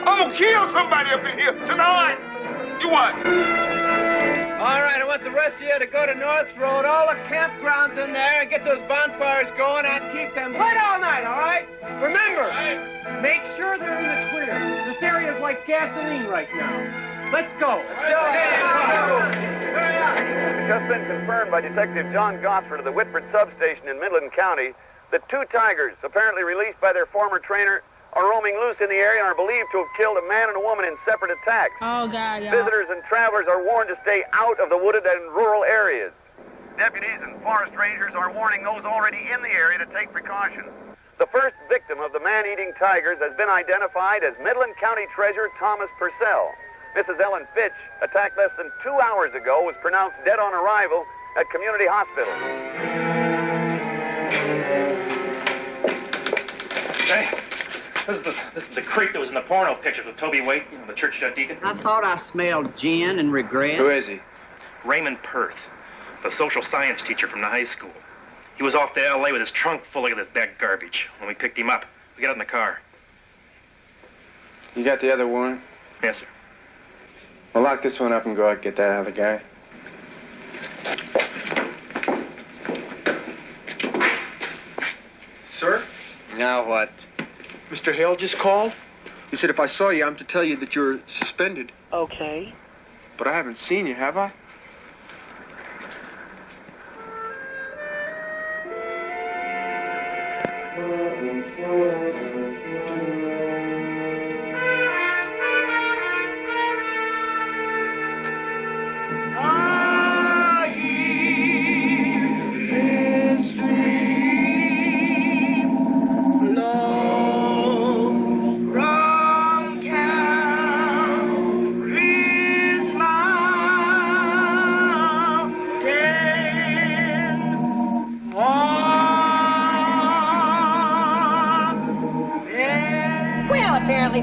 I'm gonna kill somebody up in here tonight. You what? All right, I want the rest of you to go to North Road, all the campgrounds in there, and get those bonfires going and keep them lit all night, all right? Remember, make sure they're in the clear. This area's like gasoline right now. Let's go. It's just been confirmed by Detective John Gosford of the Whitford substation in Midland County that 2 tigers, apparently released by their former trainer, are roaming loose in the area and are believed to have killed a man and a woman in separate attacks. Oh, God, y'all. Visitors and travelers are warned to stay out of the wooded and rural areas. Deputies and forest rangers are warning those already in the area to take precautions. The first victim of the man-eating tigers has been identified as Midland County Treasurer Thomas Purcell. Mrs. Ellen Fitch, attacked less than 2 hours ago, was pronounced dead on arrival at Community Hospital. Hey. This is the creep that was in the porno pictures with Toby Waite, the church deacon. I thought I smelled gin and regret. Who is he? Raymond Perth, the social science teacher from the high school. He was off to L.A. with his trunk full of this back garbage. When we picked him up, we got in the car. You got the other warrant? Yes, sir. Well, lock this one up and go out and get that other guy. Sir? Now what? Mr. Hale just called. He said if I saw you, I'm to tell you that you're suspended. Okay. But I haven't seen you, have I?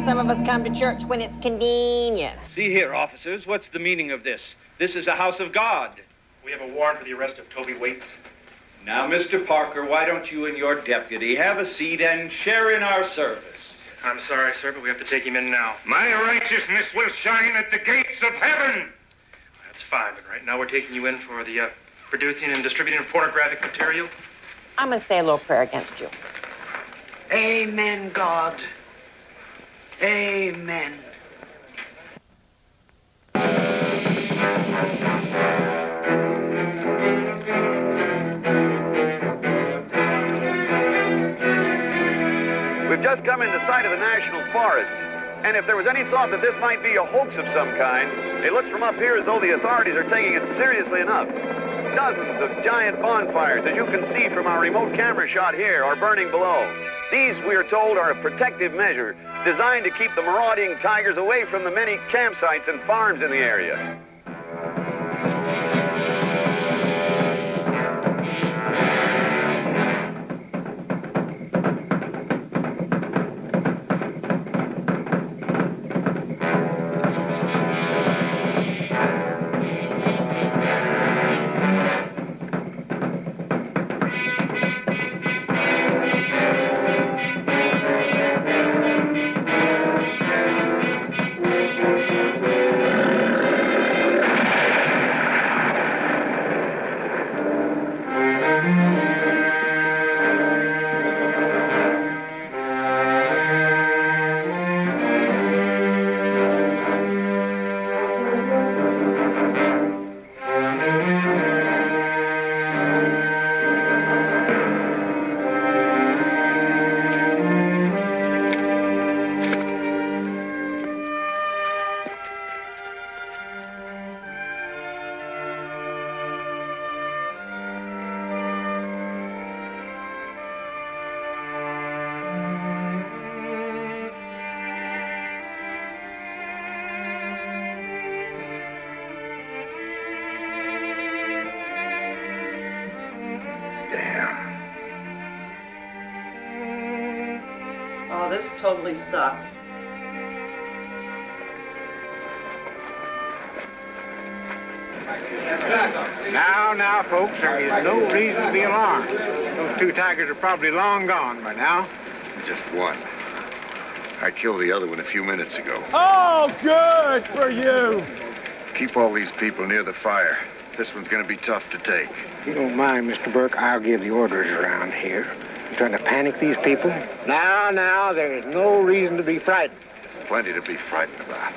Some of us come to church when it's convenient. See here, officers, what's the meaning of this? This is a house of God. We have a warrant for the arrest of Toby Waite. Now, Mr. Parker, why don't you and your deputy have a seat and share in our service? I'm sorry, sir, but we have to take him in now. My righteousness will shine at the gates of heaven. That's fine, but right now we're taking you in for the producing and distributing of pornographic material. I'm going to say a little prayer against you. Amen, God. Amen. We've just come into sight of the National Forest, and if there was any thought that this might be a hoax of some kind, it looks from up here as though the authorities are taking it seriously enough. Dozens of giant bonfires, as you can see from our remote camera shot here, are burning below. These, we are told, are a protective measure designed to keep the marauding tigers away from the many campsites and farms in the area. Oh, this totally sucks. Now, folks, there is no reason to be alarmed. Those two tigers are probably long gone by now. Just one. I killed the other one a few minutes ago. Oh, good for you. Keep all these people near the fire. This one's going to be tough to take. If you don't mind, Mr. Burke, I'll give the orders around here. You trying to panic these people? Now, there's no reason to be frightened. There's plenty to be frightened about.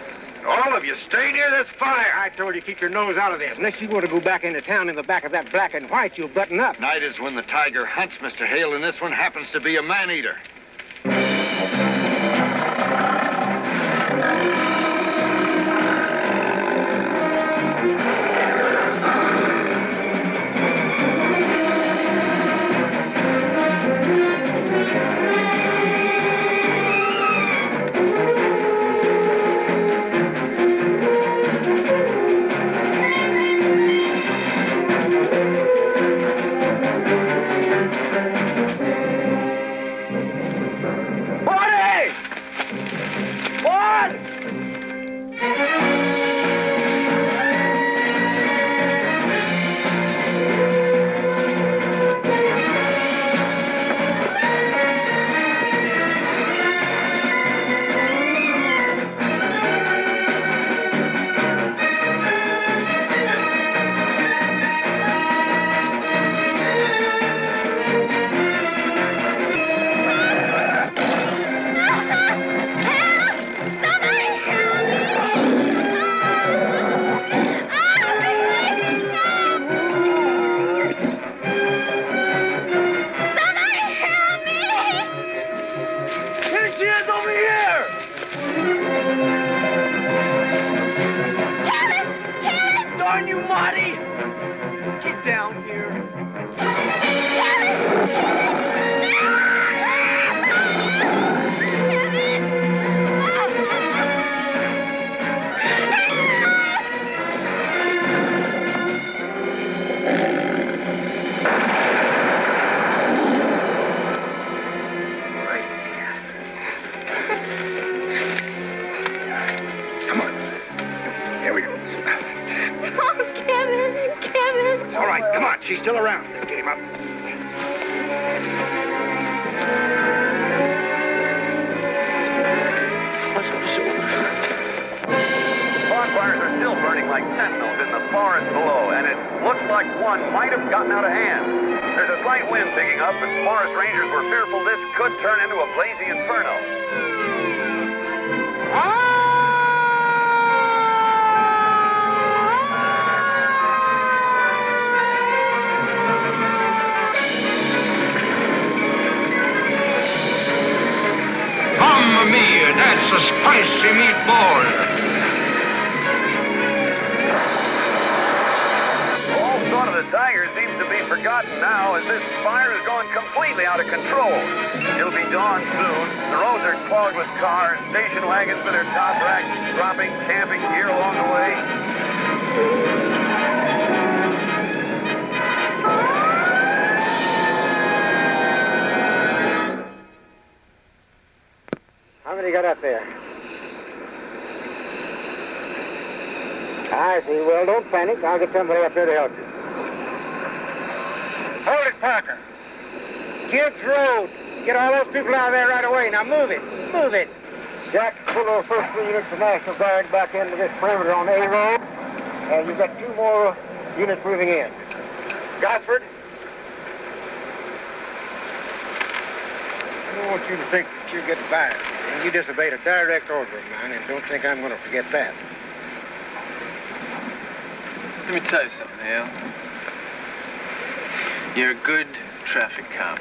All of you, stay near this fire. I told you keep your nose out of this. Unless you want to go back into town in the back of that black and white, you'll button up. Night is when the tiger hunts, Mr. Hale, and this one happens to be a man-eater. She's still around. Let's get him up. still burning like sentinels in the forest below, and it looks like one might have gotten out of hand. There's a slight wind picking up, and forest rangers were fearful this could turn into a blazing inferno. Mamma mia, that's a spicy meatball. All thought of the tigers seems to be forgotten now, as this fire is going completely out of control. It'll be dawn soon. The roads are clogged with cars, station wagons with their top racks dropping camping gear along the way. How many got up there? I see. Well, don't panic. I'll get somebody up there to help you. Hold it, Parker. Gibbs Road. Get all those people out of there right away. Now move it. Move it. Jack, pull those first 3 units of National Guard back into this perimeter on A Road. And you've got 2 more units moving in. Gosford. I don't want you to think that you're getting by. You disobeyed a direct order of mine, and don't think I'm going to forget that. Let me tell you something, Hale. You're a good traffic cop.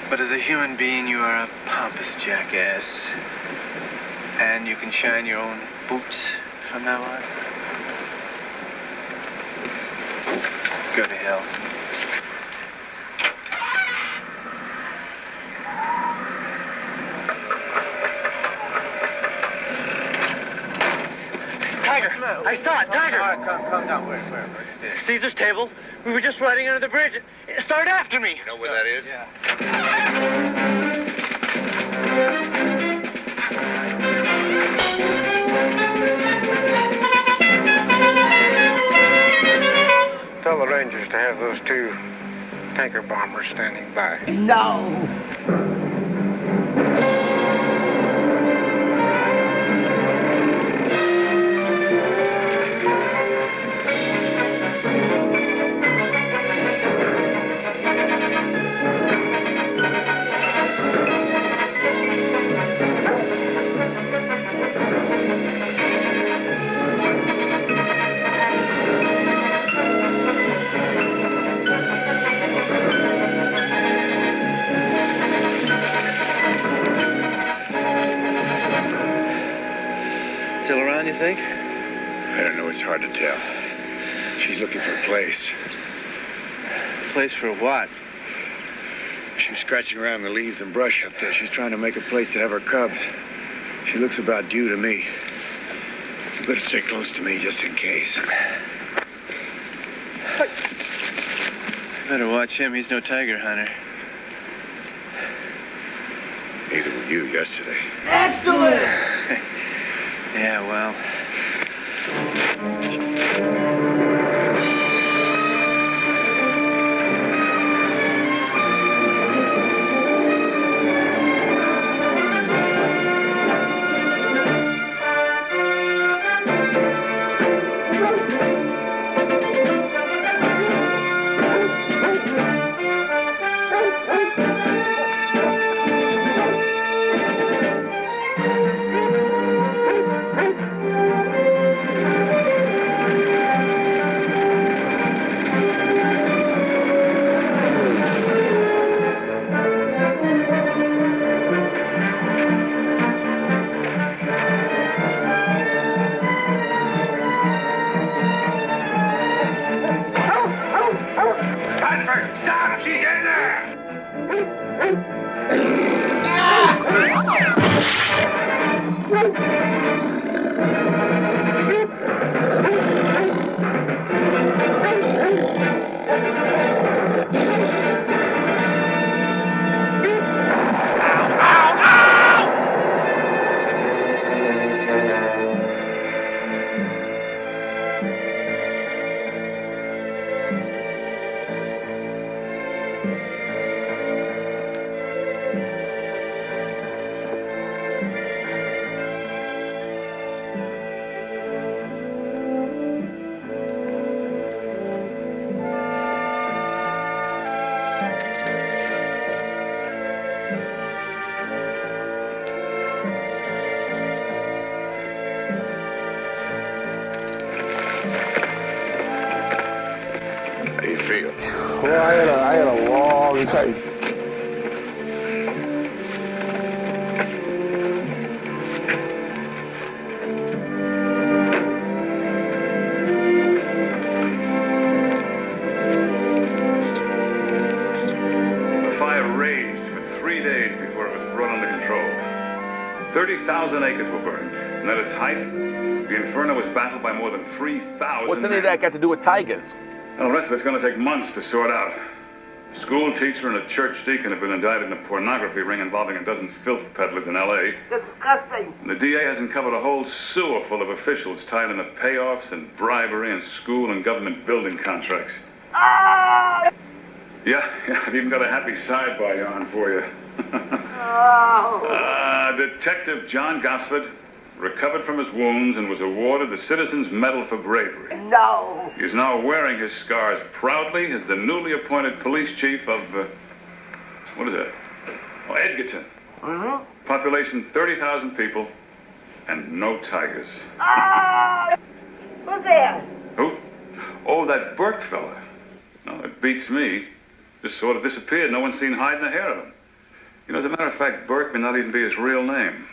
But as a human being, you are a pompous jackass. And you can shine your own boots from now on. Go to hell. Tiger! I saw it, Tiger! All right, calm down. Where? Caesar's table. We were just riding under the bridge. It started after me. You know where that is? Yeah. Tell the Rangers to have those 2 tanker bombers standing by. No! Still around, you think? I don't know. It's hard to tell. She's looking for a place. Place for what? She was scratching around in the leaves and brush up there. She's trying to make a place to have her cubs. She looks about due to me. You better stay close to me just in case. Better watch him. He's no tiger hunter. Neither were you yesterday. Excellent! Yeah, well. Well, I had a long time. The fire raged for 3 days before it was brought under control. 30,000 acres were burned, and at its height, the inferno was battled by more than 3,000 What's any of that got to do with tigers? Well, the rest of it's going to take months to sort out. A school teacher and a church deacon have been indicted in a pornography ring involving a dozen filth peddlers in L.A. Disgusting. And the DA has uncovered a whole sewer full of officials tied into payoffs and bribery and school and government building contracts. Ah! Yeah, I've even got a happy sidebar yarn for you. Detective John Gosford recovered from his wounds and was awarded the Citizen's Medal for Bravery. No. He is now wearing his scars proudly as the newly appointed police chief of, what is that? Oh, Edgerton. Mm-hmm. Population 30,000 people and no tigers. Ah! Who's that? Who? Oh, that Burke fella. No, it beats me. Just sort of disappeared. No one's seen hide nor hair of him. You know, as a matter of fact, Burke may not even be his real name.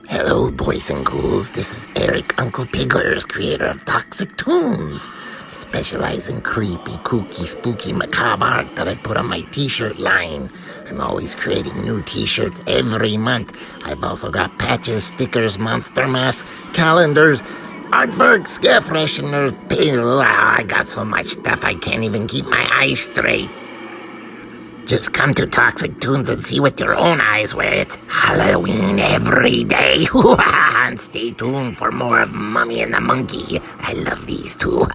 Hello, boys and ghouls. This is Eric Uncle Piggers, creator of Toxic Tunes. I specialize in creepy, kooky, spooky, macabre art that I put on my t-shirt line. I'm always creating new t-shirts every month. I've also got patches, stickers, monster masks, calendars, artworks, air fresheners, I got so much stuff I can't even keep my eyes straight. Just come to Toxic Tunes and see with your own eyes where it's Halloween every day. And stay tuned for more of Mummy and the Monkey. I love these two.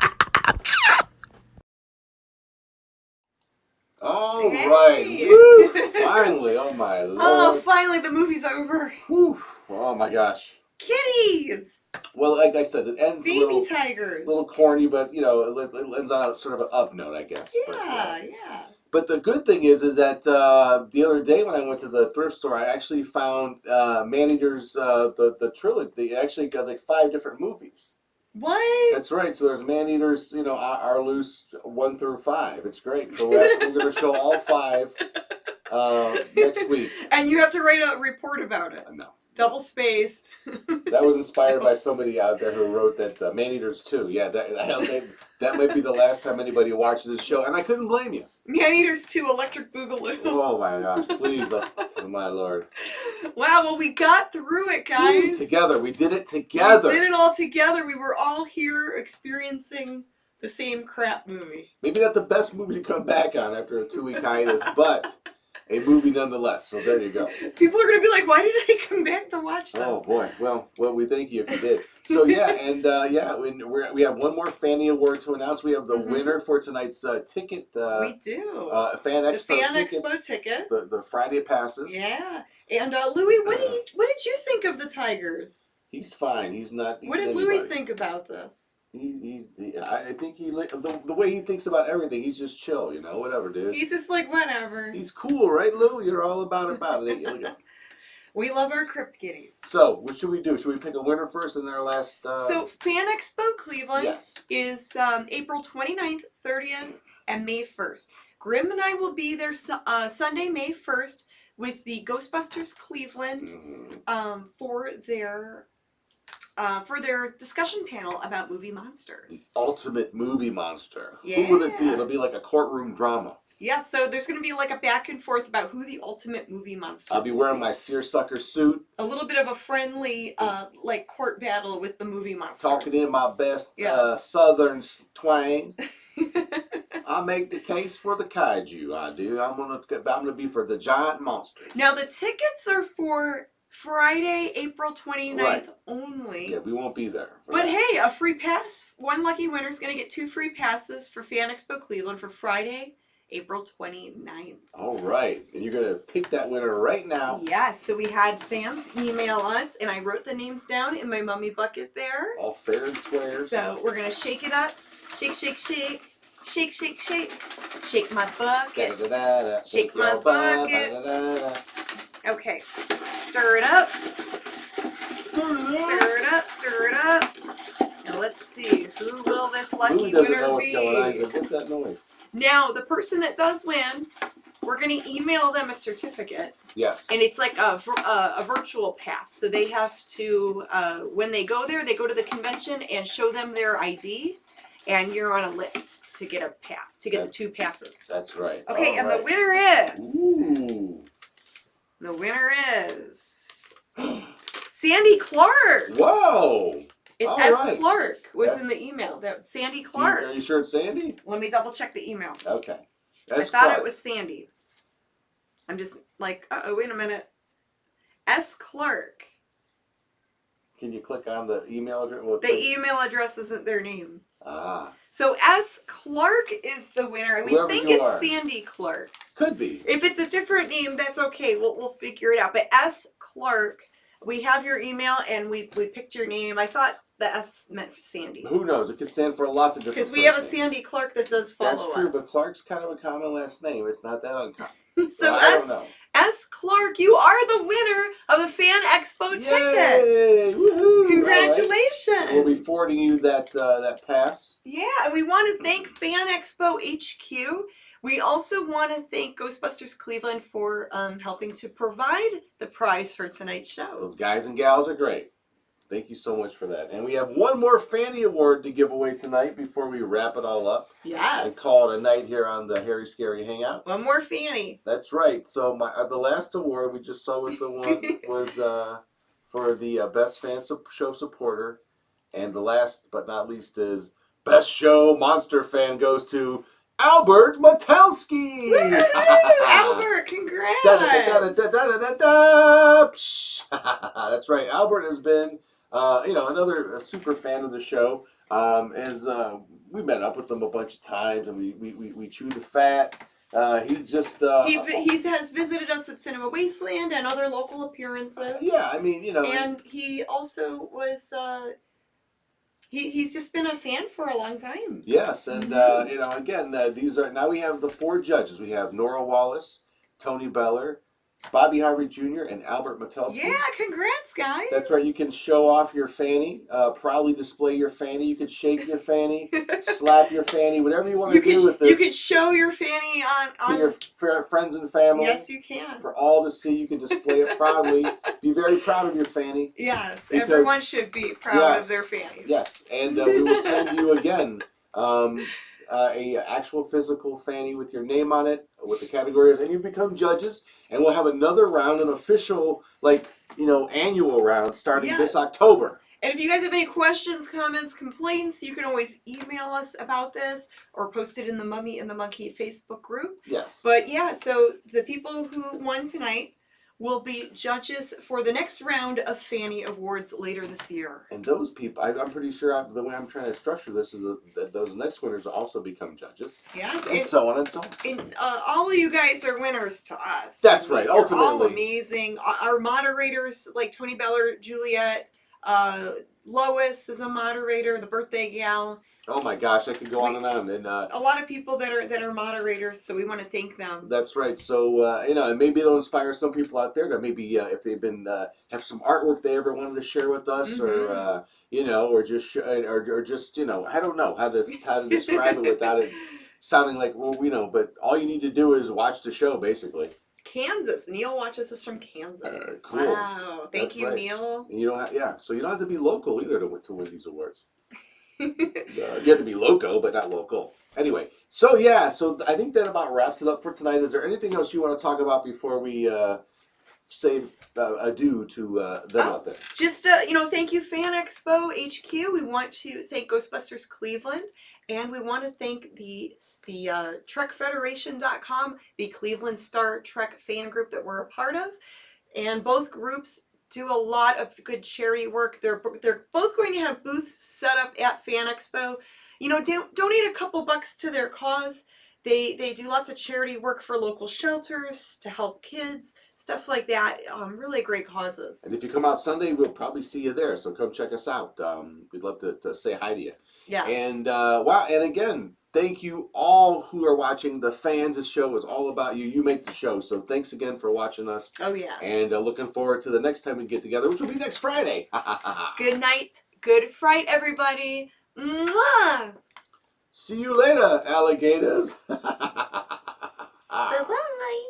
All right. Woo, finally. Oh, my Lord. Oh, finally, the movie's over. Whew. Oh, my gosh. Kitties! Well, like I said, it ends Baby tigers. A little corny, but, you know, it ends on a sort of an up note, I guess. Yeah, yeah. But the good thing is that the other day when I went to the thrift store, I actually found Maneater's the trilogy. They actually got like 5 different movies. What? That's right. So there's Maneater's, you know, Are Loose 1 through 5. It's great. So we're going to show all 5 next week. And you have to write a report about it. No. Double spaced. That was inspired by somebody out there who wrote that Maneater's 2. Yeah, that might be the last time anybody watches this show, and I couldn't blame you. Maneater's 2, Electric Boogaloo. Oh my gosh, please, oh my Lord. Wow, well, we got through it, guys. Together, we did it together. We did it all together. We were all here experiencing the same crap movie. Maybe not the best movie to come back on after a 2-week hiatus, but a movie nonetheless. So there you go. People are going to be like, why did I come back to watch this? Oh, boy. Well, we thank you if you did. So, yeah, and we have one more Fanny Award to announce. We have the winner for tonight's ticket. We do. Fan Expo the Fan tickets. Expo tickets. The Friday passes. Yeah. And Louis, what did you think of the Tigers? He's fine. He's not. What did Louis think about this? I think the way he thinks about everything, he's just chill, you know, whatever, dude. He's just like, whatever. He's cool, right, Lou? You're all about it, ain't you? Look at. We love our Crypt Kitties. So, what should we do? Should we pick a winner first and our last... So, Fan Expo Cleveland is April 29th, 30th, and May 1st. Grimm and I will be there Sunday, May 1st, with the Ghostbusters Cleveland for their discussion panel about movie monsters. Ultimate movie monster. Yeah. Who will it be? It'll be like a courtroom drama. Yeah, so there's going to be like a back and forth about who the ultimate movie monster I'll be wearing my seersucker suit. A little bit of a friendly, like, court battle with the movie monsters. Talking in my best southern twang. I make the case for the kaiju, I do. I'm gonna be for the giant monsters. Now, the tickets are for Friday, April 29th only. Yeah, we won't be there. But hey, a free pass. One lucky winner is going to get 2 free passes for Fan Expo Cleveland for Friday, April 29th. All right. And you're going to pick that winner right now. Yes. So we had fans email us, and I wrote the names down in my mummy bucket there. All fair and square. So we're going to shake it up. Shake, shake, shake. Shake, shake, shake. Shake my bucket. Shake my bucket. Okay. Stir it up. Stir it up. Stir it up. Now let's see. Who will this lucky winner what's be? Going on. He's like, what's that noise? Now, the person that does win, we're going to email them a certificate. Yes. And it's like a virtual pass. So they have to, when they go there, they go to the convention and show them their ID. And you're on a list to get the 2 passes. That's right. Okay, all and right. the winner is... Ooh. The winner is... Sandy Clark! Whoa! All S. right. Clark was in the email. That was Sandy Clark. Are you sure it's Sandy? Let me double check the email. Okay. I thought it was Sandy. I'm just like, wait a minute. S. Clark. Can you click on the email address? The email address isn't their name. Ah. So S. Clark is the winner. We Whoever think you it's are. Sandy Clark. Could be. If it's a different name, that's okay. We'll figure it out. But S. Clark, we have your email and we picked your name. I thought the S meant for Sandy. Who knows? It could stand for lots of different Because we have a first names. Sandy Clark that does follow us. That's true, but Clark's kind of a common last name. It's not that uncommon. So I don't know. S. Clark, you are the winner of the Fan Expo tickets. Yay! Woohoo! Congratulations! All right. We'll be forwarding you that pass. Yeah, and we want to thank Fan Expo HQ. We also want to thank Ghostbusters Cleveland for helping to provide the prize for tonight's show. Those guys and gals are great. Thank you so much for that. And we have one more Fanny Award to give away tonight before we wrap it all up. Yes. And call it a night here on the Harry Scary Hangout. One more Fanny. That's right. So the last award we just saw with the one was for the Best Fan Show Supporter. And the last but not least is Best Show Monster Fan goes to Albert Matelski. Albert, congrats. That's right. Albert has been, another super fan of the show. We met up with him a bunch of times, and we chewed the fat. He's just he has visited us at Cinema Wasteland and other local appearances. Yeah, I mean, and he also was. He's just been a fan for a long time. Yes, and again, these are now we have the 4 judges. We have Nora Wallace, Tony Beller, Bobby Harvey Jr., and Albert Matelski. Yeah, congrats, guys. That's right. You can show off your fanny, proudly display your fanny. You can shake your fanny, slap your fanny, whatever you want to do with this. You can show your fanny on your friends and family. Yes, you can. For all to see, you can display it proudly. Be very proud of your fanny. Yes, everyone should be proud of their fannies. Yes, and we will send you again a actual physical fanny with your name on it, with the categories, and you become judges. And we'll have another round, an official, annual round starting this October. And if you guys have any questions, comments, complaints, you can always email us about this or post it in the Mummy and the Monkey Facebook group. Yes. But yeah, so the people who won tonight will be judges for the next round of Fanny Awards later this year. And those people, I'm pretty sure the way I'm trying to structure this is that those next winners will also become judges. Yes. And so on and so on. And all of you guys are winners to us. That's right, You're ultimately. all amazing. Our moderators, like Tony Beller, Juliet, Lois is a moderator, the birthday gal. Oh my gosh, I could go on and on. And a lot of people that are moderators, so we want to thank them. That's right. So and maybe it'll inspire some people out there to maybe if they've been have some artwork they ever wanted to share with us, or or just I don't know how to describe it without it sounding like but all you need to do is watch the show basically. Kansas. Neil watches us from Kansas. Cool. Wow. Thank you, right. Neil. And you don't so you don't have to be local either to win these awards. You have to be loco, but not local. Anyway, so I think that about wraps it up for tonight. Is there anything else you want to talk about before we say adieu to them out there? Just thank you, Fan Expo HQ. We want to thank Ghostbusters Cleveland, and we want to thank the TrekFederation.com, the Cleveland Star Trek fan group that we're a part of, and both groups do a lot of good charity work. They're both going to have booths set up at Fan Expo. Donate a couple bucks to their cause. They do lots of charity work for local shelters to help kids, stuff like that. Really great causes. And if you come out Sunday, we'll probably see you there. So come check us out. We'd love to say hi to you. Yeah. And and again, thank you all who are watching. The fans, this show is all about you. You make the show. So thanks again for watching us. Oh, yeah. And looking forward to the next time we get together, which will be next Friday. Good night. Good fright, everybody. Mwah! See you later, alligators. Bye-bye.